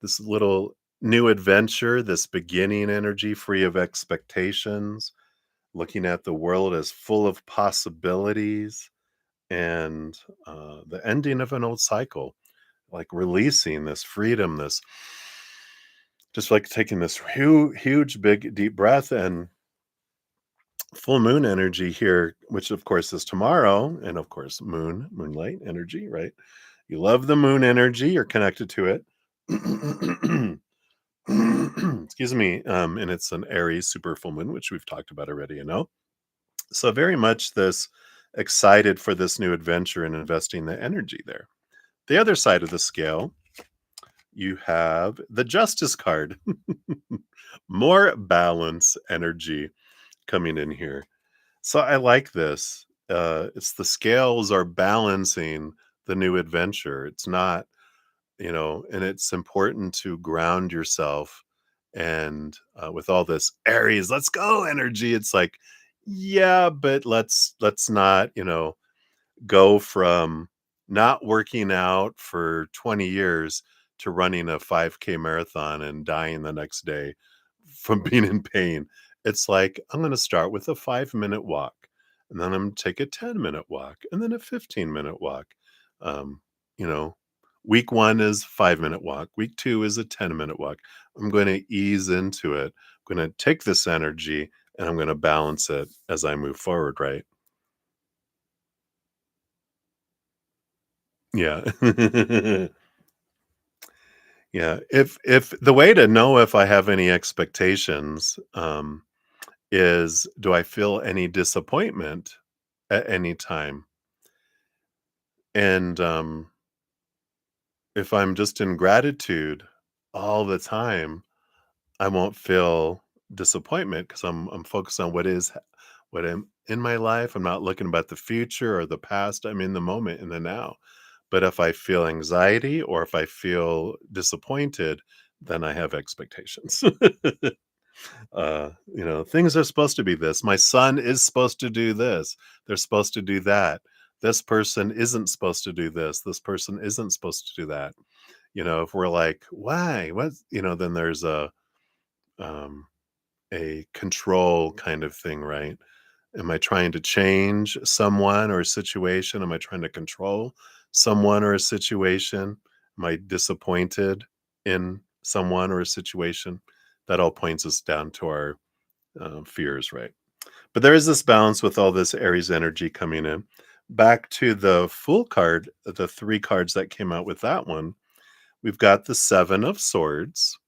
this little new adventure, this beginning energy free of expectations, looking at the world as full of possibilities and the ending of an old cycle, like releasing this freedom, this just like taking this huge, big, deep breath and full moon energy here, which of course is tomorrow. And of course, moonlight energy, right? You love the moon energy, you're connected to it. Excuse me. And it's an Aries super full moon, which we've talked about already, So very much this excited for this new adventure and investing the energy there. The other side of the scale, you have the Justice card. More balance energy coming in here. So I like this. It's the scales are balancing the new adventure. It's not, and it's important to ground yourself. And with all this Aries, let's go energy, it's like, yeah, but let's not, go from not working out for 20 years to running a 5K marathon and dying the next day from being in pain. It's like, I'm going to start with a 5-minute walk, and then I'm going to take a 10-minute walk, and then a 15-minute walk. Um, you know, week one is 5-minute walk. Week two is a 10-minute walk. I'm going to ease into it. I'm going to take this energy and I'm going to balance it as I move forward, right? Yeah. Yeah. If the way to know if I have any expectations, is do I feel any disappointment at any time? And if I'm just in gratitude all the time, I won't feel disappointment because I'm focused on what I'm in my life. I'm not looking about the future or the past. I'm in the moment, in the now. But if I feel anxiety or if I feel disappointed, then I have expectations. Things are supposed to be this. My son is supposed to do this. They're supposed to do that. This person isn't supposed to do this. This person isn't supposed to do that. If we're like, why? What? Then there's um, a control kind of thing, right? Am I trying to change someone or a situation? Am I trying to control someone or a situation? Am I disappointed in someone or a situation? That all points us down to our fears, right? But there is this balance with all this Aries energy coming in. Back to the Fool card, the three cards that came out with that one, we've got the Seven of Swords.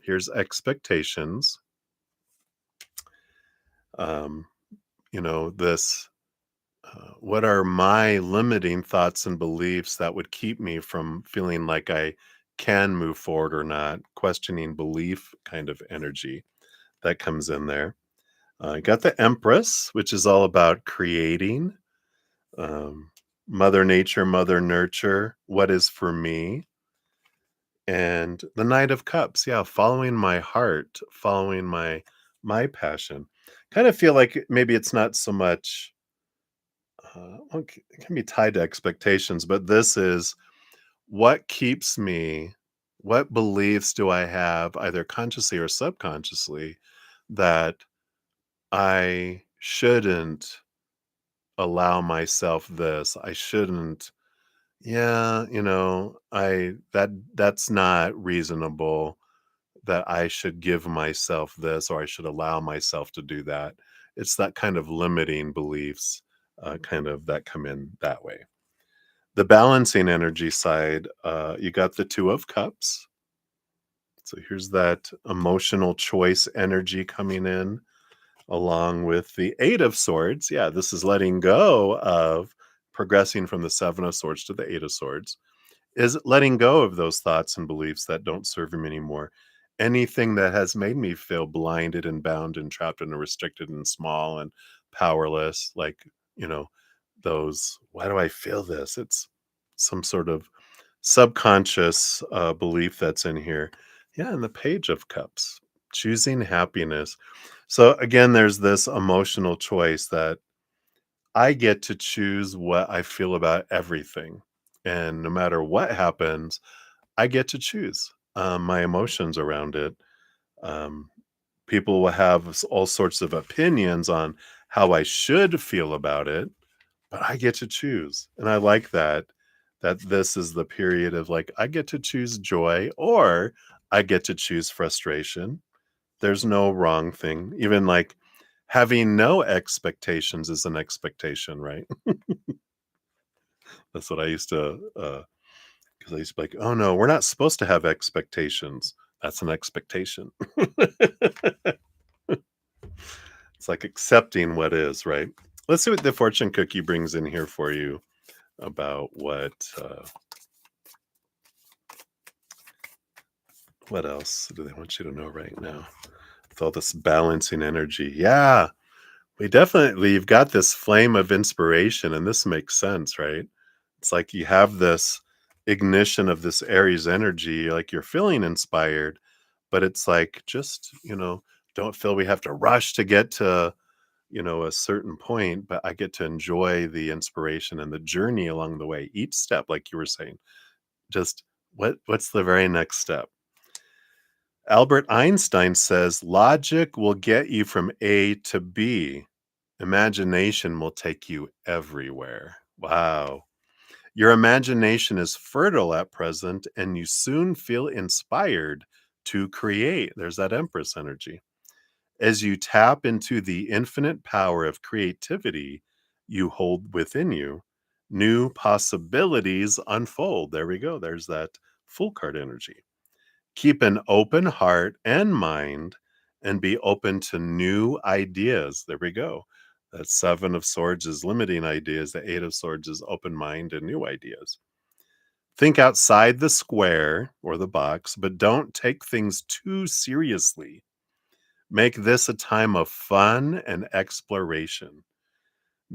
Here's expectations. Um, this what are my limiting thoughts and beliefs that would keep me from feeling like I can move forward or not? Questioning belief kind of energy that comes in there. Got the Empress, which is all about creating, um, Mother Nature, Mother Nurture, what is for me, and the Knight of Cups. Yeah, following my heart, following my passion. Kind of feel like maybe it's not so much. Well, it can be tied to expectations, but this is what keeps me. What beliefs do I have, either consciously or subconsciously, that I shouldn't allow myself this. I shouldn't. Yeah, that's not reasonable that I should give myself this or I should allow myself to do that. It's that kind of limiting beliefs kind of that come in that way. The balancing energy side, you got the 2 of cups. So here's that emotional choice energy coming in along with the 8 of swords. Yeah, this is letting go of progressing from the 7 of swords to the 8 of swords. Is letting go of those thoughts and beliefs that don't serve him anymore. Anything that has made me feel blinded and bound and trapped and restricted and small and powerless, like, you know, those, why do I feel this? It's some sort of subconscious belief that's in here. Yeah, and the Page of Cups, choosing happiness. So again, there's this emotional choice that I get to choose what I feel about everything. And no matter what happens, I get to choose my emotions around it. Um, People will have all sorts of opinions on how I should feel about it, but I get to choose. And I like that this is the period of like, I get to choose joy or I get to choose frustration. There's no wrong thing. Even like having no expectations is an expectation, right? That's what I used to, because I used to be like, "Oh, no, we're not supposed to have expectations." That's an expectation. It's like accepting what is, right? Let's see what the fortune cookie brings in here for you about what else do they want you to know right now? With all this balancing energy. Yeah, we definitely you've got this flame of inspiration, and this makes sense, right? It's like you have this ignition of this Aries energy, like you're feeling inspired, but it's like just, don't feel we have to rush to get to, a certain point, but I get to enjoy the inspiration and the journey along the way. Each step, like you were saying, just what's the very next step? Albert Einstein says logic will get you from A to B. Imagination will take you everywhere. Wow. Your imagination is fertile at present, and you soon feel inspired to create. There's that Empress energy. As you tap into the infinite power of creativity you hold within you, new possibilities unfold. There we go. There's that full card energy. Keep an open heart and mind and be open to new ideas. There we go. That 7 of swords is limiting ideas. The 8 of swords is open mind and new ideas. Think outside the square or the box, but don't take things too seriously. Make this a time of fun and exploration.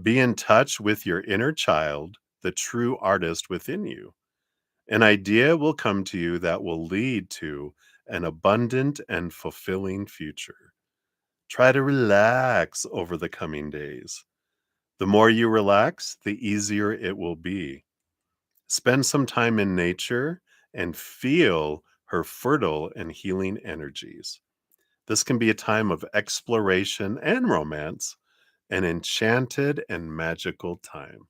Be in touch with your inner child, the true artist within you. An idea will come to you that will lead to an abundant and fulfilling future. Try to relax over the coming days. The more you relax, the easier it will be. Spend some time in nature and feel her fertile and healing energies. This can be a time of exploration and romance, an enchanted and magical time.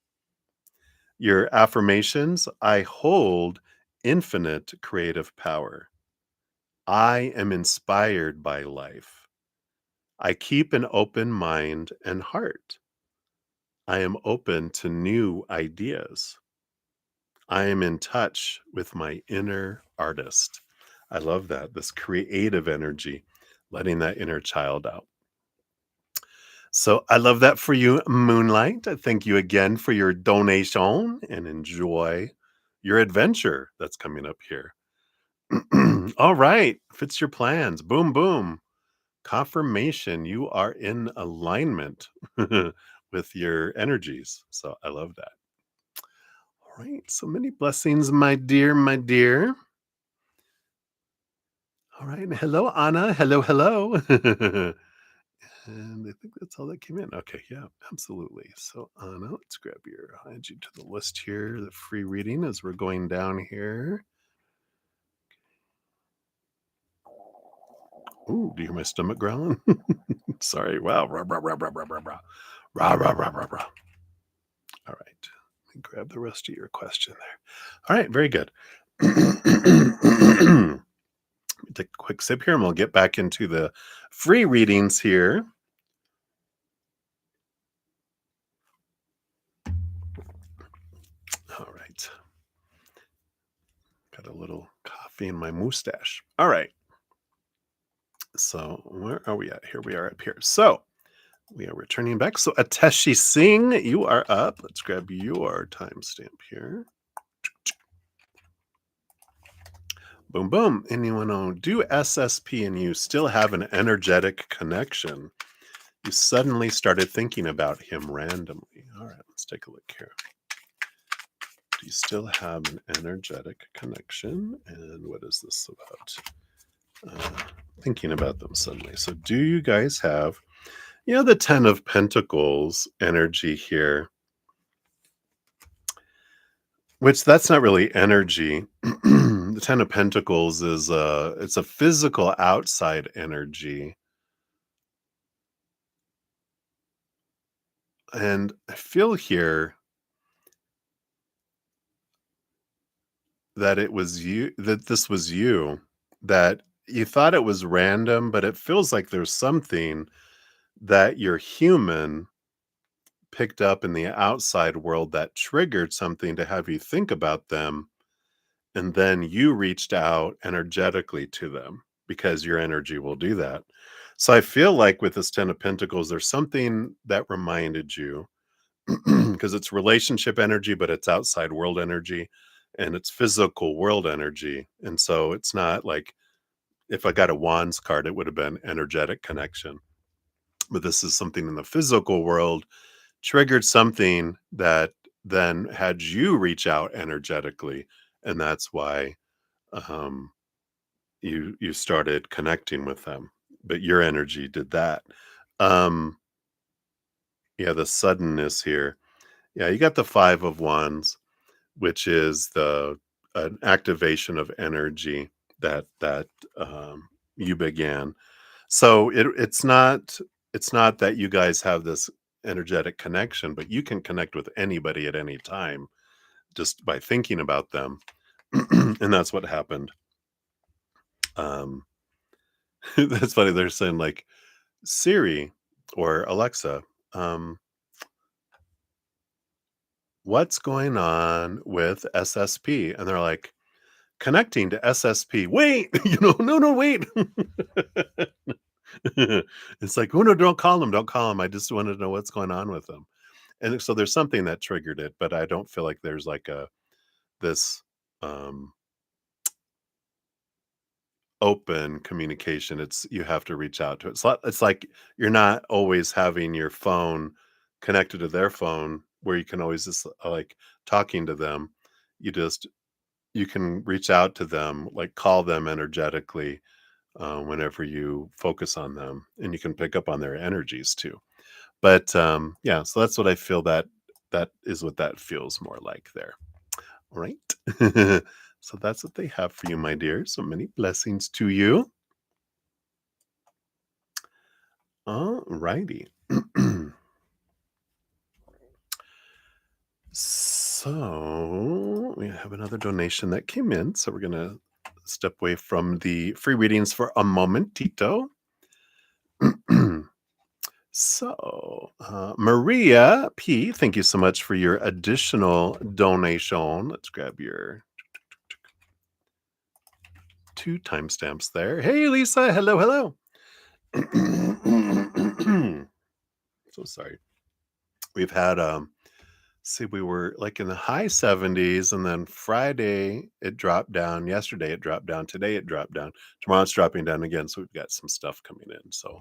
Your affirmations: I hold infinite creative power. I am inspired by life. I keep an open mind and heart. I am open to new ideas. I am in touch with my inner artist. I love that. This creative energy, letting that inner child out. So I love that for you, Moonlight. Thank you again for your donation and enjoy your adventure that's coming up here. All right. Fits your plans. Boom, boom. Confirmation you are in alignment with your energies. So I love that. All right. So many blessings, my dear, my dear. All right. Hello, Anna. Hello, hello. And I think that's all that came in. Okay. Yeah, absolutely. So, Anna, let's grab your, I'll add you to the list here, the free reading as we're going down here. Ooh, do you hear my stomach growling? Sorry. Wow. Rah, rah, rah, rah, rah, rah, rah. Rah, rah, rah, rah, rah. All right. Let me grab the rest of your question there. All right. Very good. Take a quick sip here and we'll get back into the free readings here. All right. Got a little coffee in my mustache. All right. So where are we at? Here we are up here. So we are returning back. So Ateshi Singh, you are up. Let's grab your timestamp here. Boom, boom. Anyone know, do SSP and you still have an energetic connection? You suddenly started thinking about him randomly. All right, let's take a look here. Do you still have an energetic connection? And what is this about? Thinking about them suddenly. So do you guys have, the 10 of Pentacles energy here, which that's not really energy. The 10 of Pentacles is it's a physical outside energy. And I feel here that it was you, that this was you, that you thought it was random, but it feels like there's something that your human picked up in the outside world that triggered something to have you think about them. And then you reached out energetically to them because your energy will do that. So I feel like with this 10 of Pentacles, there's something that reminded you because it's relationship energy, but it's outside world energy and it's physical world energy. And so it's not like if I got a wands card, it would have been energetic connection. But this is something in the physical world triggered something that then had you reach out energetically. And that's why um, you started connecting with them. But your energy did that. Um, yeah, the suddenness here. Yeah, you got the 5 of wands, which is the an activation of energy that you began. So it's not that you guys have this energetic connection, but you can connect with anybody at any time just by thinking about them. And that's what happened. Um, that's funny. They're saying like Siri or Alexa, um, what's going on with SSP? And they're like, connecting to SSP. Wait, no, no, wait. It's like, oh no, don't call them. Don't call them. I just wanted to know what's going on with them. And so there's something that triggered it, but I don't feel like there's like this um open communication. It's you have to reach out to it. It's like you're not always having your phone connected to their phone where you can always just like talking to them. You just you can reach out to them, like call them energetically whenever you focus on them, and you can pick up on their energies too. But yeah, so that's what I feel that is what that feels more like there. All right. So that's what they have for you, my dear. So many blessings to you. All righty. So we have another donation that came in. So we're going to step away from the free readings for a momentito. Maria P, thank you so much for your additional donation. Let's grab your 2 timestamps there. Hey, Lisa. Hello, hello. So sorry. We've had see, we were like in the high 70s, and then Friday it dropped down. Yesterday it dropped down. Today it dropped down. Tomorrow it's dropping down again. So we've got some stuff coming in. So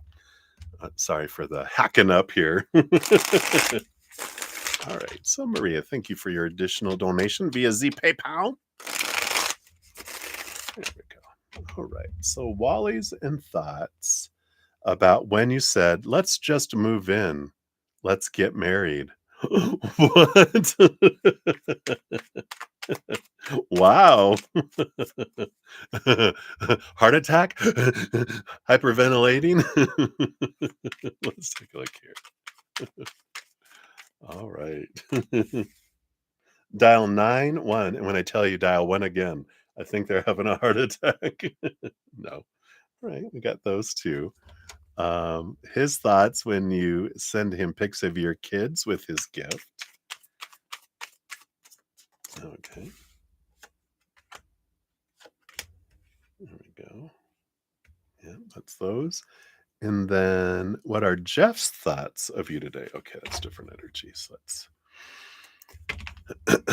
sorry for the hacking up here. All right. So Maria, thank you for your additional donation via Z PayPal. There we go. All right. So Wally's and thoughts about when you said, let's just move in. Let's get married. What? Wow. Heart attack? Hyperventilating? Let's take a look here. All right. Dial 9-1. And when I tell you dial 1 again, I think they're having a heart attack. No. All right. We got those two. His thoughts when you send him pics of your kids with his gift. Okay. There we go. Yeah, that's those. And then what are Jeff's thoughts of you today? Okay, that's different energy. So let's I'm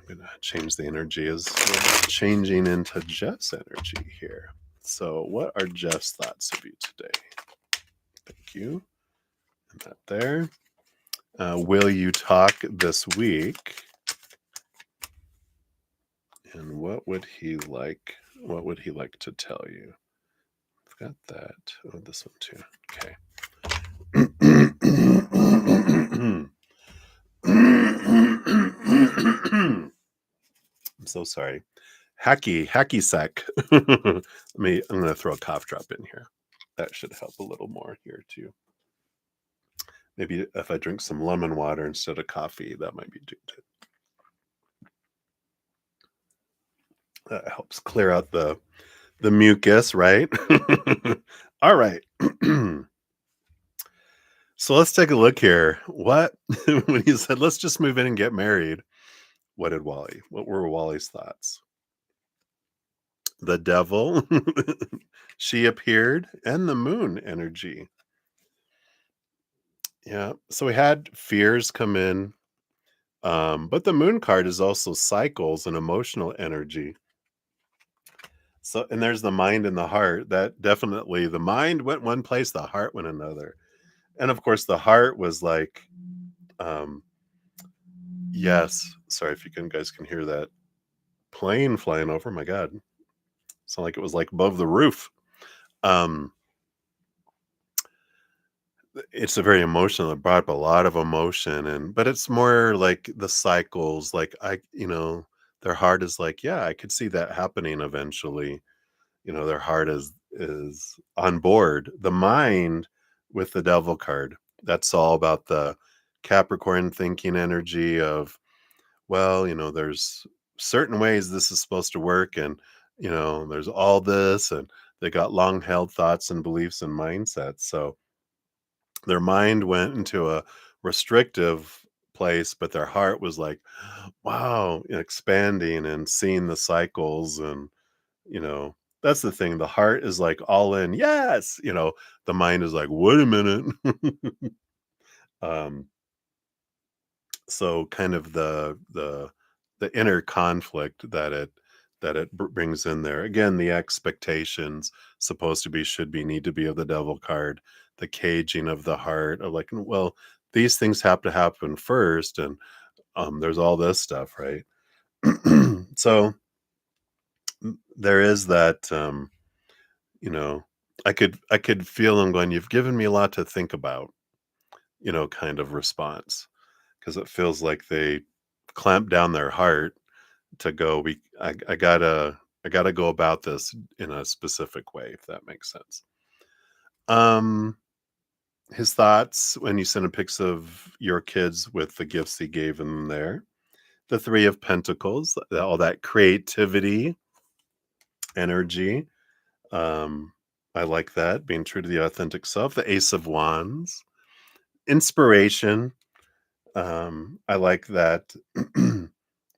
gonna change the energy as we're changing into Jeff's energy here. So what are Jeff's thoughts of you today? Thank you. And that there. Will you talk this week? And what would he like? What would he like to tell you? I've got that. Oh, this one too. Okay. I'm so sorry. Hacky sack. I'm going to throw a cough drop in here. That should help a little more here too. Maybe if I drink some lemon water instead of coffee, that might be good. That helps clear out the mucus, right? All right. So let's take a look here. What when you said let's just move in and get married? What were Wally's thoughts? The devil, she appeared, and the moon energy. Yeah. So we had fears come in. But the moon card is also cycles and emotional energy. So, and there's the mind and the heart. That definitely the mind went one place, the heart went another. And of course, the heart was like, um, yes. Sorry if guys can hear that plane flying over. My God, sound like it was like above the roof. Um, it's a very emotional. It brought up a lot of emotion, but it's more like the cycles. Like their heart is like, yeah, I could see that happening eventually. Their heart is on board. The mind with the devil card, that's all about the Capricorn thinking energy of, well, there's certain ways this is supposed to work, and there's all this, and they got long held thoughts and beliefs and mindsets. So their mind went into a restrictive place, but their heart was like, wow, expanding and seeing the cycles. And you know, that's the thing. The heart is like all in. Yes. The mind is like, wait a minute. um, so kind of the inner conflict that it brings in there. Again, the expectations supposed to be, should be, need to be of the devil card, the caging of the heart of like, well, these things have to happen first. And there's all this stuff, right? So there is that you know, I could feel them going, "You've given me a lot to think about," kind of response, because it feels like they clamp down their heart to go, I gotta go about this in a specific way, if that makes sense. Um, his thoughts when you sent him pics of your kids with the gifts he gave him there. the Three of Pentacles, all that creativity, energy. Um, I like that, being true to the authentic self. The Ace of Wands, inspiration. I like that.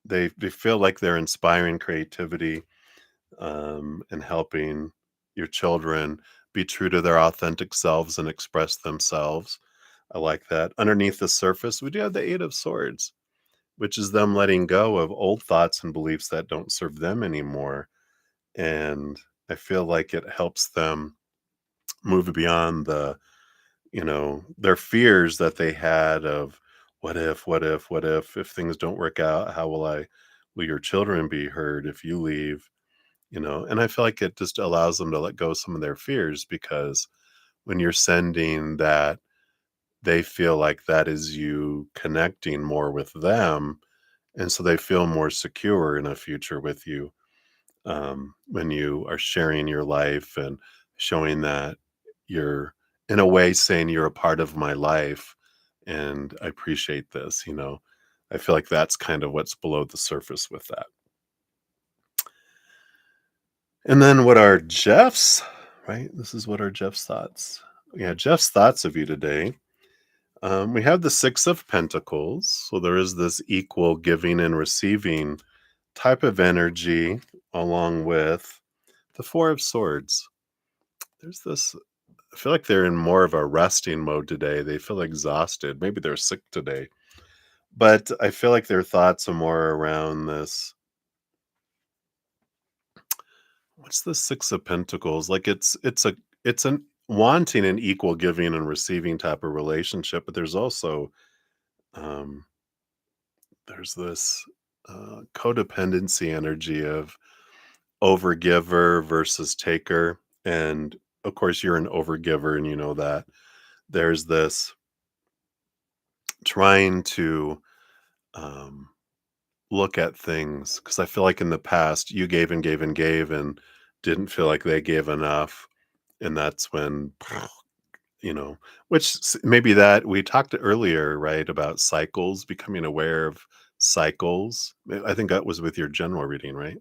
They feel like they're inspiring creativity, and helping your children be true to their authentic selves and express themselves. I like that. Underneath the surface, we do have the Eight of Swords, which is them letting go of old thoughts and beliefs that don't serve them anymore. And I feel like it helps them move beyond their fears that they had of what if things don't work out, how will your children be hurt if you leave? And I feel like it just allows them to let go of some of their fears, because when you're sending that, they feel like that is you connecting more with them, and so they feel more secure in a future with you, when you are sharing your life and showing that you're, in a way, saying you're a part of my life and I appreciate this. I feel like that's kind of what's below the surface with that. And then what are Jeff's, right? This is what are Jeff's thoughts. Yeah, Jeff's thoughts of you today. We have the Six of Pentacles. So there is this equal giving and receiving type of energy, along with the Four of Swords. There's this, I feel like they're in more of a resting mode today. They feel exhausted. Maybe they're sick today. But I feel like their thoughts are more around this. What's the Six of Pentacles? Like it's an wanting an equal giving and receiving type of relationship, but um there's this codependency energy of overgiver versus taker. And of course you're an overgiver, and you know that. There's this trying to um look at things, because I feel like in the past you gave and gave and gave and didn't feel like they gave enough. And that's when, maybe that we talked earlier, right, about cycles, becoming aware of cycles. I think that was with your general reading, right?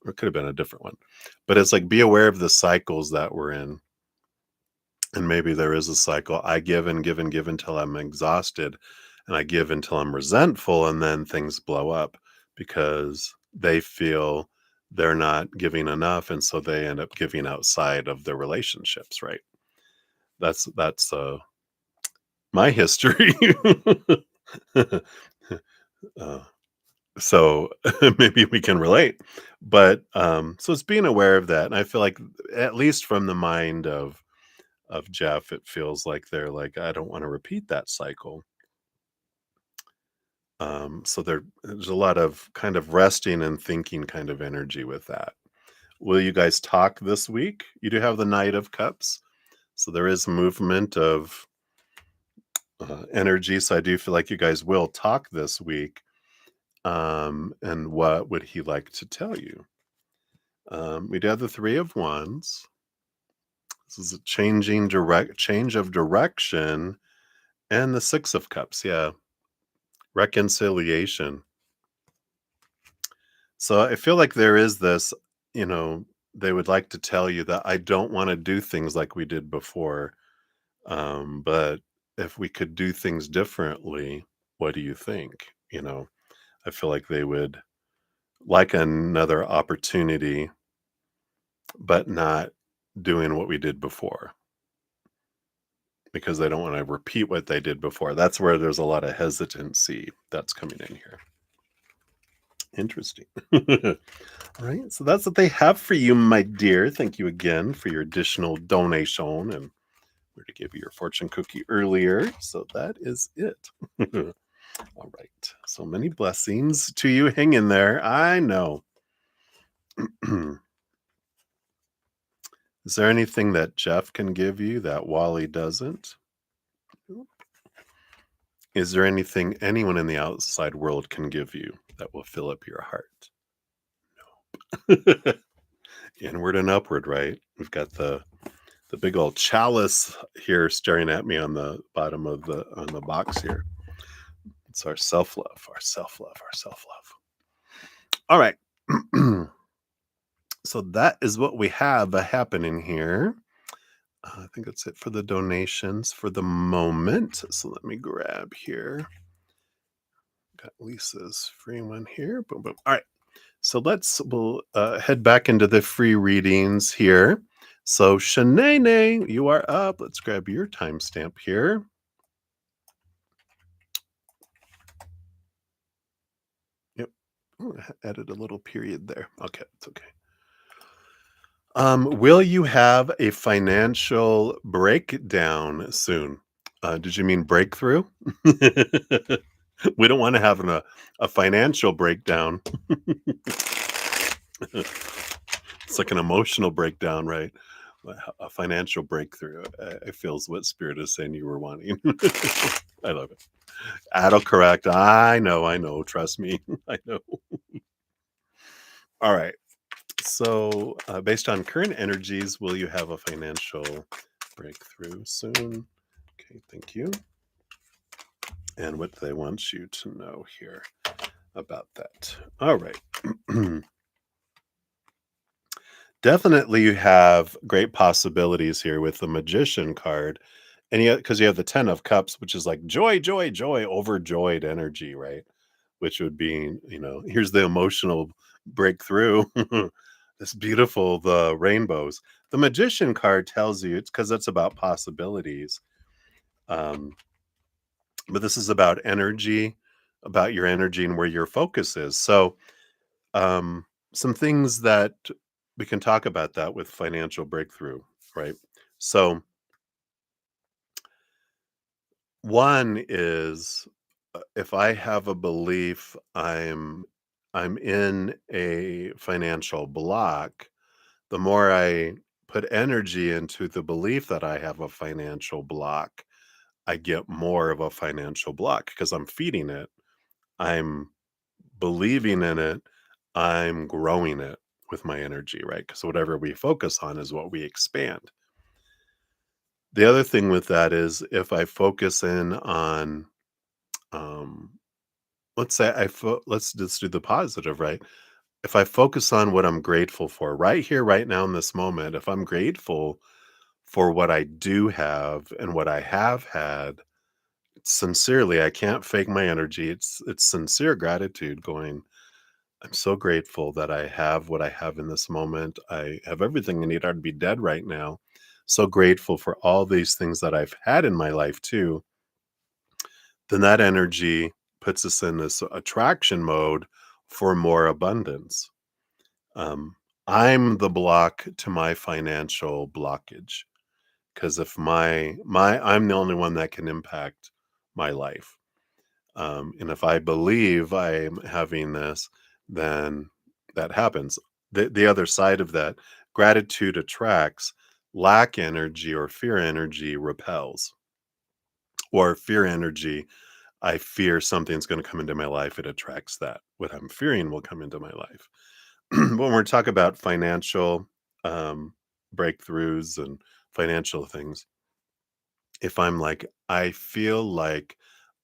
Or it could have been a different one. But it's like, be aware of the cycles that we're in. And maybe there is a cycle. I give and give and give until I'm exhausted, and I give until I'm resentful, and then things blow up because they feel they're not giving enough, and so they end up giving outside of their relationships, right? That's my history. uh, so maybe we can relate. But so it's being aware of that, and I feel like, at least from the mind of Jeff, it feels like they're like, I don't want to repeat that cycle. So there's a lot of kind of resting and thinking kind of energy with that. Will you guys talk this week? You do have the Knight of Cups, so there is movement of energy. So I do feel like you guys will talk this week. And what would he like to tell you? We do have the Three of Wands. This is a change of direction, and the Six of Cups. Yeah, reconciliation. So I feel like there is this, you know, they would like to tell you that I don't want to do things like we did before. But if we could do things differently, what do you think? I feel like they would like another opportunity, but not doing what we did before, because they don't want to repeat what they did before. That's where there's a lot of hesitancy that's coming in here. Interesting. All right. So that's what they have for you, my dear. Thank you again for your additional donation. And we're to give you your fortune cookie earlier. So that is it. All right. So many blessings to you. Hang in there. I know. Is there anything that Jeff can give you that Wally doesn't? Is there anything anyone in the outside world can give you that will fill up your heart? No. Inward and upward, right? We've got the big old chalice here staring at me on the bottom of the on the box here. It's our self love, our self love, our self love. All right. So that is what we have happening here. I think that's it for the donations for the moment. So let me grab here. Got Lisa's free one here. Boom, boom. All right. So we'll head back into the free readings here. So Shanae, you are up. Let's grab your timestamp here. Yep. Oh, I added a little period there. Okay, it's okay. Will you have a financial breakdown soon? Did you mean breakthrough? We don't want to have a financial breakdown. It's like an emotional breakdown, right? A financial breakthrough. I feel is what Spirit is saying you were wanting. I love it. Autocorrect. I know. Trust me. I know. All right. So, based on current energies, will you have a financial breakthrough soon? Okay, thank you. And what do they want you to know here about that? All right. Definitely, you have great possibilities here with the Magician card. And yet, because you have the 10 of Cups, which is like joy, joy, joy, overjoyed energy, right? Which would be, here's the emotional breakthrough. It's beautiful, the rainbows. The Magician card tells you it's because it's about possibilities. Um, but this is about energy, about your energy and where your focus is. So, um, some things that we can talk about that with financial breakthrough, right? So, one is if I have a belief I'm in a financial block, the more I put energy into the belief that I have a financial block, I get more of a financial block because I'm feeding it. I'm believing in it. I'm growing it with my energy, right? Because whatever we focus on is what we expand. The other thing with that is if I focus in on, um, let's say let's just do the positive, right? If I focus on what I'm grateful for right here, right now in this moment, if I'm grateful for what I do have and what I have had, sincerely, I can't fake my energy. It's sincere gratitude going, I'm so grateful that I have what I have in this moment. I have everything I need. I'd be dead right now. So grateful for all these things that I've had in my life too. Then that energy puts us in this attraction mode for more abundance. Um, I'm the block to my financial blockage because if I'm the only one that can impact my life. And if I believe I'm having this, then that happens. The other side of that, gratitude attracts, lack energy or fear energy repels. Or fear energy, I fear something's going to come into my life, it attracts that. What I'm fearing will come into my life. When we're talking about financial um, breakthroughs and financial things, if I'm like, I feel like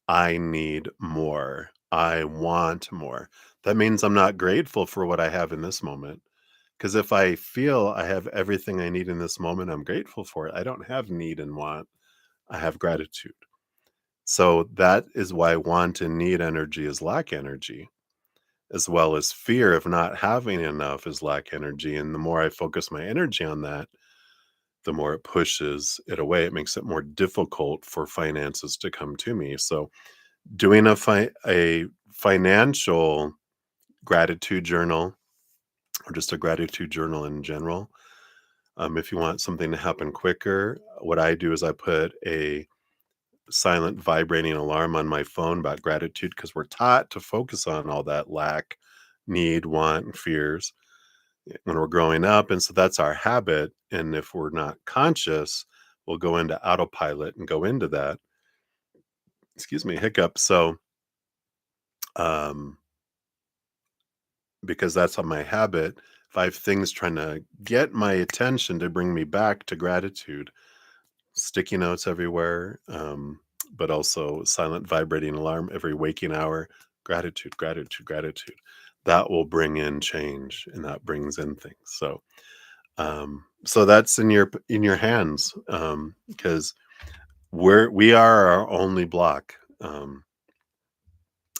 I need more, I want more, that means I'm not grateful for what I have in this moment. Because if I feel I have everything I need in this moment, I'm grateful for it. I don't have need and want, I have gratitude. So that is why want and need energy is lack energy, as well as fear of not having enough is lack energy. And the more I focus my energy on that, the more it pushes it away. It makes it more difficult for finances to come to me. So doing a financial gratitude journal or just a gratitude journal in general, if you want something to happen quicker, what I do is I put a silent vibrating alarm on my phone about gratitude because we're taught to focus on all that lack, need, want, and fears when we're growing up. And so that's our habit. And if we're not conscious, we'll go into autopilot and go into that. Excuse me, hiccup. So, um, because that's on my habit, if I have things trying to get my attention to bring me back to gratitude, sticky notes everywhere, but also silent vibrating alarm every waking hour. Gratitude, gratitude, gratitude. That will bring in change, and that brings in things. So that's in your hands, because we are our only block. And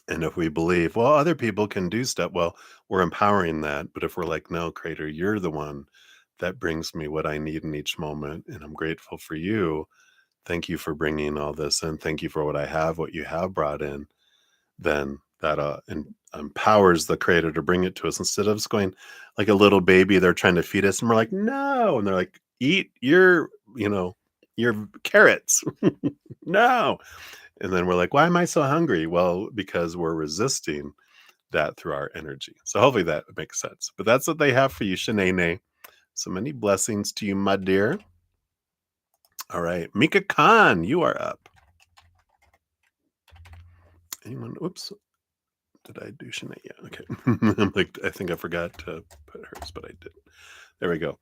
if we believe, well, other people can do stuff, well, we're empowering that. But if we're like, no, Creator, you're the one that brings me what I need in each moment, and I'm grateful for you. Thank you for bringing all this in. Thank you for what I have, what you have brought in. Then that empowers the Creator to bring it to us instead of us going like a little baby. They're trying to feed us, and we're like, no, and they're like, eat your, your carrots. No, and then we're like, why am I so hungry? Well, because we're resisting that through our energy. So hopefully that makes sense. But that's what they have for you, Shanae. So many blessings to you, my dear. All right. Mika Khan, you are up. Anyone? Oops. Did I do Shanae? Yeah. Okay. I'm like, I think I forgot to put hers, but I did. There we go.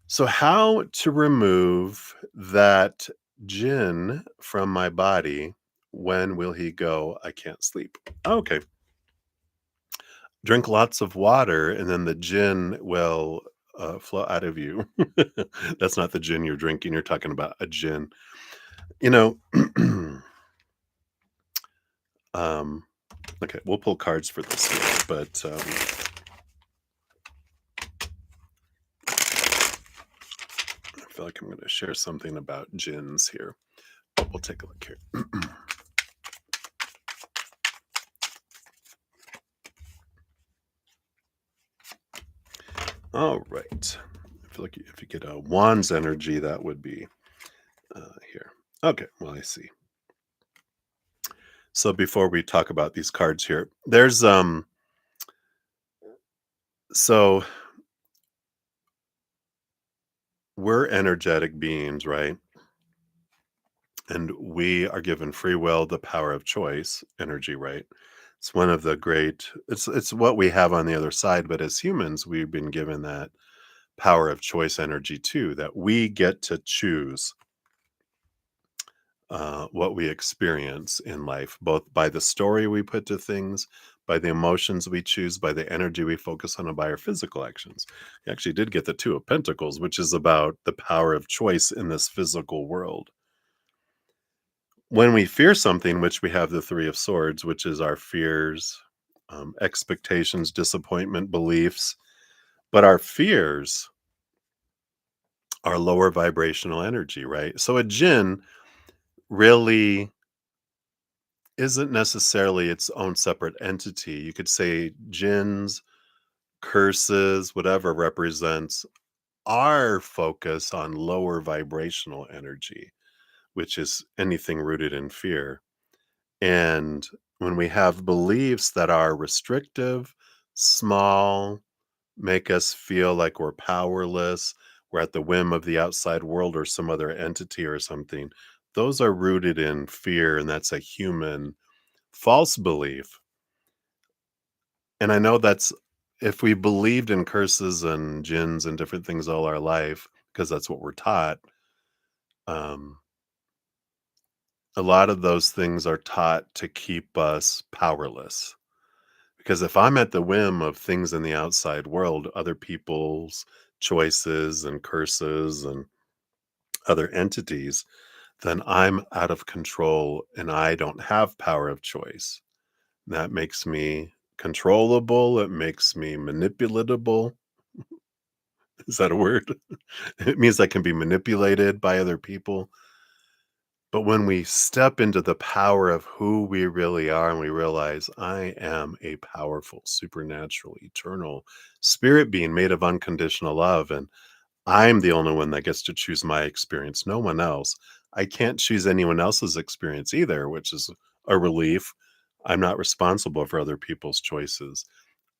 So, how to remove that jinn from my body? When will he go? I can't sleep. Okay. Drink lots of water, and then the gin will flow out of you. That's not the gin you're drinking. You're talking about a gin. You know, um, okay, we'll pull cards for this here, but I feel like I'm going to share something about gins here. But we'll take a look here. All right. I feel like if you get a wand's energy, that would be here. Okay, well, I see. So before we talk about these cards here, there's so we're energetic beings, right? And we are given free will, the power of choice, energy, right? It's one of the great it's what we have on the other side, but as humans, we've been given that power of choice energy too, that we get to choose what we experience in life, both by the story we put to things, by the emotions we choose, by the energy we focus on, and by our physical actions. You actually did get the Two of Pentacles, which is about the power of choice in this physical world. When we fear something, which we have the Three of Swords, which is our fears, expectations, disappointment, beliefs, but our fears are lower vibrational energy, right? So a jinn really isn't necessarily its own separate entity. You could say jinns, curses, whatever represents our focus on lower vibrational energy, which is anything rooted in fear. And when we have beliefs that are restrictive, small, make us feel like we're powerless, we're at the whim of the outside world or some other entity or something, those are rooted in fear. And that's a human false belief. And I know that's if we believed in curses and jinns and different things all our life, because that's what we're taught, um, a lot of those things are taught to keep us powerless. Because if I'm at the whim of things in the outside world, other people's choices and curses and other entities, then I'm out of control and I don't have power of choice. That makes me controllable. It makes me manipulatable. Is that a word? It means I can be manipulated by other people. But when we step into the power of who we really are and we realize I am a powerful, supernatural, eternal spirit being made of unconditional love, and I'm the only one that gets to choose my experience, no one else. I can't choose anyone else's experience either, which is a relief. I'm not responsible for other people's choices,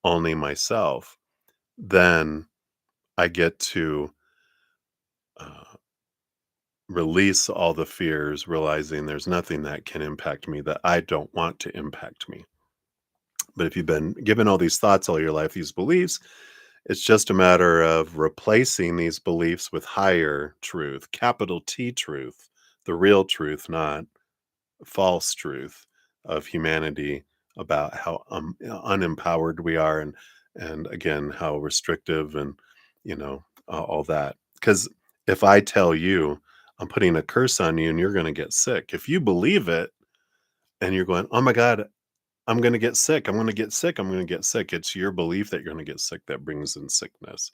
only myself. Then I get to uh, release all the fears, realizing there's nothing that can impact me that I don't want to impact me. But if you've been given all these thoughts all your life, these beliefs, it's just a matter of replacing these beliefs with higher truth, capital T truth, the real truth, not false truth of humanity about how unempowered we are, and again how restrictive and all that. Because if I tell you I'm putting a curse on you and you're going to get sick, if you believe it and you're going, oh my god, I'm going to get sick, I'm going to get sick, I'm going to get sick, it's your belief that you're going to get sick that brings in sickness,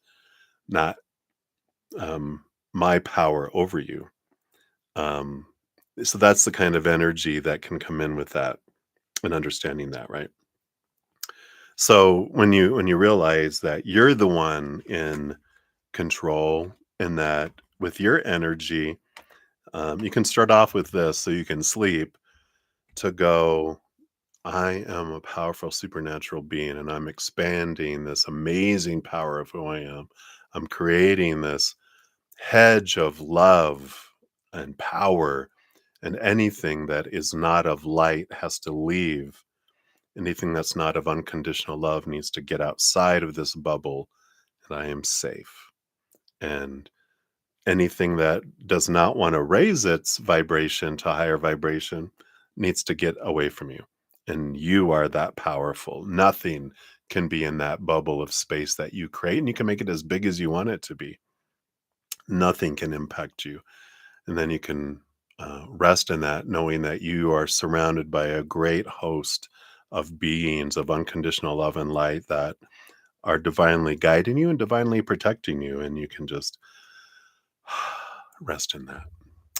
not my power over you. um, so that's the kind of energy that can come in with that, and understanding that, right? So when you realize that you're the one in control, and that with your energy, you can start off with this so you can sleep, to go, I am a powerful supernatural being and I'm expanding this amazing power of who I am. I'm creating this hedge of love and power, and anything that is not of light has to leave. Anything that's not of unconditional love needs to get outside of this bubble, and I am safe. And anything that does not want to raise its vibration to higher vibration needs to get away from you. And you are that powerful. Nothing can be in that bubble of space that you create, and you can make it as big as you want it to be. Nothing can impact you. And then you can rest in that, knowing that you are surrounded by a great host of beings of unconditional love and light that are divinely guiding you and divinely protecting you. And you can just rest in that.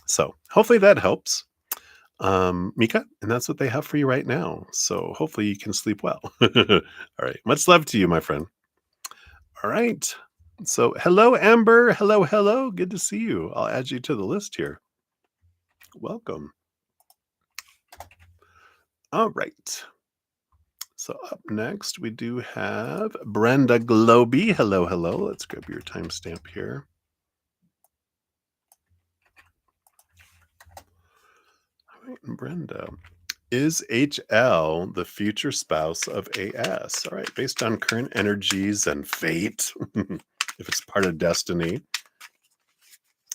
So hopefully that helps, Mika. And that's what they have for you right now. So hopefully you can sleep well. All right. Much love to you, my friend. All right. So hello, Amber. Hello, hello. Good to see you. I'll add you to the list here. Welcome. All right. So up next, we do have Brenda Globy. Hello, hello. Let's grab your timestamp here. All right, Brenda. Is HL the future spouse of AS? All right, based on current energies and fate, if it's part of destiny,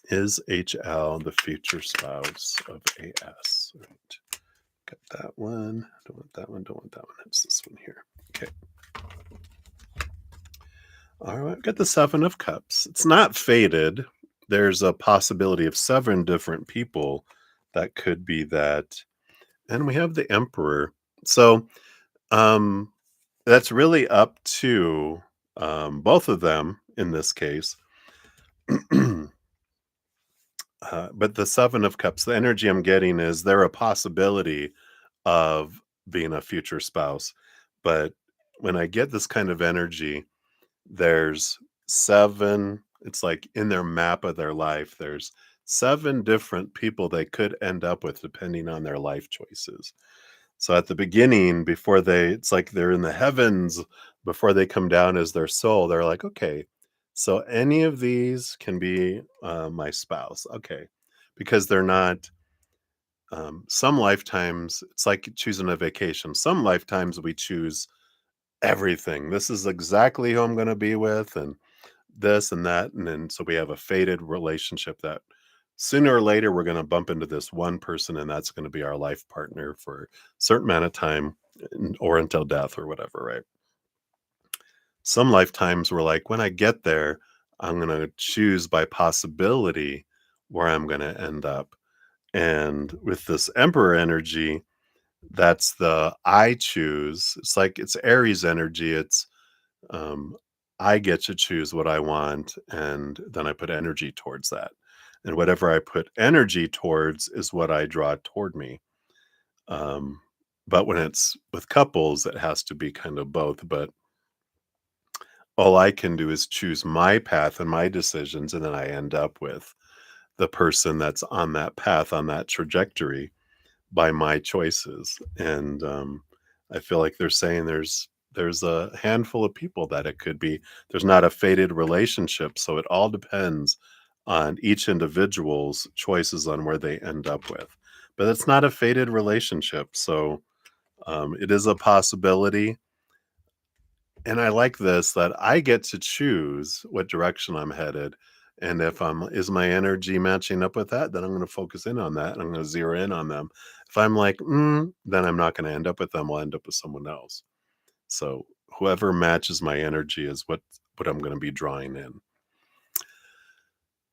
is HL the future spouse of AS? All right. Got that one. Don't want that one. Don't want that one. It's this one here. Okay. All right. Got the Seven of Cups. It's not fated. There's a possibility of 7 different people that could be that. And we have the Emperor. So that's really up to both of them in this case. But the Seven of Cups, the energy I'm getting is there a possibility of being a future spouse. But when I get this kind of energy, there's 7, it's like in their map of their life, there's 7 different people they could end up with depending on their life choices. So at the beginning, before it's like they're in the heavens, before they come down as their soul, they're like, okay, so any of these can be my spouse. Okay. Because they're not, some lifetimes, it's like choosing a vacation. Some lifetimes we choose everything. This is exactly who I'm going to be with, and this and that. And then so we have a fated relationship that sooner or later we're going to bump into this one person, and that's going to be our life partner for a certain amount of time, or until death or whatever, right? Some lifetimes we're like, when I get there, I'm going to choose by possibility where I'm going to end up. And with this Emperor energy, that's the I choose. It's like it's Aries energy. It's um, I get to choose what I want, and then I put energy towards that. And whatever I put energy towards is what I draw toward me. Um, but when it's with couples, it has to be kind of both. But all I can do is choose my path and my decisions, and then I end up with the person that's on that path, on that trajectory, by my choices. And I feel like they're saying there's a handful of people that it could be. There's not a fated relationship, so it all depends on each individual's choices on where they end up with. But it's not a fated relationship, so it is a possibility. And I like this, that I get to choose what direction I'm headed. And if I'm is my energy matching up with that, then I'm going to focus in on that and I'm going to zero in on them. If I'm like, then I'm not going to end up with them. I'll end up with someone else. So whoever matches my energy is what I'm going to be drawing in.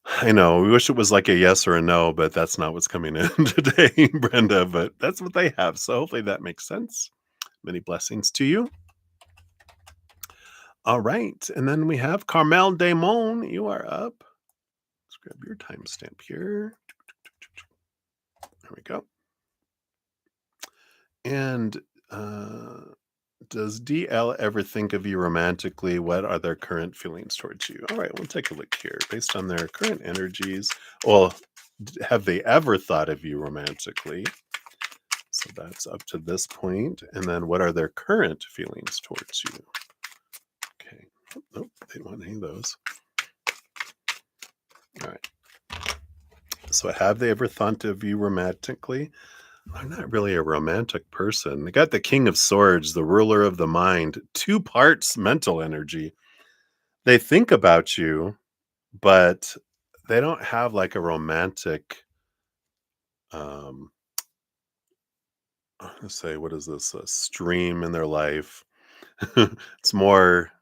I know. We wish it was like a yes or a no, but that's not what's coming in today, Brenda. But that's what they have. So hopefully that makes sense. Many blessings to you. All right. And then we have Carmel Damon. You are up. Let's grab your timestamp here. There we go. And does DL ever think of you romantically? What are their current feelings towards you? All right, we'll take a look here. Based on their current energies, well, have they ever thought of you romantically? So that's up to this point. And then what are their current feelings towards you? Okay. Nope, they don't want any of those. All right. So have they ever thought of you romantically? I'm not really a romantic person. They got the King of Swords, the ruler of the mind, 2 parts mental energy. They think about you, but they don't have like a romantic, um, let's say, what is this? A stream in their life. It's more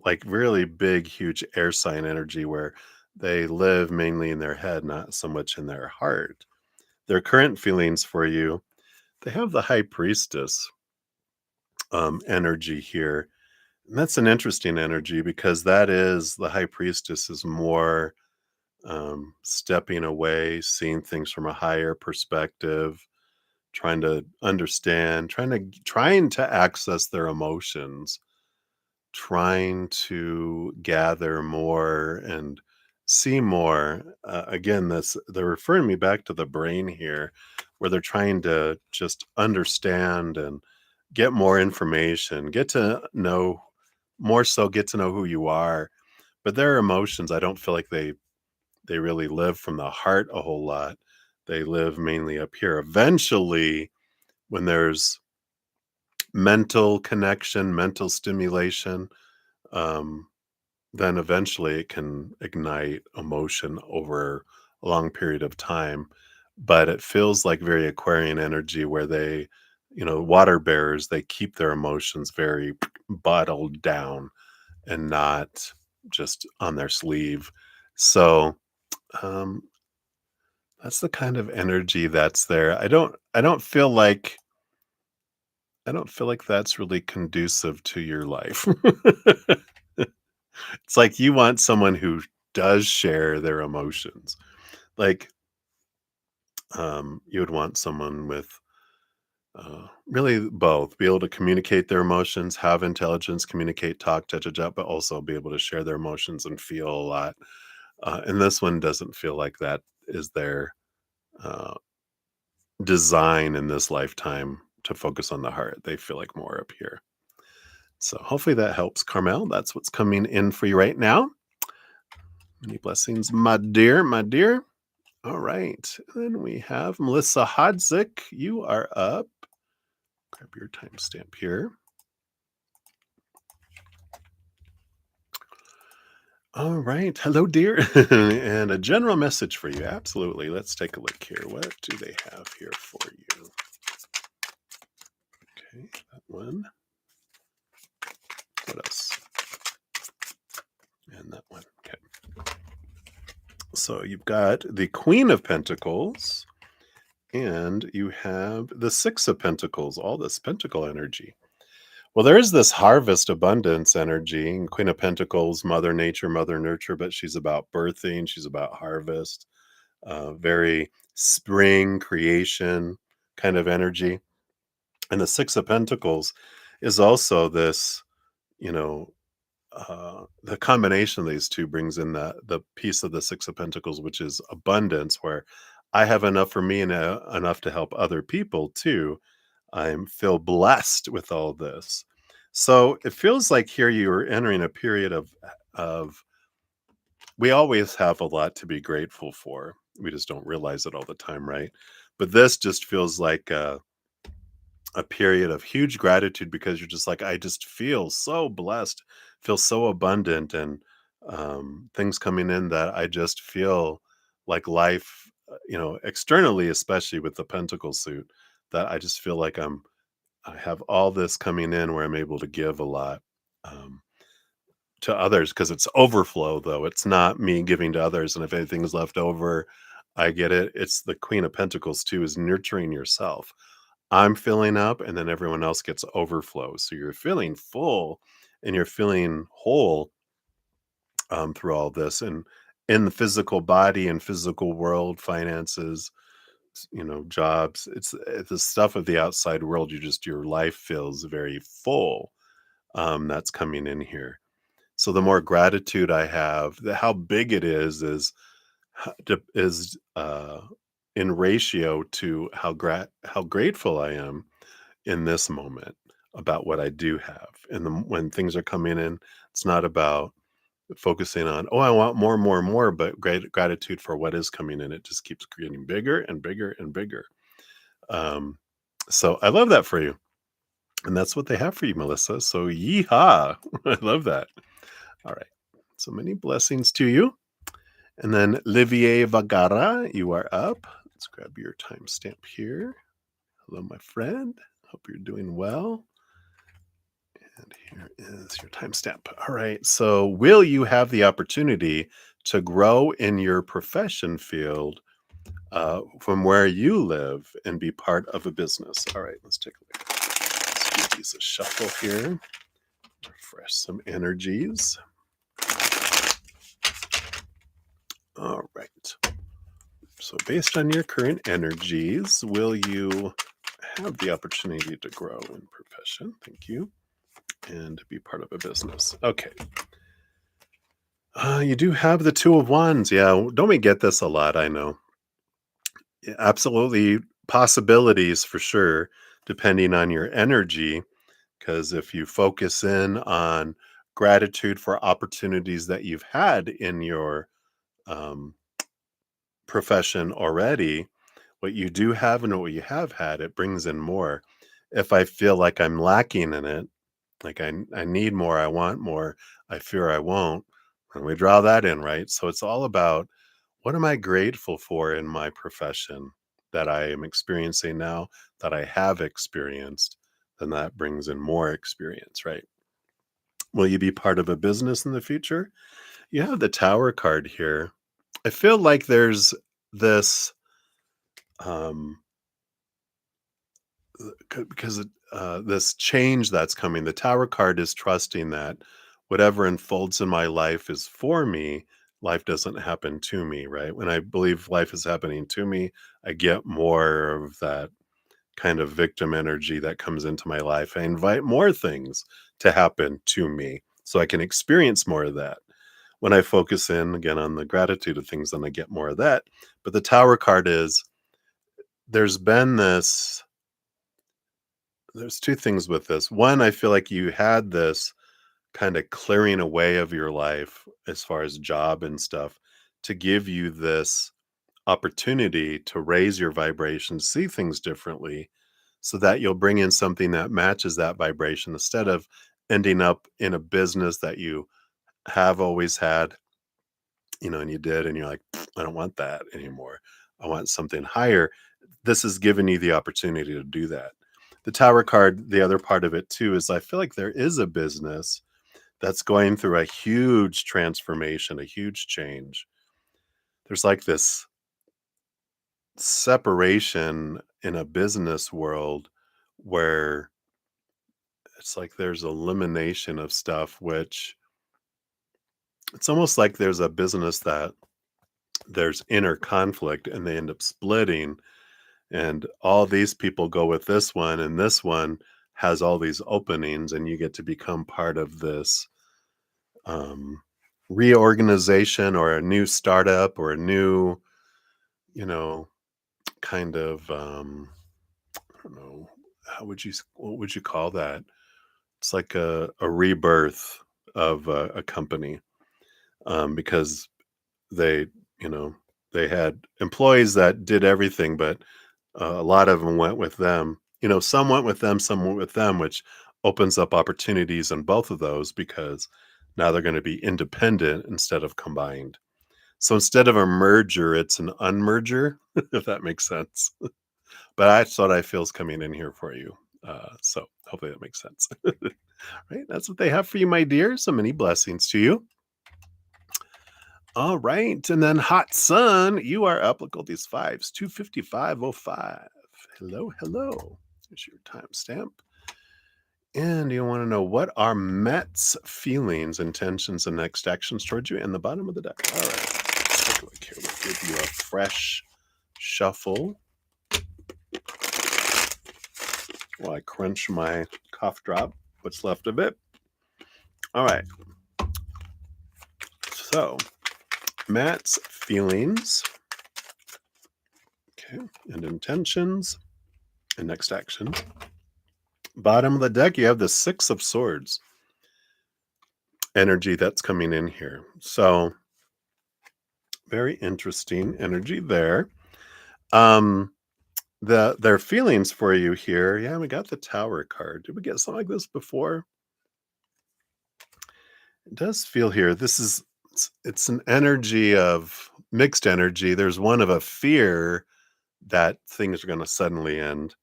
like really big, huge air sign energy where they live mainly in their head, not so much in their heart. Their current feelings for you, they have the High Priestess energy here. And that's an interesting energy because that is the High Priestess is more stepping away, seeing things from a higher perspective, trying to understand, trying to access their emotions, trying to gather more and see more. Again, this they're referring me back to the brain here, where they're trying to just understand and get more information, get to know more so get to know who you are. But their emotions, I don't feel like they really live from the heart a whole lot. They live mainly up here. Eventually, when there's mental connection, mental stimulation, um, then eventually it can ignite emotion over a long period of time. But it feels like very Aquarian energy where they, water bearers, they keep their emotions very bottled down and not just on their sleeve. So, um, that's the kind of energy that's there. I don't feel like that's really conducive to your life. It's like you want someone who does share their emotions. Like, you would want someone with, really both, be able to communicate their emotions, have intelligence, communicate, talk, cha, cha, cha, but also be able to share their emotions and feel a lot. And this one doesn't feel like that is their, uh, design in this lifetime to focus on the heart. They feel like more up here. So hopefully that helps, Carmel. That's what's coming in for you right now. Many blessings, my dear, my dear. All right. Then we have Melissa Hodzik. You are up. Grab your timestamp here. All right. Hello, dear. And a general message for you. Absolutely. Let's take a look here. What do they have here for you? Okay, that one. What else? And that one. Okay. So you've got the Queen of Pentacles and you have the Six of Pentacles, all this pentacle energy. Well, there is this harvest abundance energy. And Queen of Pentacles, Mother Nature, Mother Nurture, but she's about birthing, she's about harvest, very spring creation kind of energy. And the Six of Pentacles is also this, you know, the combination of these two brings in the piece of the Six of Pentacles, which is abundance, where I have enough for me and enough to help other people too. I feel blessed with all this. So it feels like here you are entering a period of we always have a lot to be grateful for. We just don't realize it all the time, right? But this just feels like a period of huge gratitude because you're just like, I just feel so blessed, feel so abundant, and things coming in that I just feel like life, externally, especially with the Pentacle suit, that I just feel like I have all this coming in where I'm able to give a lot. Um, to others because it's overflow, though. It's not me giving to others, and if anything's left over, I get it. It's the Queen of Pentacles too, is nurturing yourself. I'm filling up, and then everyone else gets overflow. So you're feeling full and you're feeling whole through all this. And in the physical body and physical world, finances, jobs, it's the stuff of the outside world. Your life feels very full. That's coming in here. So the more gratitude I have, how big it is in ratio to how grateful I am in this moment about what I do have. And when things are coming in, it's not about focusing on, oh, I want more, more, more, but gratitude for what is coming in. It just keeps getting bigger and bigger and bigger. Um, so I love that for you. And that's what they have for you, Melissa. So yeehaw. I love that. All right. So many blessings to you. And then Livier Vagara, you are up. Let's grab your timestamp here. Hello, my friend. Hope you're doing well. And here is your timestamp. All right. So, will you have the opportunity to grow in your profession field from where you live and be part of a business? All right. Let's take a look. Let's give these a shuffle here. Refresh some energies. All right. So, based on your current energies, will you have the opportunity to grow in profession? Thank you. And be part of a business. Okay. You do have the Two of Wands. Yeah. Don't we get this a lot? I know. Yeah, absolutely. Possibilities for sure, depending on your energy. Because if you focus in on gratitude for opportunities that you've had in your um, profession already, what you do have and what you have had, it brings in more. If I feel like I'm lacking in it, like I need more, I want more, I fear I won't, and we draw that in, right? So it's all about what am I grateful for in my profession that I am experiencing now, that I have experienced, then that brings in more experience, right? Will you be part of a business in the future? You have the Tower card here. I feel like there's this um because this change that's coming. The Tower card is trusting that whatever unfolds in my life is for me. Life doesn't happen to me, right? When I believe life is happening to me, I get more of that kind of victim energy that comes into my life. I invite more things to happen to me so I can experience more of that. When I focus in again on the gratitude of things, then I get more of that. But the Tower card is there's been this there's two things with this. One, I feel like you had this kind of clearing away of your life as far as job and stuff to give you this opportunity to raise your vibration, see things differently, so that you'll bring in something that matches that vibration instead of ending up in a business that you have always had, and you did, and you're like, I don't want that anymore. I want something higher. This has given you the opportunity to do that. The Tower card, the other part of it too, is I feel like there is a business that's going through a huge transformation, a huge change. There's like this separation in a business world where it's like there's elimination of stuff, which it's almost like there's a business that there's inner conflict and they end up splitting, and all these people go with this one, and this one has all these openings, and you get to become part of this um, reorganization or a new startup or a new, you know, kind of I don't know, what would you call that? It's like a rebirth of a company because they, you know, they had employees that did everything, but a lot of them went with them. Some went with them, some went with them, which opens up opportunities in both of those because Now they're going to be independent instead of combined. So instead of a merger, it's an unmerger, if that makes sense. But that's what I feel is coming in here for you. So hopefully that makes sense. Right. That's what they have for you, my dear. So many blessings to you. All right. And then Hot Sun, you are up. Look at all these fives. 25505. Hello, hello. Here's your timestamp. And you want to know what are Matt's feelings, intentions, and next actions towards you in the bottom of the deck. All right. Let's take a look here. We'll give you a fresh shuffle while I crunch my cough drop, what's left of it. All right. So, Matt's feelings, okay, and intentions, and next action. Bottom of the deck, you have the Six of Swords energy that's coming in here. So, very interesting energy there. Their feelings for you here. Yeah, we got the Tower card. Did we get something like this before? It does feel here. It's an energy of mixed energy. There's one of a fear that things are going to suddenly end,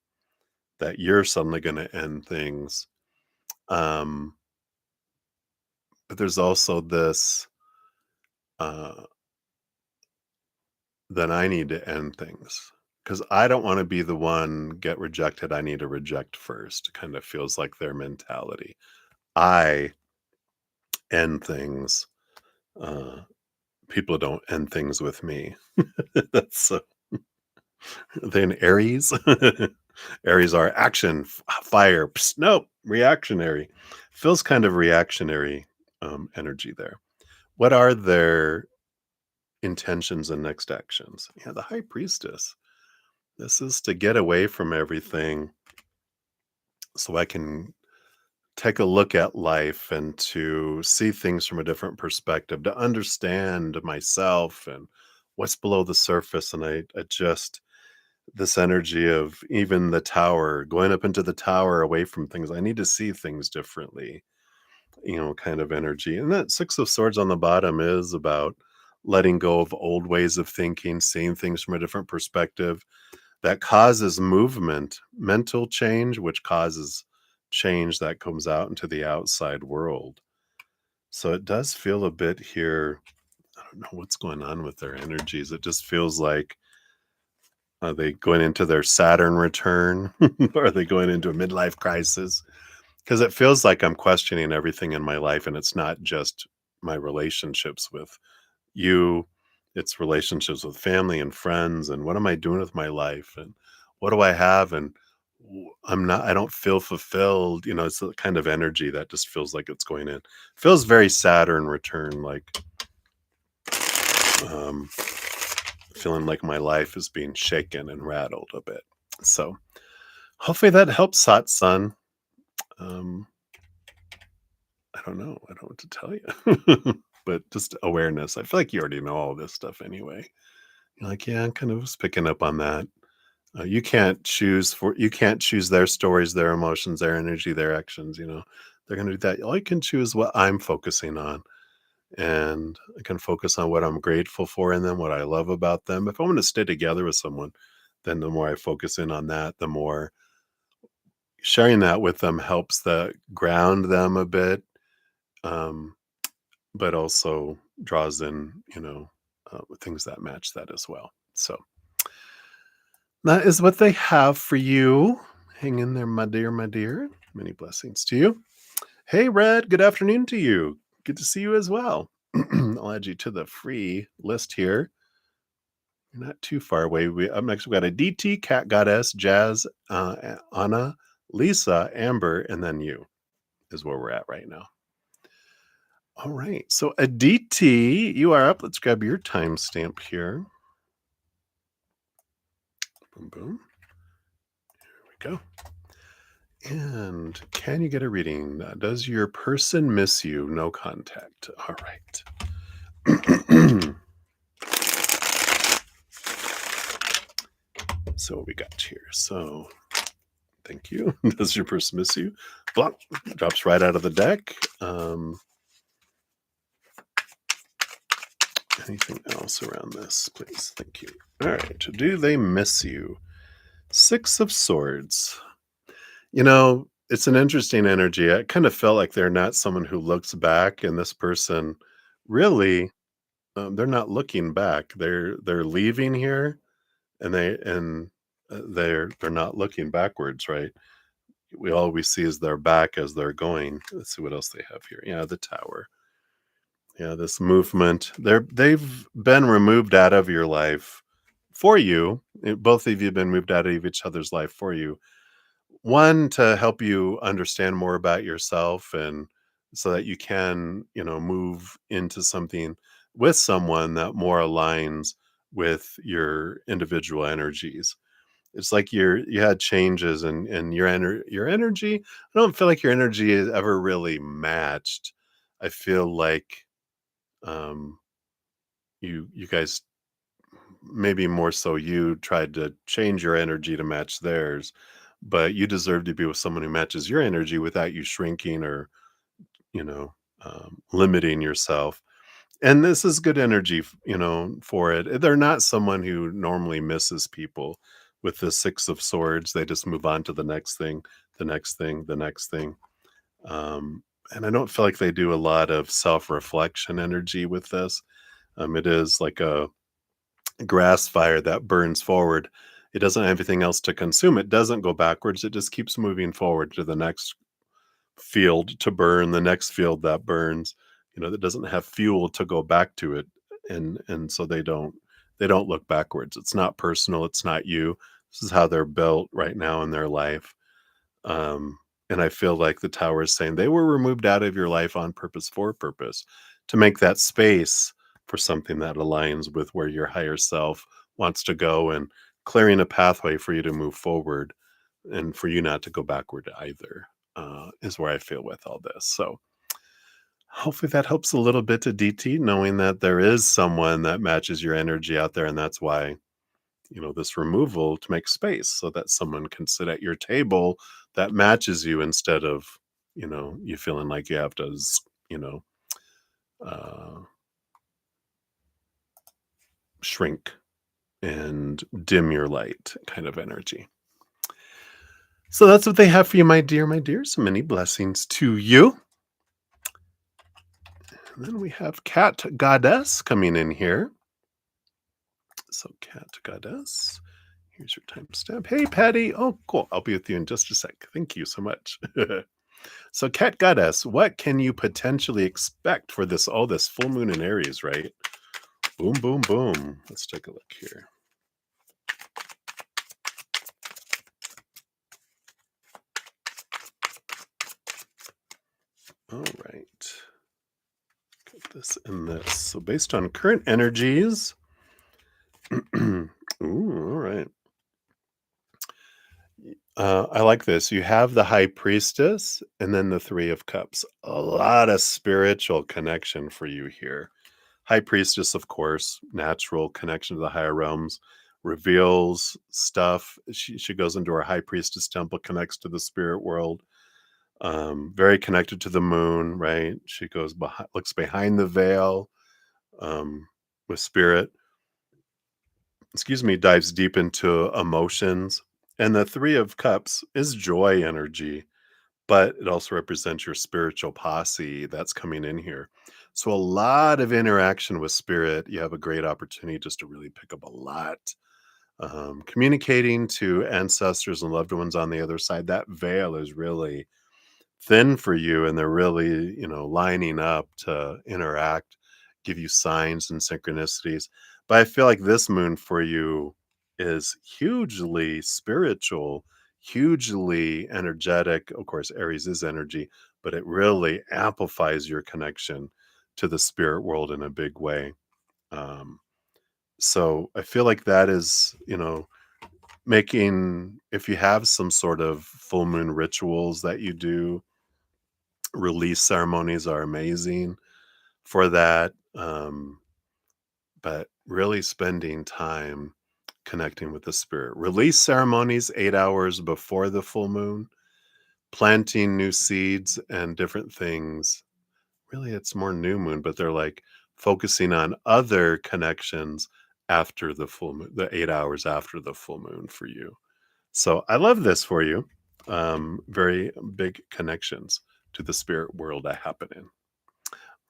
that you're suddenly going to end things. But there's also this that I need to end things because I don't want to be the one get rejected. I need to reject first. It kind of feels like their mentality. I end things. People don't end things with me. That's then Aries. Aries are action, fire. Psst, nope, reactionary. Feels kind of reactionary energy there. What are their intentions and next actions? Yeah, the High Priestess. This is to get away from everything so I can take a look at life and to see things from a different perspective, to understand myself and what's below the surface. And I just, this energy of even the tower, going up into the tower away from things. I need to see things differently, kind of energy. And that Six of Swords on the bottom is about letting go of old ways of thinking, seeing things from a different perspective that causes movement, mental change, which causes change that comes out into the outside world. So it does feel a bit here. I don't know what's going on with their energies. It just feels like, are they going into their Saturn return? Or are they going into a midlife crisis? Because it feels like I'm questioning everything in my life, and it's not just my relationships with you, it's relationships with family and friends, and what am I doing with my life, and what do I have, and I don't feel fulfilled. It's the kind of energy that just feels like it's going in. Feels very Saturn return, like um feeling like my life is being shaken and rattled a bit. So hopefully that helps, Hot Sun. Um, I don't know. I don't know what to tell you. But just awareness. I feel like you already know all this stuff anyway. You're like, yeah, I'm kind of was picking up on that. You can't choose their stories, their emotions, their energy, their actions. They're going to do that. All you can choose what I'm focusing on, and I can focus on what I'm grateful for in them, what I love about them. If I want to stay together with someone, then the more I focus in on that, the more sharing that with them helps that ground them a bit, um, but also draws in, things that match that as well. So that is what they have for you. Hang in there, my dear, my dear. Many blessings to you. Hey, Red, good afternoon to you. Good to see you as well. I'll add you to the free list here. You're not too far away. Up next, we got a DT, Cat Goddess, Jazz, Anna, Lisa, Amber, and then you is where we're at right now. All right. So Aditi, you are up. Let's grab your timestamp here. Boom, boom. Here we go. And can you get a reading? Does your person miss you? No contact. All right. So what we got here. So thank you. Does your person miss you? Blah, drops right out of the deck. Anything else around this, please? Thank you. All right. Do they miss you? Six of Swords. It's an interesting energy. I kind of felt like they're not someone who looks back, and this person really, they're not looking back. They're leaving here, and they're not looking backwards, right? We always see is their back as they're going. Let's see what else they have here. Yeah, the Tower. Yeah, this movement. They've been removed out of your life for you. Both of you have been moved out of each other's life for you. One, to help you understand more about yourself, and so that you can, move into something with someone that more aligns with your individual energies. It's like you had changes, and your energy. I don't feel like your energy is ever really matched. I feel like um you guys, maybe more so, you tried to change your energy to match theirs, but you deserve to be with someone who matches your energy without you shrinking or, you know, limiting yourself. And this is good energy, for it. They're not someone who normally misses people with the Six of Swords. They just move on to the next thing, the next thing, the next thing. And I don't feel like they do a lot of self reflection energy with this. It is like a grass fire that burns forward. It doesn't have anything else to consume. It doesn't go backwards. It just keeps moving forward to the next field to burn, the next field that burns. That doesn't have fuel to go back to it, and so they don't look backwards. It's not personal. It's not you. This is how they're built right now in their life. Um, and I feel like the Tower is saying they were removed out of your life on purpose, for purpose, to make that space for something that aligns with where your higher self wants to go, and clearing a pathway for you to move forward and for you not to go backward either, is where I feel with all this. So hopefully that helps a little bit to DT, knowing that there is someone that matches your energy out there. And that's why, this removal, to make space so that someone can sit at your table that matches you, instead of, you feeling like you have to, you know, uh, shrink and dim your light kind of energy. So that's what they have for you, my dear, my dear. So many blessings to you. And then we have Cat Goddess coming in here. So, Cat Goddess, here's your timestamp. Hey, Patty. Oh, cool. I'll be with you in just a sec. Thank you so much. So, Cat Goddess, what can you potentially expect for this? Oh, this full moon in Aries, right? Boom, boom, boom. Let's take a look here. All right. Get this and this. So, based on current energies. Ooh, all right. I like this. You have the High Priestess and then the Three of Cups. A lot of spiritual connection for you here. High Priestess, of course, natural connection to the higher realms, reveals stuff. She goes into her High Priestess temple, connects to the spirit world. Very connected to the moon, right? She goes behind, looks behind the veil, with spirit. Excuse me, dives deep into emotions. And the Three of Cups is joy energy, but it also represents your spiritual posse that's coming in here. So a lot of interaction with spirit. You have a great opportunity just to really pick up a lot. Communicating to ancestors and loved ones on the other side. That veil is really thin for you, and they're really, lining up to interact, give you signs and synchronicities. But I feel like this moon for you is hugely spiritual, hugely energetic. Of course, Aries is energy, but it really amplifies your connection to the spirit world in a big way. Um, so I feel like that is, making, if you have some sort of full moon rituals that you do, release ceremonies are amazing for that. But really spending time connecting with the spirit. Release ceremonies 8 hours before the full moon, planting new seeds and different things. Really, it's more new moon, but they're like focusing on other connections after the full moon, the 8 hours after the full moon for you. So I love this for you. Very big connections to the spirit world I happen in.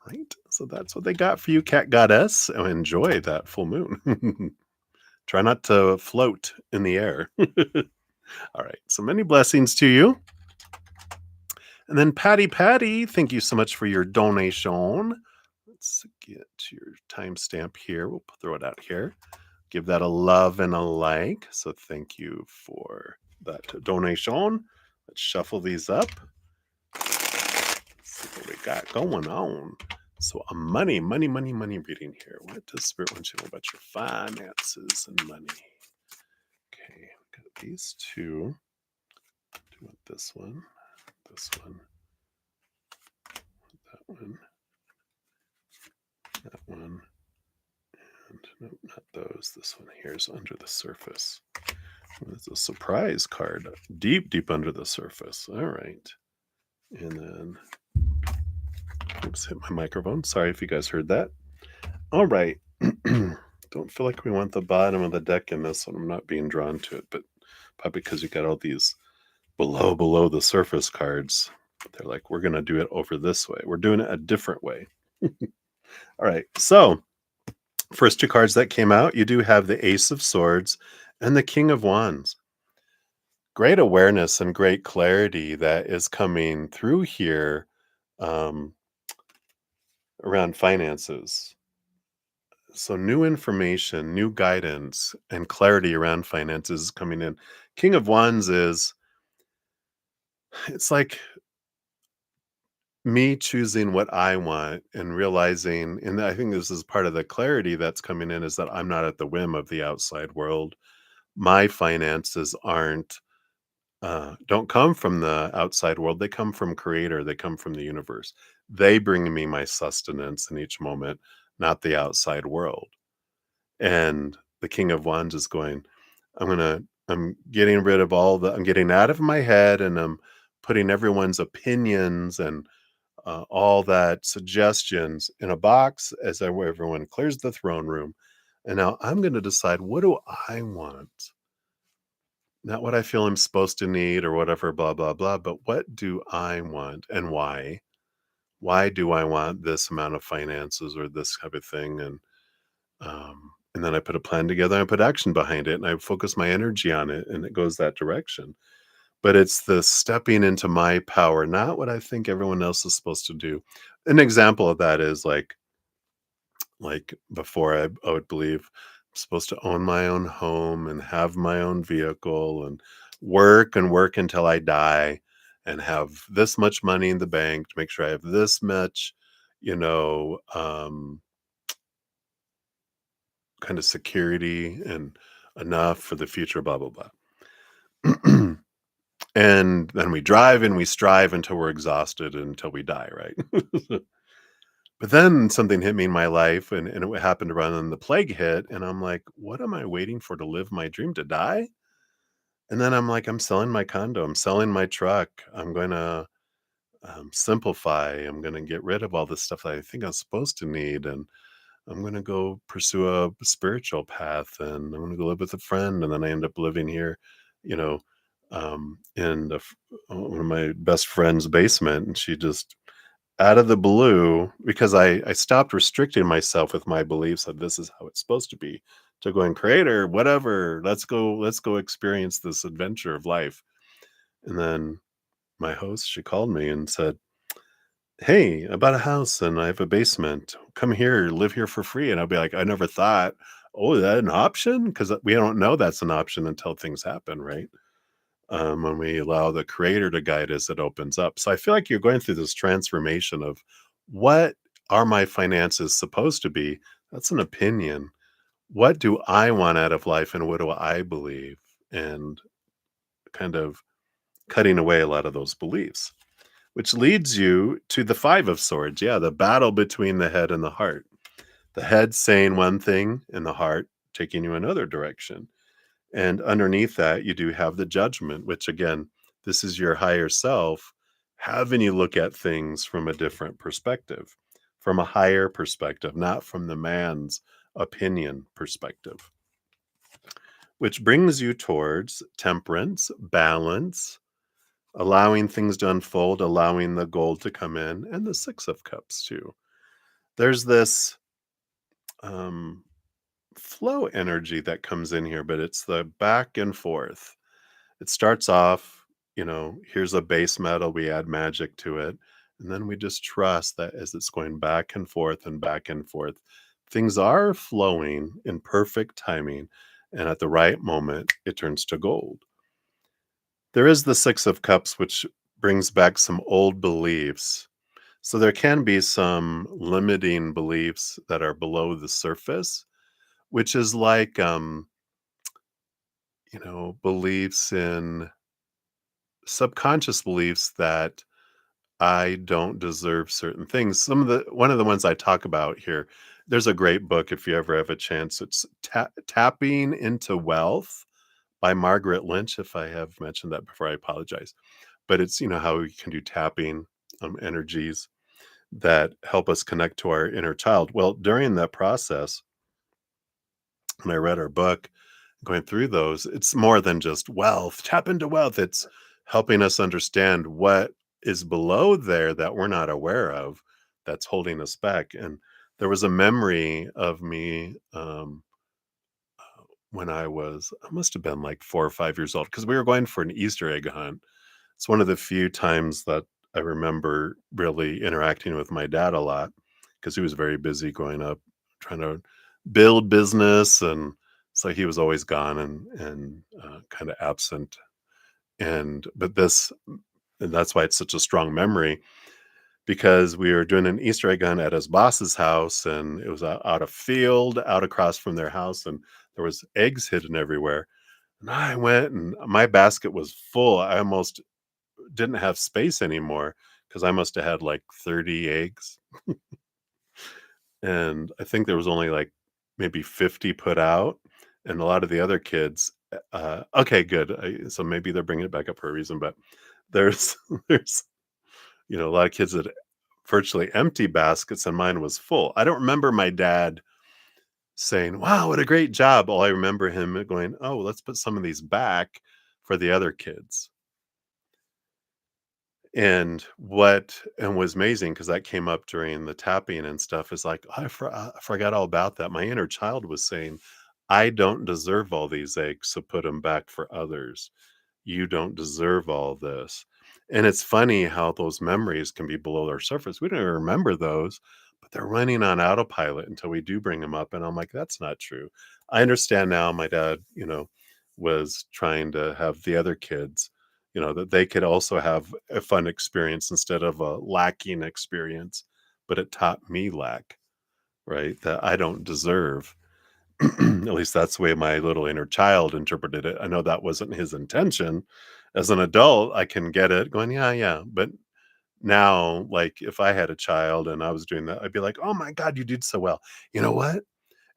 Right. So that's what they got for you, cat goddess. And enjoy that full moon. Try not to float in the air. All right. So many blessings to you. And then Patty, thank you so much for your donation. Let's get your timestamp here. We'll throw it out here. Give that a love and a like. So thank you for that donation. Let's shuffle these up. Let's see what we got going on. So a money reading here. What does Spirit want you to know about your finances and money? Okay, got these two. Do you want this one, that one, and no, not those. This one here is under the surface. It's a surprise card, deep under the surface. All right, and then, oops, hit my microphone. Sorry if you guys heard that. All right. Don't feel like we want the bottom of the deck in this one. I'm not being drawn to it, but probably because you got all these below the surface cards. They're like, we're going to do it over this way. We're doing it a different way. All right. So first two cards that came out, you do have the Ace of Swords and the King of Wands. Great awareness and great clarity that is coming through here around finances. So new information, new guidance, and clarity around finances is coming in. King of Wands is, it's like me choosing what I want and realizing, and I think this is part of the clarity that's coming in, is that I'm not at the whim of the outside world. My finances don't come from the outside world. They come from Creator. They come from the universe. They bring me my sustenance in each moment, not the outside world. And the King of Wands is going, I'm getting rid of I'm getting out of my head, and I'm putting everyone's opinions and all that suggestions in a box as everyone clears the throne room. And now I'm going to decide, what do I want? Not what I feel I'm supposed to need or whatever, blah, blah, blah, but what do I want and why? Why do I want this amount of finances or this type of thing? And then I put a plan together and I put action behind it and I focus my energy on it and it goes that direction. But it's the stepping into my power, not what I think everyone else is supposed to do. An example of that is like before I would believe I'm supposed to own my own home and have my own vehicle and work until I die and have this much money in the bank to make sure I have this much, you know, kind of security and enough for the future, blah, blah, blah. And then we drive and we strive until we're exhausted until we die, right? But then something hit me in my life and it happened around when the plague hit. And I'm like, what am I waiting for to live my dream, to die? And then I'm like, I'm selling my condo. I'm selling my truck. I'm going to simplify. I'm going to get rid of all the stuff that I think I'm supposed to need. And I'm going to go pursue a spiritual path. And I'm going to go live with a friend. And then I end up living here, you know, in one of my best friend's basement. And she just, out of the blue, because I stopped restricting myself with my beliefs that this is how it's supposed to be, to going, Creator, whatever, let's go experience this adventure of life. And then my host, she called me and said, hey, I bought a house and I have a basement, come here, live here for free. And I'll be like, I never thought, oh, is that an option? Because we don't know that's an option until things happen, right? When we allow the Creator to guide us, it opens up. So I feel like you're going through this transformation of, what are my finances supposed to be? That's an opinion. What do I want out of life and what do I believe? And kind of cutting away a lot of those beliefs, which leads you to the Five of Swords. Yeah, the battle between the head and the heart. The head saying one thing and the heart taking you another direction. And underneath that, you do have the Judgment, which again, this is your higher self having you look at things from a different perspective. from a higher perspective, not from the man's opinion perspective, which brings you towards temperance, balance, allowing things to unfold, allowing the gold to come in, and the Six of Cups too. There's this um, flow energy that comes in here, but it's the back and forth. It starts off, here's a base metal, we add magic to it. And then we just trust that as it's going back and forth, things are flowing in perfect timing. And at the right moment, it turns to gold. There is the Six of Cups, which brings back some old beliefs. So there can be some limiting beliefs that are below the surface, which is like, beliefs in subconscious beliefs that I don't deserve certain things. One of the ones I talk about here, there's a great book if you ever have a chance. It's Tapping into Wealth by Margaret Lynch. If I have mentioned that before, I apologize. But it's, how we can do tapping energies that help us connect to our inner child. Well, during that process, when I read her book, going through those, it's more than just wealth, tap into wealth. It's helping us understand what is below there that we're not aware of that's holding us back. And there was a memory of me when I must have been like 4 or 5 years old because we were going for an Easter egg hunt. It's one of the few times that I remember really interacting with my dad a lot because he was very busy growing up trying to build business, and so he was always gone and kind of absent. And that's why it's such a strong memory, because we were doing an Easter egg hunt at his boss's house, and it was out of field out across from their house, and there was eggs hidden everywhere. And I went, and my basket was full. I almost didn't have space anymore because I must have had like 30 eggs. And I think there was only like maybe 50 put out. And a lot of the other kids, okay, good. So maybe they're bringing it back up for a reason, but there's, there's, a lot of kids that virtually empty baskets, and mine was full. I don't remember my dad saying, wow, what a great job. All I remember him going, oh, let's put some of these back for the other kids. And was amazing, because that came up during the tapping and stuff, is like, I forgot all about that. My inner child was saying, I don't deserve all these eggs, so put them back for others. You don't deserve all this. And it's funny how those memories can be below our surface. We don't even remember those, but they're running on autopilot until we do bring them up. And I'm like, that's not true. I understand now my dad, was trying to have the other kids, that they could also have a fun experience instead of a lacking experience, but it taught me lack, right? That I don't deserve. At least that's the way my little inner child interpreted it. I know that wasn't his intention. As an adult, I can get it going, yeah, yeah. But now, like if I had a child and I was doing that, I'd be like, oh my God, you did so well. You know what?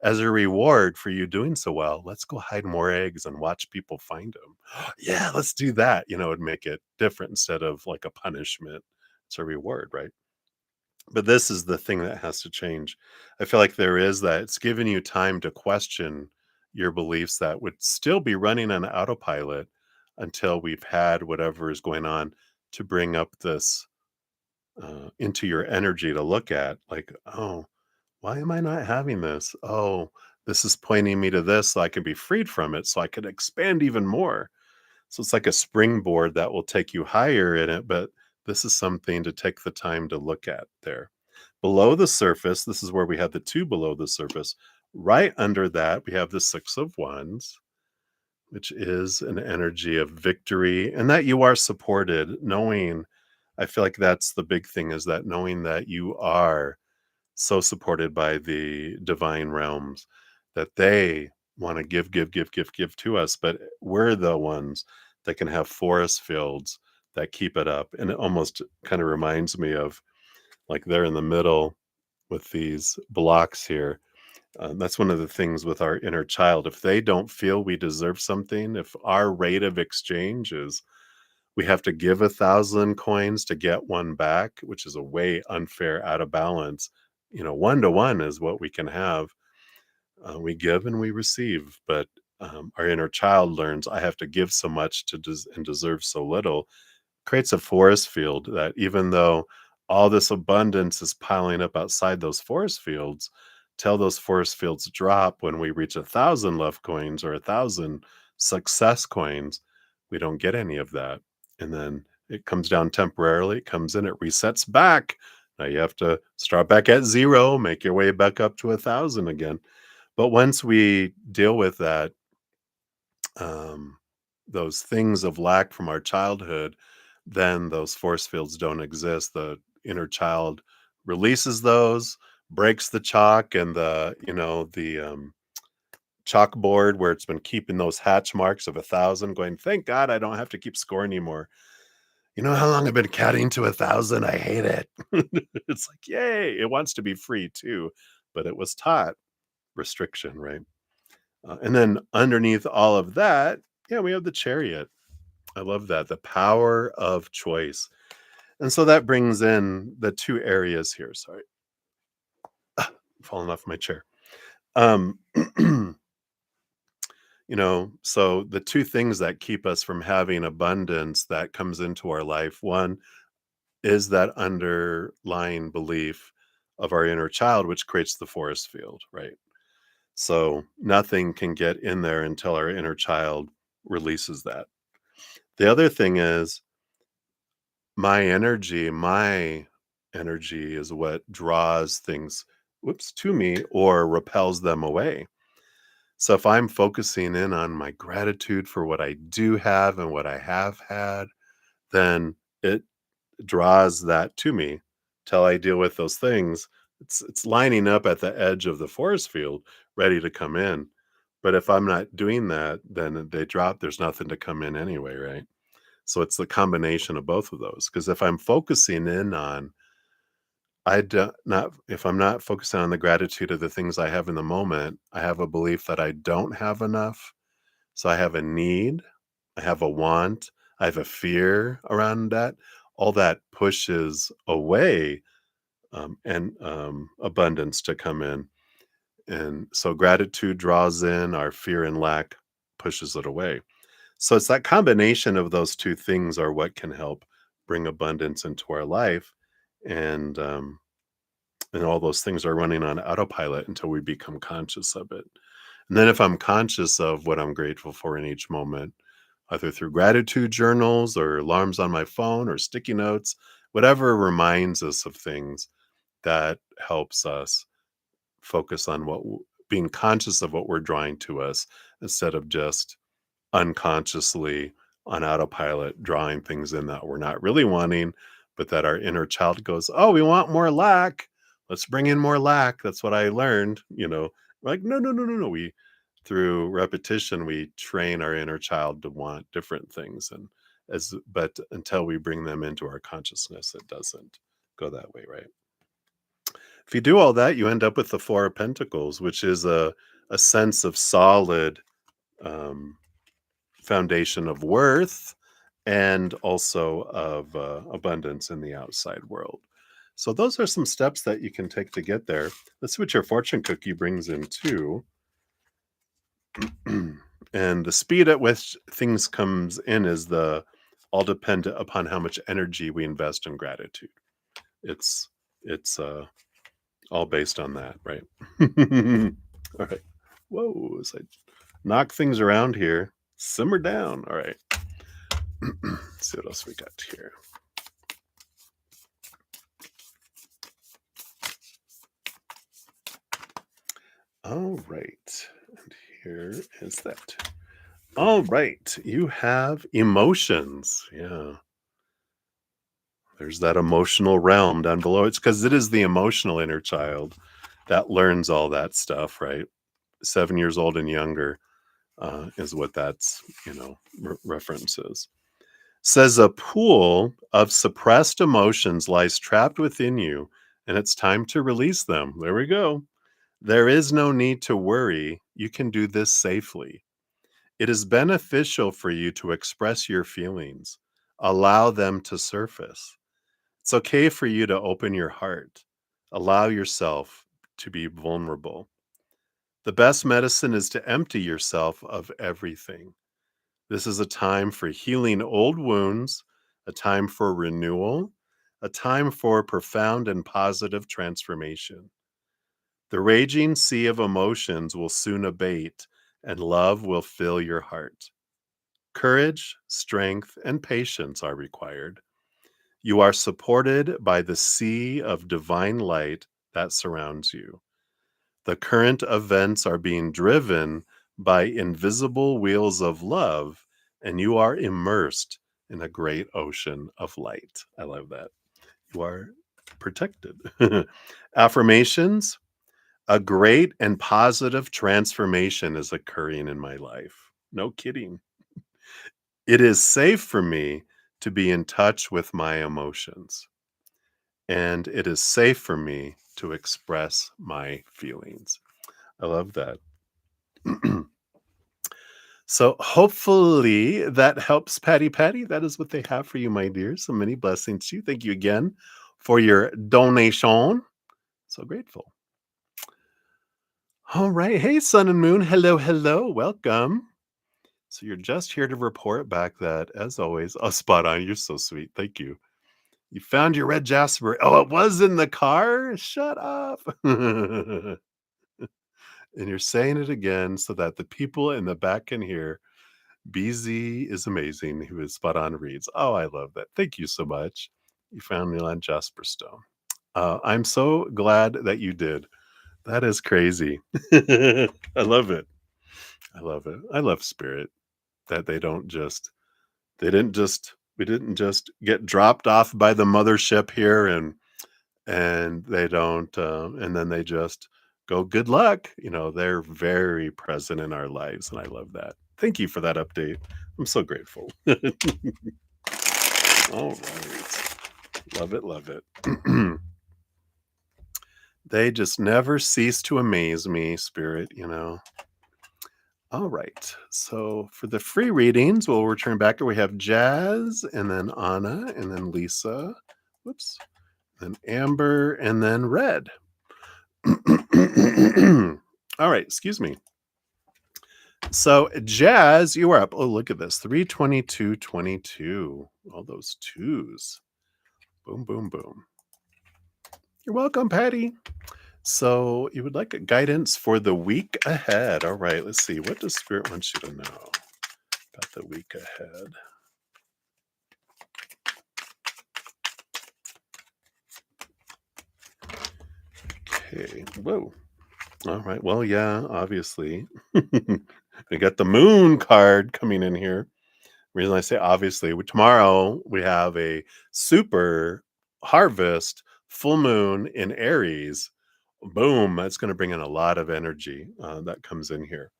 As a reward for you doing so well, let's go hide more eggs and watch people find them. Yeah, let's do that. It'd make it different instead of like a punishment. It's a reward, right? But this is the thing that has to change. I feel like there is that it's given you time to question your beliefs that would still be running on autopilot until we've had whatever is going on to bring up this into your energy to look at, like, oh, why am I not having this? Oh, this is pointing me to this so I can be freed from it so I can expand even more. So it's like a springboard that will take you higher in it, but this is something to take the time to look at there. Below the surface, this is where we have the two below the surface. Right under that, we have the Six of Wands, which is an energy of victory and that you are supported, knowing, I feel like that's the big thing, is that knowing that you are so supported by the divine realms, that they want to give to us, but we're the ones that can have forest fields that keep it up. And it almost kind of reminds me of like they're in the middle with these blocks here. That's one of the things with our inner child. If they don't feel we deserve something, if our rate of exchange is we have to give 1,000 coins to get one back, which is a way unfair, out of balance, one to one is what we can have. We give and we receive, but our inner child learns I have to give so much and deserve so little. Creates a forest field that even though all this abundance is piling up outside those forest fields, till those forest fields drop when we reach 1,000 love coins or 1,000 success coins, we don't get any of that. And then it comes down temporarily, it comes in, it resets back. Now you have to start back at zero, make your way back up to 1,000 again. But once we deal with that, um, those things of lack from our childhood, then those force fields don't exist. The inner child releases those, breaks the chalk and the chalkboard where it's been keeping those hatch marks of 1,000, going, thank God I don't have to keep score anymore. You know how long I've been counting to 1,000? I hate it. It's like, yay, it wants to be free too, but it was taught restriction, right? And then underneath all of that, yeah, we have the chariot. I love that. The power of choice. And so that brings in the two areas here. Sorry, falling off my chair. Um, so the two things that keep us from having abundance that comes into our life, one is that underlying belief of our inner child, which creates the forest field, right? So nothing can get in there until our inner child releases that. The other thing is my energy is what draws things, to me or repels them away. So if I'm focusing in on my gratitude for what I do have and what I have had, then it draws that to me till I deal with those things. It's lining up at the edge of the forest field, ready to come in. But if I'm not doing that, then they drop. There's nothing to come in anyway, right? So it's the combination of both of those. Because if I'm focusing in on, I do not, if I'm not focusing on the gratitude of the things I have in the moment, I have a belief that I don't have enough. So I have a need, I have a want, I have a fear around that. All that pushes away and abundance to come in. And so gratitude draws in, our fear and lack pushes it away. So it's that combination of those two things are what can help bring abundance into our life. And all those things are running on autopilot until we become conscious of it. And then if I'm conscious of what I'm grateful for in each moment, either through gratitude journals or alarms on my phone or sticky notes, whatever reminds us of things, that helps us focus on being conscious of what we're drawing to us instead of just unconsciously on autopilot drawing things in that we're not really wanting, but that our inner child goes, oh, we want more lack, let's bring in more lack. That's what I learned. We're like, no, no, no, no, no. We Through repetition we train our inner child to want different things, and as but until we bring them into our consciousness, it doesn't go that way, right? If you do all that, you end up with the Four of Pentacles, which is a sense of solid um, foundation of worth and also of abundance in the outside world. So those are some steps that you can take to get there. Let's see what your fortune cookie brings in too. And the speed at which things comes in is the all dependent upon how much energy we invest in gratitude. It's all based on that, right? All right. Whoa, as I knock things around here, simmer down. All right. Let's see what else we got here. All right. And here is that. All right. You have emotions. Yeah. There's that emotional realm down below. It's because it is the emotional inner child that learns all that stuff, right? 7 years old and younger is what that's, references. Says a pool of suppressed emotions lies trapped within you, and it's time to release them. There we go. There is no need to worry. You can do this safely. It is beneficial for you to express your feelings, allow them to surface. It's okay for you to open your heart, Allow yourself to be vulnerable. The best medicine is to empty yourself of everything. This is a time for healing old wounds, a time for renewal, a time for profound and positive transformation. The raging sea of emotions will soon abate, and love will fill your heart. Courage, strength, and patience are required. You are supported by the sea of divine light that surrounds you. The current events are being driven by invisible wheels of love, and you are immersed in a great ocean of light. I love that. You are protected. Affirmations: a great and positive transformation is occurring in my life. No kidding. It is safe for me to be in touch with my emotions, and it is safe for me to express my feelings. I love that. So hopefully that helps, Patty Patty. That is what they have for you, my dear. So many blessings to you. Thank you again for your donation. So grateful. All right. Hey, Sun and Moon. Hello, hello. Welcome. So you're just here to report back that, as always, spot on. You're so sweet. Thank you. You found your red jasper. Oh, it was in the car? Shut up. And you're saying it again so that the people in the back can hear. BZ is amazing, who is spot on reads. Oh, I love that. Thank you so much. You found me on Jasper Stone. I'm so glad that you did. That is crazy. I love it. I love it. I love spirit that they didn't just, we didn't just get dropped off by the mothership here and they don't, and then they just go, good luck. They're very present in our lives. And I love that. Thank you for that update. I'm so grateful. All right. Love it. Love it. They just never cease to amaze me, Spirit. All right. So for the free readings, we'll return back to we have Jazz and then Anna and then Lisa. Whoops. Then Amber and then Red. All right. Excuse me. So Jazz, you are up. Oh, look at this. 32222. All those twos. Boom, boom, boom. You're welcome, Patty. So you would like a guidance for the week ahead. All right, let's see. What does Spirit want you to know about the week ahead? Okay. Whoa. All right. Well, yeah, obviously. We got the moon card coming in here. Reason I say obviously, tomorrow we have a super harvest full moon in Aries. Boom. That's going to bring in a lot of energy that comes in here.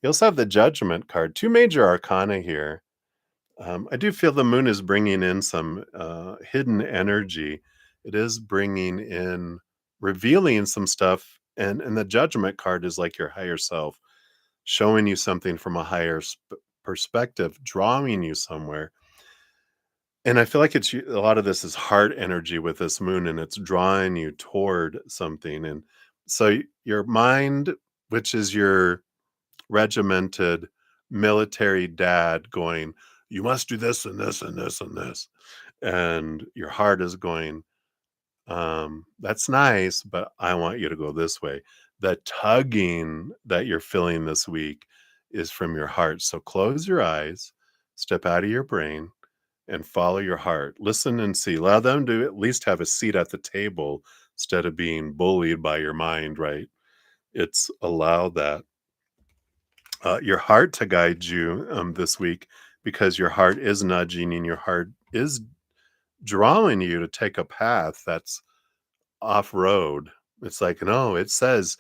You also have the Judgment card, two major arcana here. I do feel the moon is bringing in some hidden energy. It is bringing in, revealing some stuff. And the Judgment card is like your higher self, showing you something from a higher perspective, drawing you somewhere. And I feel like a lot of this is heart energy with this moon, and it's drawing you toward something. And so your mind, which is your regimented military dad, going, you must do this and this and this and this. And your heart is going, that's nice, but I want you to go this way. The tugging that you're feeling this week is from your heart. So close your eyes, step out of your brain, and follow your heart. Listen and see. Allow them to at least have a seat at the table instead of being bullied by your mind, right? It's allow that your heart to guide you this week, because your heart is nudging and your heart is drawing you to take a path that's off road. It's like, no, it says,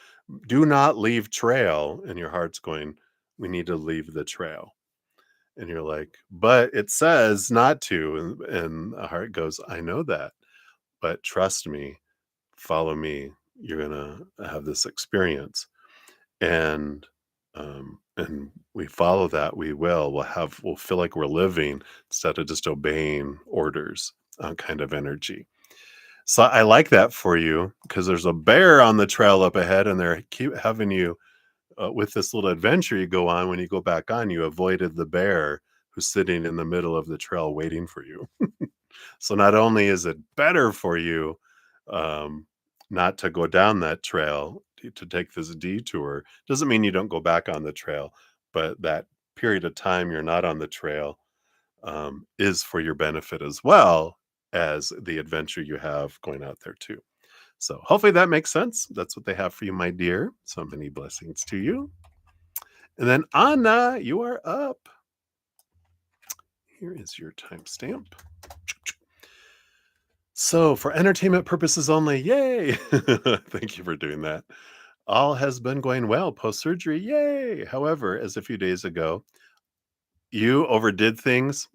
do not leave trail. And your heart's going, we need to leave the trail. And you're like, but it says not to. And the heart goes, I know that, but trust me, follow me. You're going to have this experience. And we follow that, we'll feel like we're living instead of just obeying orders, kind of energy. So I like that for you because there's a bear on the trail up ahead, and they're keep having you with this little adventure you go on. When you go back on, you avoided the bear who's sitting in the middle of the trail waiting for you. So not only is it better for you um, not to go down that trail to take this detour, doesn't mean you don't go back on the trail, but that period of time you're not on the trail is for your benefit as well as the adventure you have going out there too. So hopefully that makes sense. That's what they have for you, my dear. So many blessings to you. And then Anna, you are up. Here is your timestamp. So, for entertainment purposes only, yay! Thank you for doing that. All has been going well post surgery, yay! However, as a few days ago, you overdid things.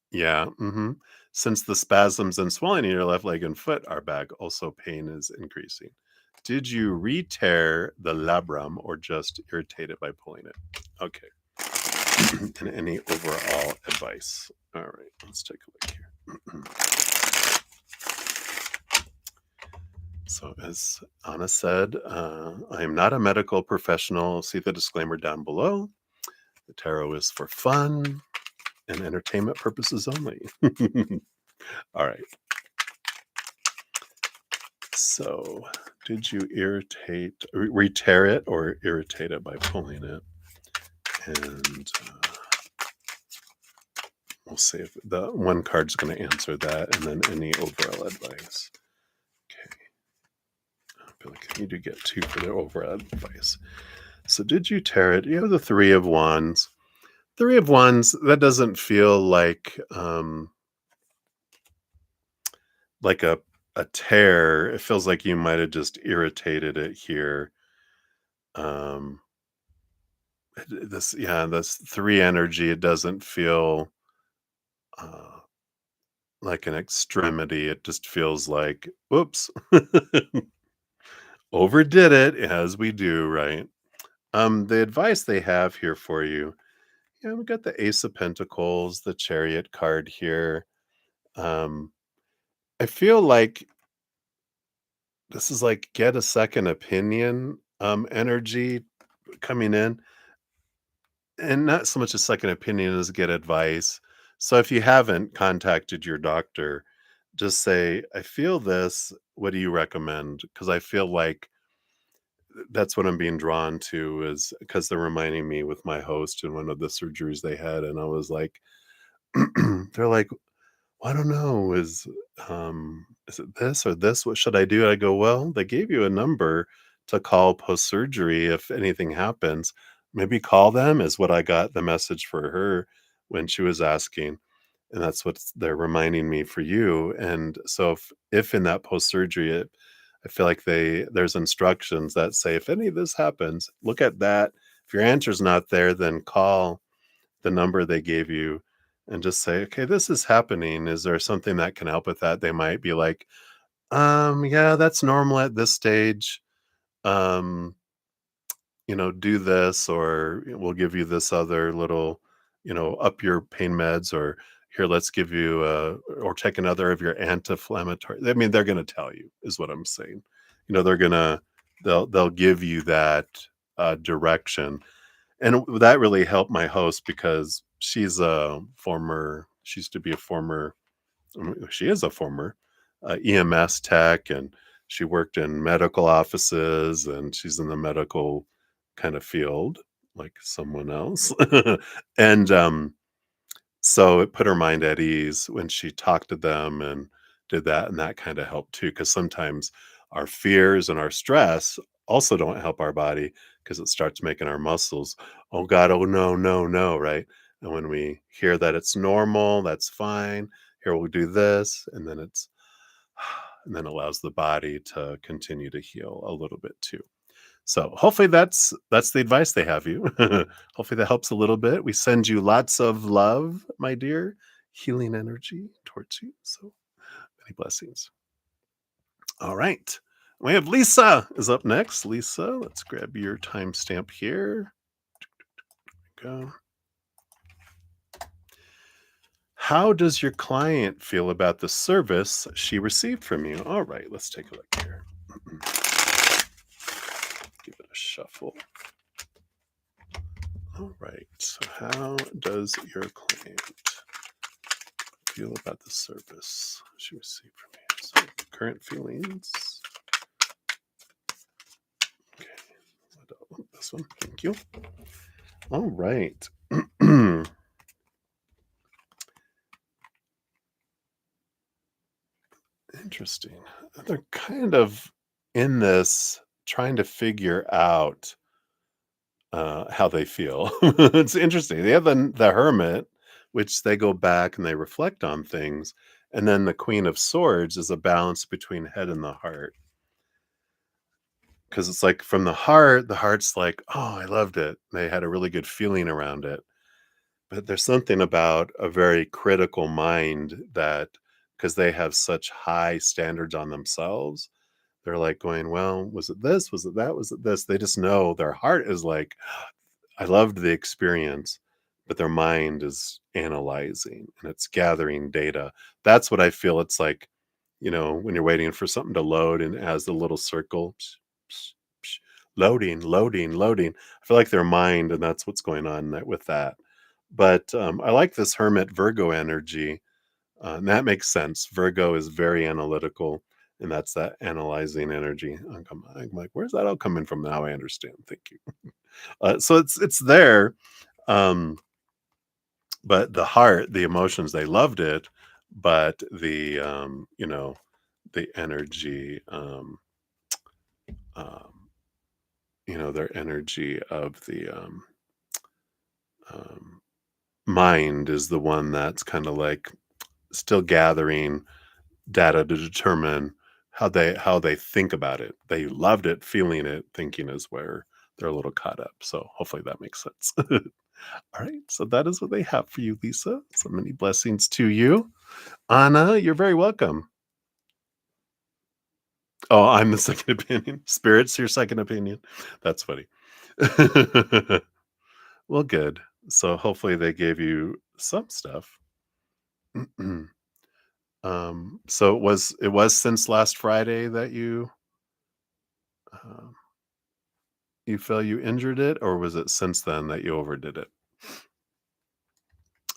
Yeah. Since the spasms and swelling in your left leg and foot are back, also pain is increasing. Did you re-tear the labrum or just irritate it by pulling it? Okay. And any overall advice? All right, let's take a look here. So, as Anna said, I am not a medical professional. See the disclaimer down below. The tarot is for fun and entertainment purposes only. All right. So, did you re-tear it or irritate it by pulling it? And we'll see if the one card's going to answer that, and then any overall advice. Okay. I feel like I need to get two for the overall advice. So, did you tear it? You have the Three of Wands. Three of Wands, that doesn't feel like a tear. It feels like you might have just irritated it here. This three energy, it doesn't feel uh, like an extremity. It just feels like, oops, overdid it as we do, right? The advice they have here for you. Yeah, we got the Ace of Pentacles, the Chariot card here. Um, I feel like this is like get a second opinion energy coming in, and not so much a second opinion as get advice. So if you haven't contacted your doctor, just say, I feel this. What do you recommend? Because I feel like that's what I'm being drawn to is because they're reminding me with my host and one of the surgeries they had. And I was like, they're like, well, I don't know. Is it this or this? What should I do? I go, well, they gave you a number to call post surgery if anything happens. Maybe call them is what I got the message for her when she was asking. And that's what they're reminding me for you. And so if in that post surgery, I feel like there's instructions that say if any of this happens, look at that. If your answer's not there, then call the number they gave you and just say, "Okay, this is happening. Is there something that can help with that?" They might be like, yeah, that's normal at this stage. Um, do this, or we'll give you this other little, up your pain meds, or here, let's give you, or take another of your anti-inflammatory. I mean, they're going to tell you, is what I'm saying. They'll give you that direction, and that really helped my host because she used to be a former, she is a former EMS tech, and she worked in medical offices, and she's in the medical kind of field like someone else. And so it put her mind at ease when she talked to them and did that. And that kind of helped too, because sometimes our fears and our stress also don't help our body because it starts making our muscles, oh God, oh no, no, no, right? And when we hear that it's normal, that's fine. Here we'll do this, and then and then allows the body to continue to heal a little bit too. So hopefully that's the advice they have you. Hopefully that helps a little bit. We send you lots of love, my dear, healing energy towards you. So many blessings. All right. We have Lisa is up next. Lisa, let's grab your timestamp here. Go. How does your client feel about the service she received from you? All right, let's take a look here. Give it a shuffle. All right, so how does your client feel about the service she received from you? So, current feelings. Okay, this one. Thank you. All right. Interesting. They're kind of in this trying to figure out how they feel. It's interesting. They have the Hermit, which they go back and they reflect on things, and then the Queen of Swords is a balance between head and the heart. Because it's like from the heart's like, "Oh, I loved it." They had a really good feeling around it. But there's something about a very critical mind that, because they have such high standards on themselves, they're like going, "Well, was it this? Was it that? Was it this?" They just know their heart is like, I loved the experience, but their mind is analyzing and it's gathering data. That's what I feel it's like, when you're waiting for something to load and it has the little circle, psh, psh, psh, loading, loading, loading. I feel like their mind, and that's what's going on with that. But I like this Hermit Virgo energy. And that makes sense. Virgo is very analytical, and that's that analyzing energy. I'm like, where's that all coming from? Now I understand. Thank you. So it's there, um, but the heart, the emotions, they loved it, but the energy, um, their energy of the um, mind is the one that's kind of like still gathering data to determine how they think about it. They loved it, feeling it, thinking is where they're a little caught up. So hopefully that makes sense. All right, so that is what they have for you, Lisa. So many blessings to you. Anna, you're very welcome. Oh, I'm the second opinion. Spirit's your second opinion. That's funny. Well, good. So hopefully they gave you some stuff. So it was since last Friday that um, you feel you injured it, or was it since then that you overdid it?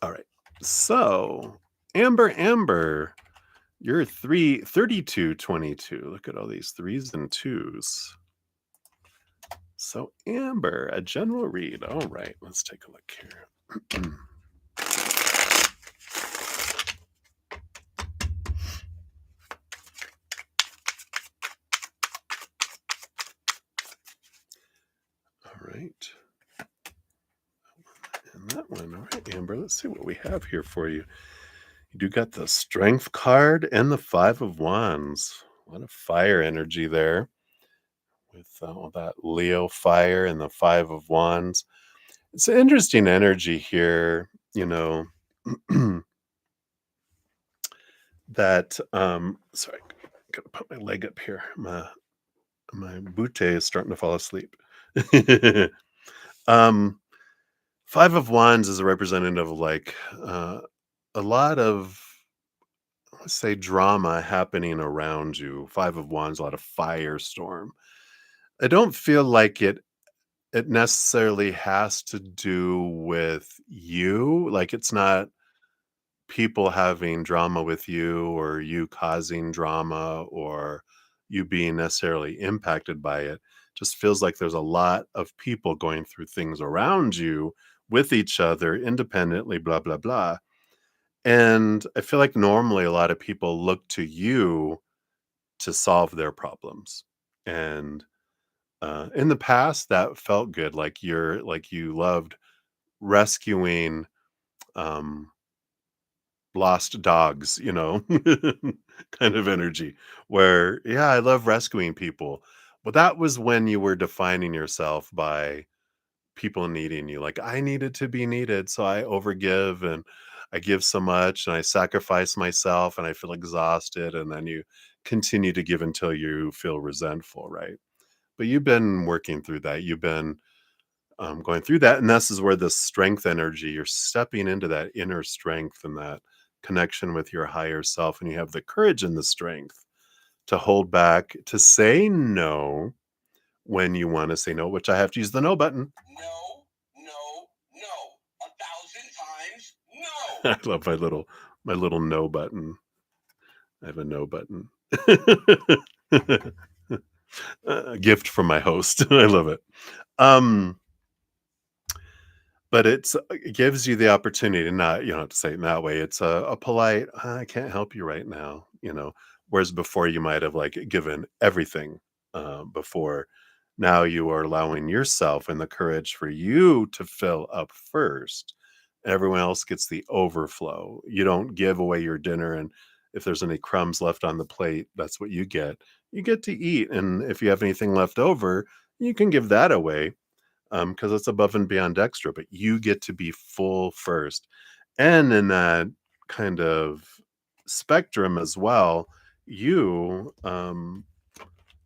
All right. So Amber, you're 3222. Look at all these threes and twos. So Amber, a general read. All right, let's take a look here. All right. And that one. All right, Amber, let's see what we have here for you. You do got the Strength card and the Five of Wands. A lot of fire energy there with all that Leo fire and the Five of Wands. It's an interesting energy here, that sorry, gotta put my leg up here. My butte is starting to fall asleep. um Five of Wands is a representative of like a lot of, let's say, drama happening around you. Five of Wands, a lot of firestorm. I don't feel like it necessarily has to do with you. Like it's not people having drama with you or you causing drama or you being necessarily impacted by it. Just feels like there's a lot of people going through things around you with each other independently, blah blah blah. And I feel like normally a lot of people look to you to solve their problems. And in the past that felt good, like you loved rescuing um lost dogs, kind of energy where, yeah, I love rescuing people. But that was when you were defining yourself by people needing you. Like I needed to be needed, so I overgive and I give so much and I sacrifice myself and I feel exhausted, and then you continue to give until you feel resentful, right? But you've been working through that. You've been going through that, and this is where the strength energy, you're stepping into that inner strength and that connection with your higher self, and you have the courage and the strength to hold back, to say no when you want to say no, which I have to use the no button. No, no, no. 1,000 times no. I love my little no button. I have a no button. A gift from my host. I love it. Um, but it gives you the opportunity to not, you don't have to say it in that way. It's a polite, I can't help you right now, whereas before you might have like given everything before. Now you are allowing yourself and the courage for you to fill up first. Everyone else gets the overflow. You don't give away your dinner, and if there's any crumbs left on the plate, that's what you get. You get to eat, and if you have anything left over, you can give that away because it's above and beyond extra, but you get to be full first. And in that kind of spectrum as well, you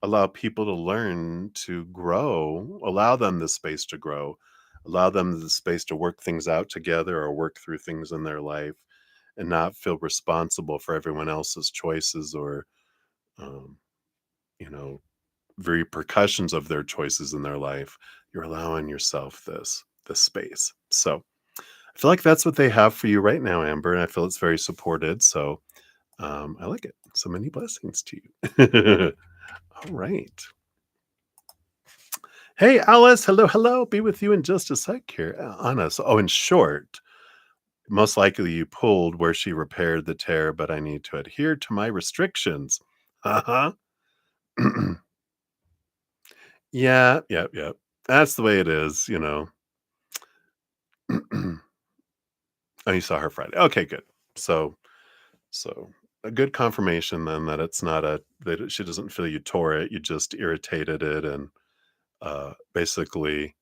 allow people to learn to grow, allow them the space to grow, allow them the space to work things out together or work through things in their life and not feel responsible for everyone else's choices or, um, you know, repercussions of their choices in their life. You're allowing yourself this space. So I feel like that's what they have for you right now, Amber, and I feel it's very supported. So I like it. So many blessings to you. All right. Hey, Alice. Hello, hello. Be with you in just a sec here. Anna. So, in short, most likely you pulled where she repaired the tear, but I need to adhere to my restrictions. Uh huh. Yeah, yep, yep. That's the way it is. Oh, you saw her Friday. Okay, good. So a good confirmation then that it's not that she doesn't feel you tore it, you just irritated it and basically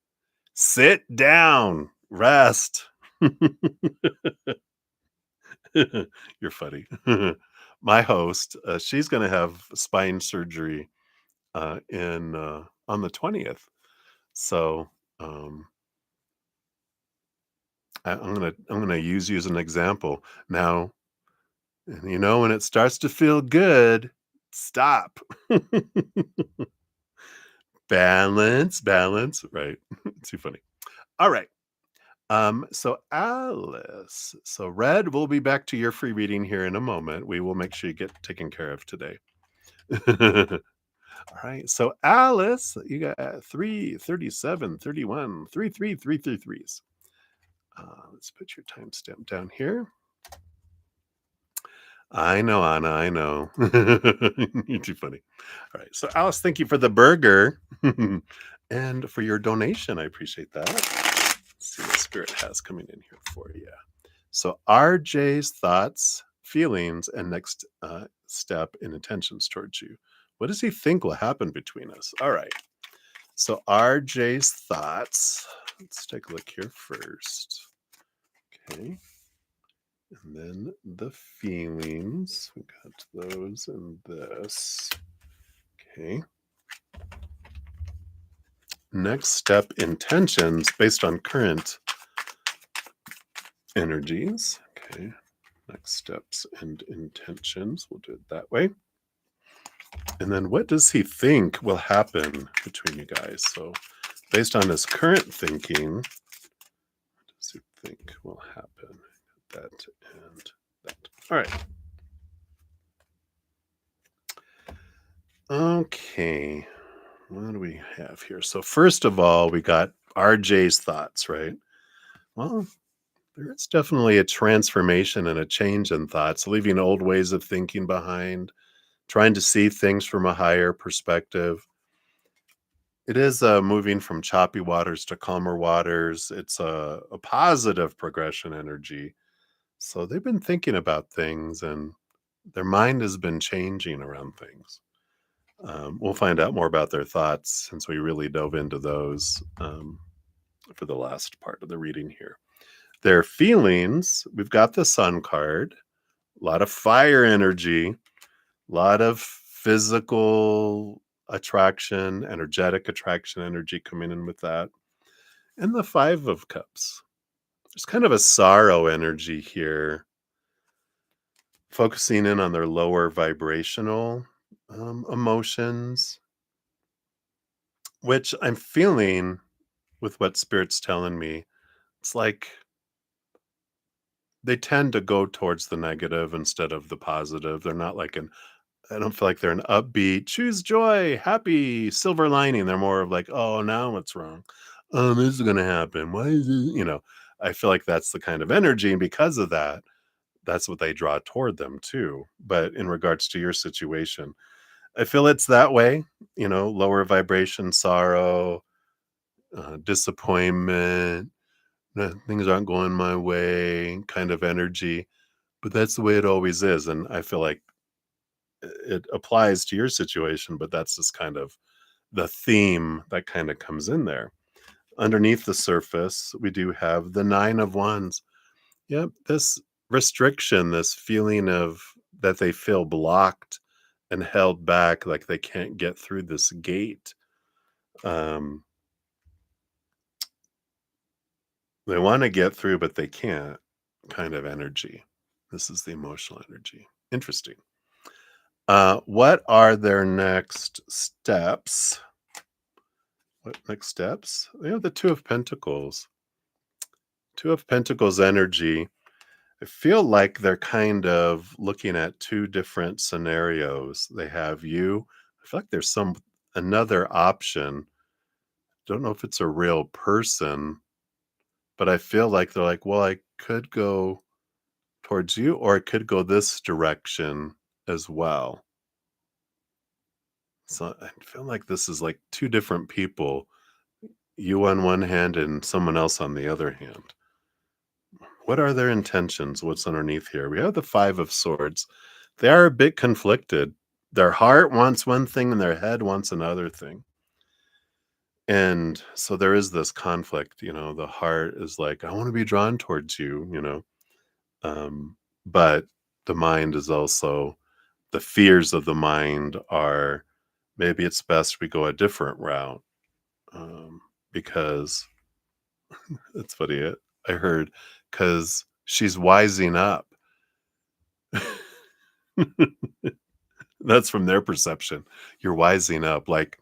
sit down, rest. You're funny. My host, she's going to have spine surgery in on the 20th. So um I'm gonna use you as an example. Now, when it starts to feel good, stop. Balance, balance, right. Too funny. All right. So Alice, so Red, we'll be back to your free reading here in a moment. We will make sure you get taken care of today. All right. So Alice, you got 337, 31, 33333s. Let's put your timestamp down here. I know, Anna, I know. You're too funny. All right. So, Alice, thank you for the burger and for your donation. I appreciate that. Let's see what Spirit has coming in here for you. So, RJ's thoughts, feelings, and next step in intentions towards you. What does he think will happen between us? All right. So, RJ's thoughts. Let's take a look here first. Okay. And then the feelings, we got those and this. Okay. Next step, intentions based on current energies. Okay. Next steps and intentions. We'll do it that way. And then what does he think will happen between you guys? So based on his current thinking, what does he think will happen? That and that. All right. Okay. What do we have here? So first of all, we got RJ's thoughts, right? Well, there is definitely a transformation and a change in thoughts, leaving old ways of thinking behind, trying to see things from a higher perspective. It is moving from choppy waters to calmer waters. It's a positive progression energy. So they've been thinking about things and their mind has been changing around things. We'll find out more about their thoughts since we really dove into those for the last part of the reading here. Their feelings, we've got the Sun card, a lot of fire energy, a lot of physical attraction, energetic attraction energy coming in with that. And the Five of Cups. There's kind of a sorrow energy here. focusing in on their lower vibrational emotions, which I'm feeling with what Spirit's telling me. It's like they tend to go towards the negative instead of the positive. They're not like I don't feel like they're an upbeat, choose joy, happy, silver lining. They're more of like, oh, now what's wrong? Oh, this is going to happen. Why is it? I feel like that's the kind of energy. And because of that, that's what they draw toward them too. But in regards to your situation, I feel it's that way, lower vibration, sorrow, disappointment, things aren't going my way kind of energy. But that's the way it always is. And I feel like it applies to your situation, but that's just kind of the theme that kind of comes in there. Underneath the surface, we do have the 9 of Wands. Yep, this restriction, this feeling of that they feel blocked and held back, like they can't get through this gate. Um, they want to get through, but they can't, kind of energy. This is the emotional energy. Interesting. What are their next steps? What next steps? They have the Two of Pentacles. Two of Pentacles energy. I feel like they're kind of looking at two different scenarios. They have you. I feel like there's another option. Don't know if it's a real person, but I feel like they're like, well, I could go towards you, or I could go this direction as well. So I feel like this is like two different people, you on one hand and someone else on the other hand. What are their intentions? What's underneath here? We have the Five of Swords. They are a bit conflicted. Their heart wants one thing and their head wants another thing. And so there is this conflict, the heart is like, I want to be drawn towards you. Um, but the mind is also, the fears of the mind are, maybe it's best we go a different route. Because it's funny, I heard, because she's wising up. That's from their perception. You're wising up. Like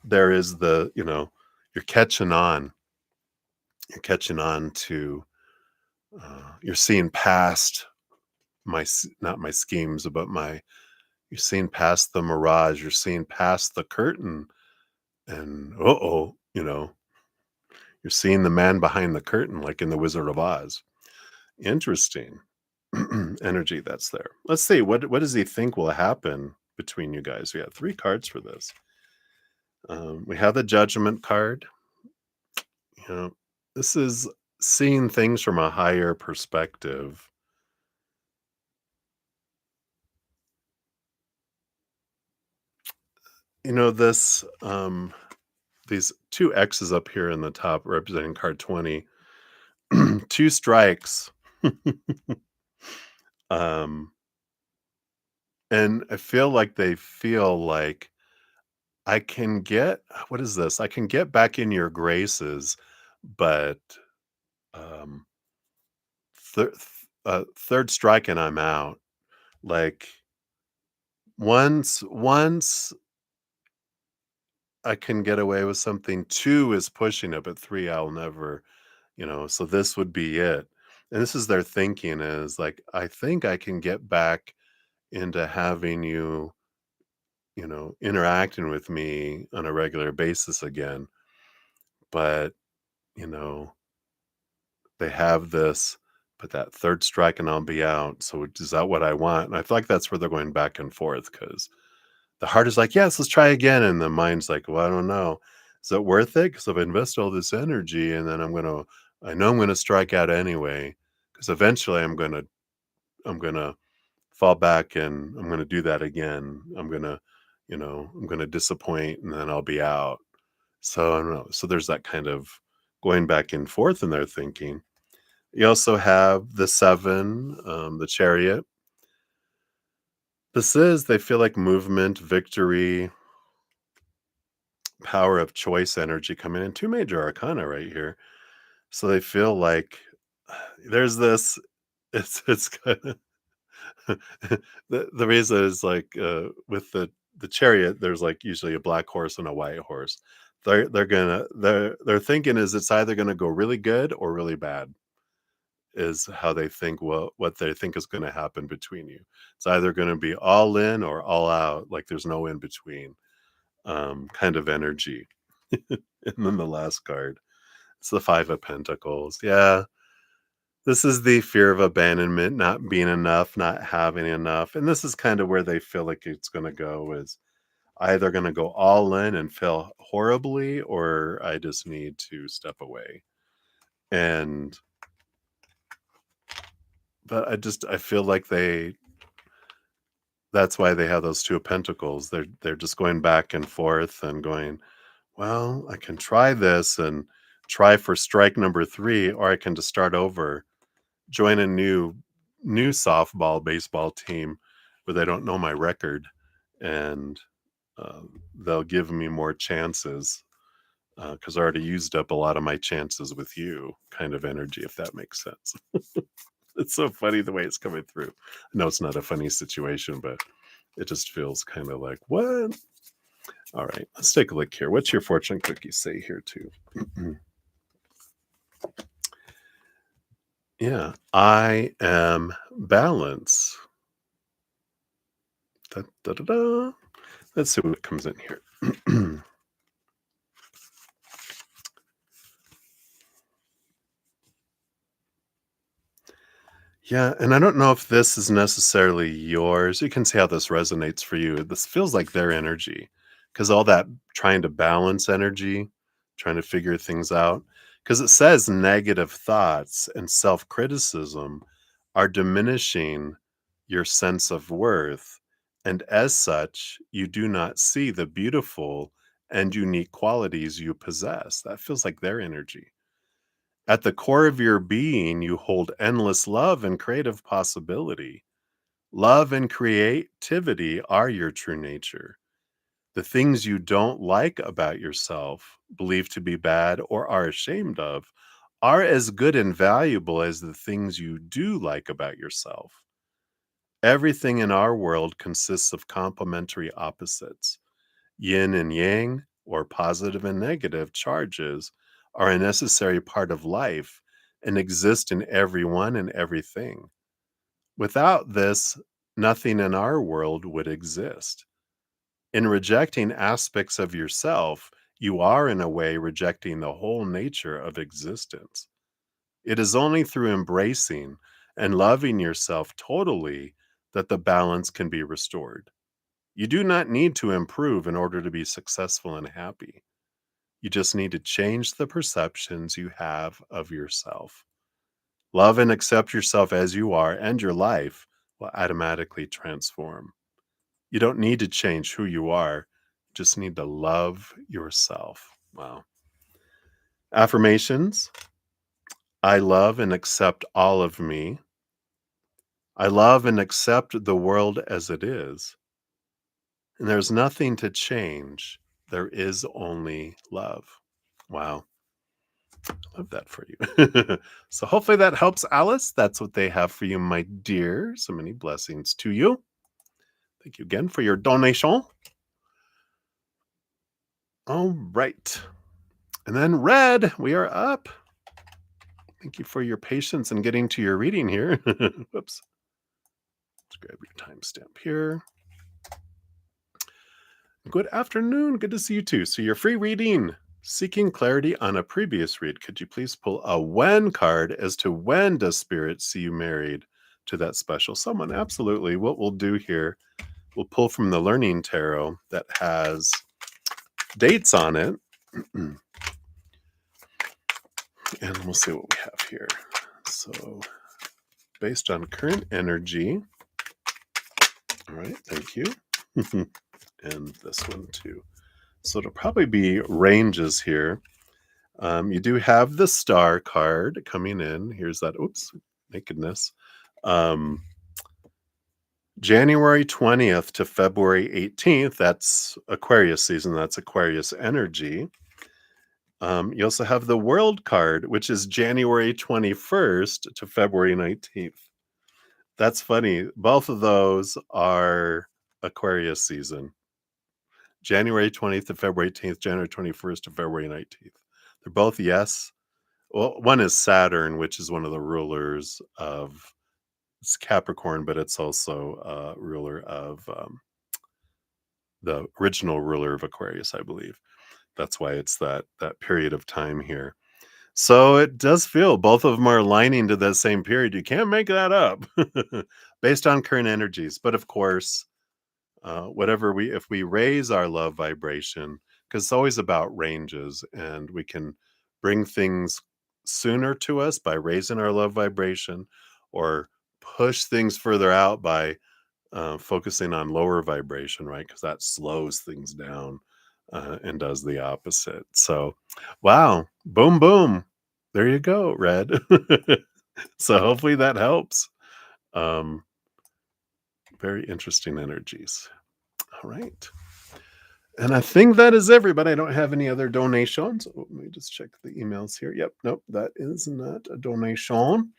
there is you're catching on. You're catching on to, you're seeing past not my schemes, but you're seeing past the mirage. You're seeing past the curtain. And, you're seeing the man behind the curtain, like in The Wizard of Oz. Interesting. Energy that's there. Let's see, what does he think will happen between you guys? We have 3 cards for this. We have the Judgment card. This is seeing things from a higher perspective. This these 2 X's up here in the top representing card 20. 2 strikes. um and I feel like they feel like I can get, what is this? I can get back in your graces, but um third strike and I'm out. Like once I can get away with something, 2 is pushing it, but 3 I'll never, so this would be it. And this is their thinking, is like, I think I can get back into having you, interacting with me on a regular basis again. But, you know, they have this, but that third strike and I'll be out. So is that what I want? And I feel like that's where they're going back and forth, because the heart is like, yes, let's try again. And the mind's like, well, I don't know. Is it worth it? Because I've invested all this energy and then I know I'm going to strike out anyway. Because eventually I'm going to fall back and I'm going to do that again. I'm going to disappoint and then I'll be out. So I don't know. So there's that kind of going back and forth in their thinking. You also have the 7, the Chariot. They feel like movement, victory, power of choice energy coming in. 2 major arcana right here. So they feel like there's this, it's kind of, The reason is like with the chariot, there's like usually a black horse and a white horse. They're thinking is it's either gonna go really good or really bad, is how they think what they think is gonna happen between you. It's either gonna be all in or all out, like there's no in between, kind of energy. And then the last card, it's the Five of Pentacles. Yeah, this is the fear of abandonment, not being enough, not having enough, and this is kind of where they feel like it's gonna go is either gonna go all in and fail horribly, or I just need to step away. And but I feel like that's why they have those Two of Pentacles. They're just going back and forth and going, "Well, I can try this and try for strike number 3, or I can just start over, join a new softball, baseball team where they don't know my record, and, they'll give me more chances, because I already used up a lot of my chances with you," kind of energy, if that makes sense. It's so funny the way it's coming through. I know it's not a funny situation, but it just feels kinda like, "What?" Alright, let's take a look here. What's your fortune cookie say here too? Yeah, I am balance. Da, da, da, da. Let's see what comes in here. Yeah, and I don't know if this is necessarily yours. You can see how this resonates for you. This feels like their energy because all that trying to balance energy, trying to figure things out. Because it says negative thoughts and self criticism are diminishing your sense of worth. And as such, you do not see the beautiful and unique qualities you possess. That feels like their energy. At the core of your being, you hold endless love and creative possibility. Love and creativity are your true nature. The things you don't like about yourself, believe to be bad, or are ashamed of, are as good and valuable as the things you do like about yourself. Everything in our world consists of complementary opposites. Yin and yang, or positive and negative charges, are a necessary part of life and exist in everyone and everything. Without this, nothing in our world would exist. In rejecting aspects of yourself, you are, in a way, rejecting the whole nature of existence. It is only through embracing and loving yourself totally that the balance can be restored. You do not need to improve in order to be successful and happy. You just need to change the perceptions you have of yourself. Love and accept yourself as you are, and your life will automatically transform. You don't need to change who you are, you just need to love yourself. Wow. Affirmations: I love and accept all of me. I love and accept the world as it is. And there's nothing to change. There is only love. Wow. Love that for you. So hopefully that helps, Alice. That's what they have for you, my dear. So many blessings to you. Thank you again for your donation. All right. And then Red, we are up. Thank you for your patience in getting to your reading here. Whoops. Let's grab your timestamp here. Good afternoon. Good to see you too. So your free reading, seeking clarity on a previous read. Could you please pull a when card as to when does Spirit see you married to that special someone? Absolutely. What we'll do here, we'll pull from the Learning Tarot that has dates on it. And we'll see what we have here. So based on current energy. All right. Thank you. And this one too. So it'll probably be ranges here. You do have the star card coming in. Here's that. Oops, nakedness. January 20th to February 18th. That's Aquarius season. That's Aquarius energy. You also have the World card, which is January 21st to February 19th. That's funny. Both of those are Aquarius season. January 20th to February 18th, January 21st to February 19th. They're both yes. Well, one is Saturn, which is one of the rulers of it's Capricorn, but it's also ruler of the original ruler of Aquarius, I believe. That's why it's that period of time here. So it does feel both of them are aligning to that same period. You can't make that up based on current energies. But of course, if we raise our love vibration, because it's always about ranges, and we can bring things sooner to us by raising our love vibration, or push things further out by focusing on lower vibration, right? Because that slows things down and does the opposite. So, wow, boom, boom. There you go, Red. So hopefully that helps. Very interesting energies. All right. And I think that is everybody. I don't have any other donations. Oh, let me just check the emails here. Yep. Nope. That is not a donation.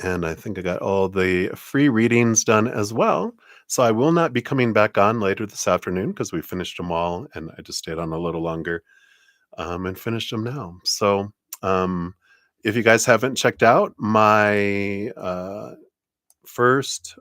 And I think I got all the free readings done as well. So I will not be coming back on later this afternoon because we finished them all, and I just stayed on a little longer and finished them now. So if you guys haven't checked out my first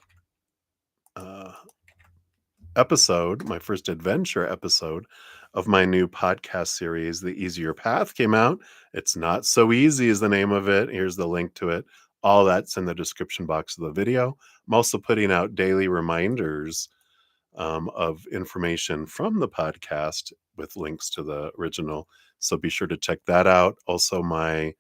episode, my first adventure episode of my new podcast series, The Easier Path, came out. It's Not So Easy is the name of it. Here's the link to it. All that's in the description box of the video. I'm also putting out daily reminders of information from the podcast with links to the original. So be sure to check that out. Also, my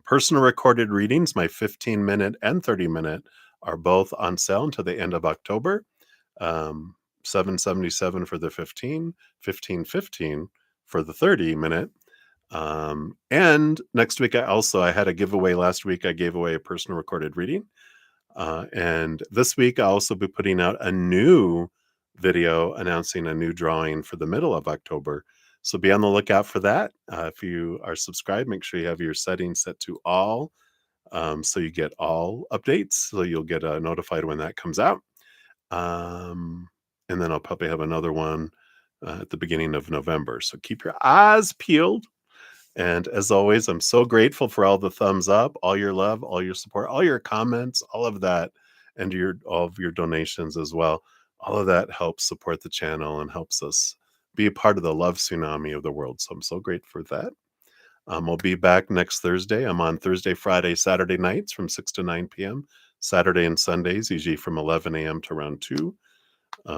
personal recorded readings, my 15-minute and 30-minute, are both on sale until the end of October. $777 for the 15, $15.15 for the 30-minute. And next week, I had a giveaway. Last week, I gave away a personal recorded reading. And this week, I'll also be putting out a new video announcing a new drawing for the middle of October. So be on the lookout for that. If you are subscribed, make sure you have your settings set to all, so you get all updates. So you'll get notified when that comes out. And then I'll probably have another one at the beginning of November. So keep your eyes peeled. And as always, I'm so grateful for all the thumbs up, all your love, all your support, all your comments, all of that, and all of your donations as well. All of that helps support the channel and helps us be a part of the love tsunami of the world. So I'm so grateful for that. I'll be back next Thursday. I'm on Thursday, Friday, Saturday nights from 6 to 9 p.m. Saturday and Sundays, usually from 11 a.m. to around 2.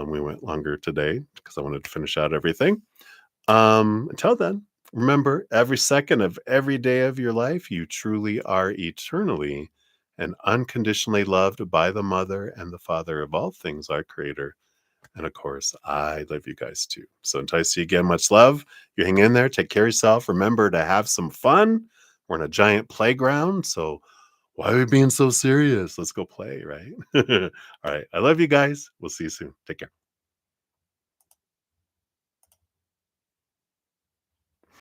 We went longer today because I wanted to finish out everything. Until then, remember, every second of every day of your life, you truly are eternally and unconditionally loved by the Mother and the Father of all things, our Creator. And of course, I love you guys too. So until I see you again, much love. You hang in there. Take care of yourself. Remember to have some fun. We're in a giant playground. So why are we being so serious? Let's go play, right? All right. I love you guys. We'll see you soon. Take care.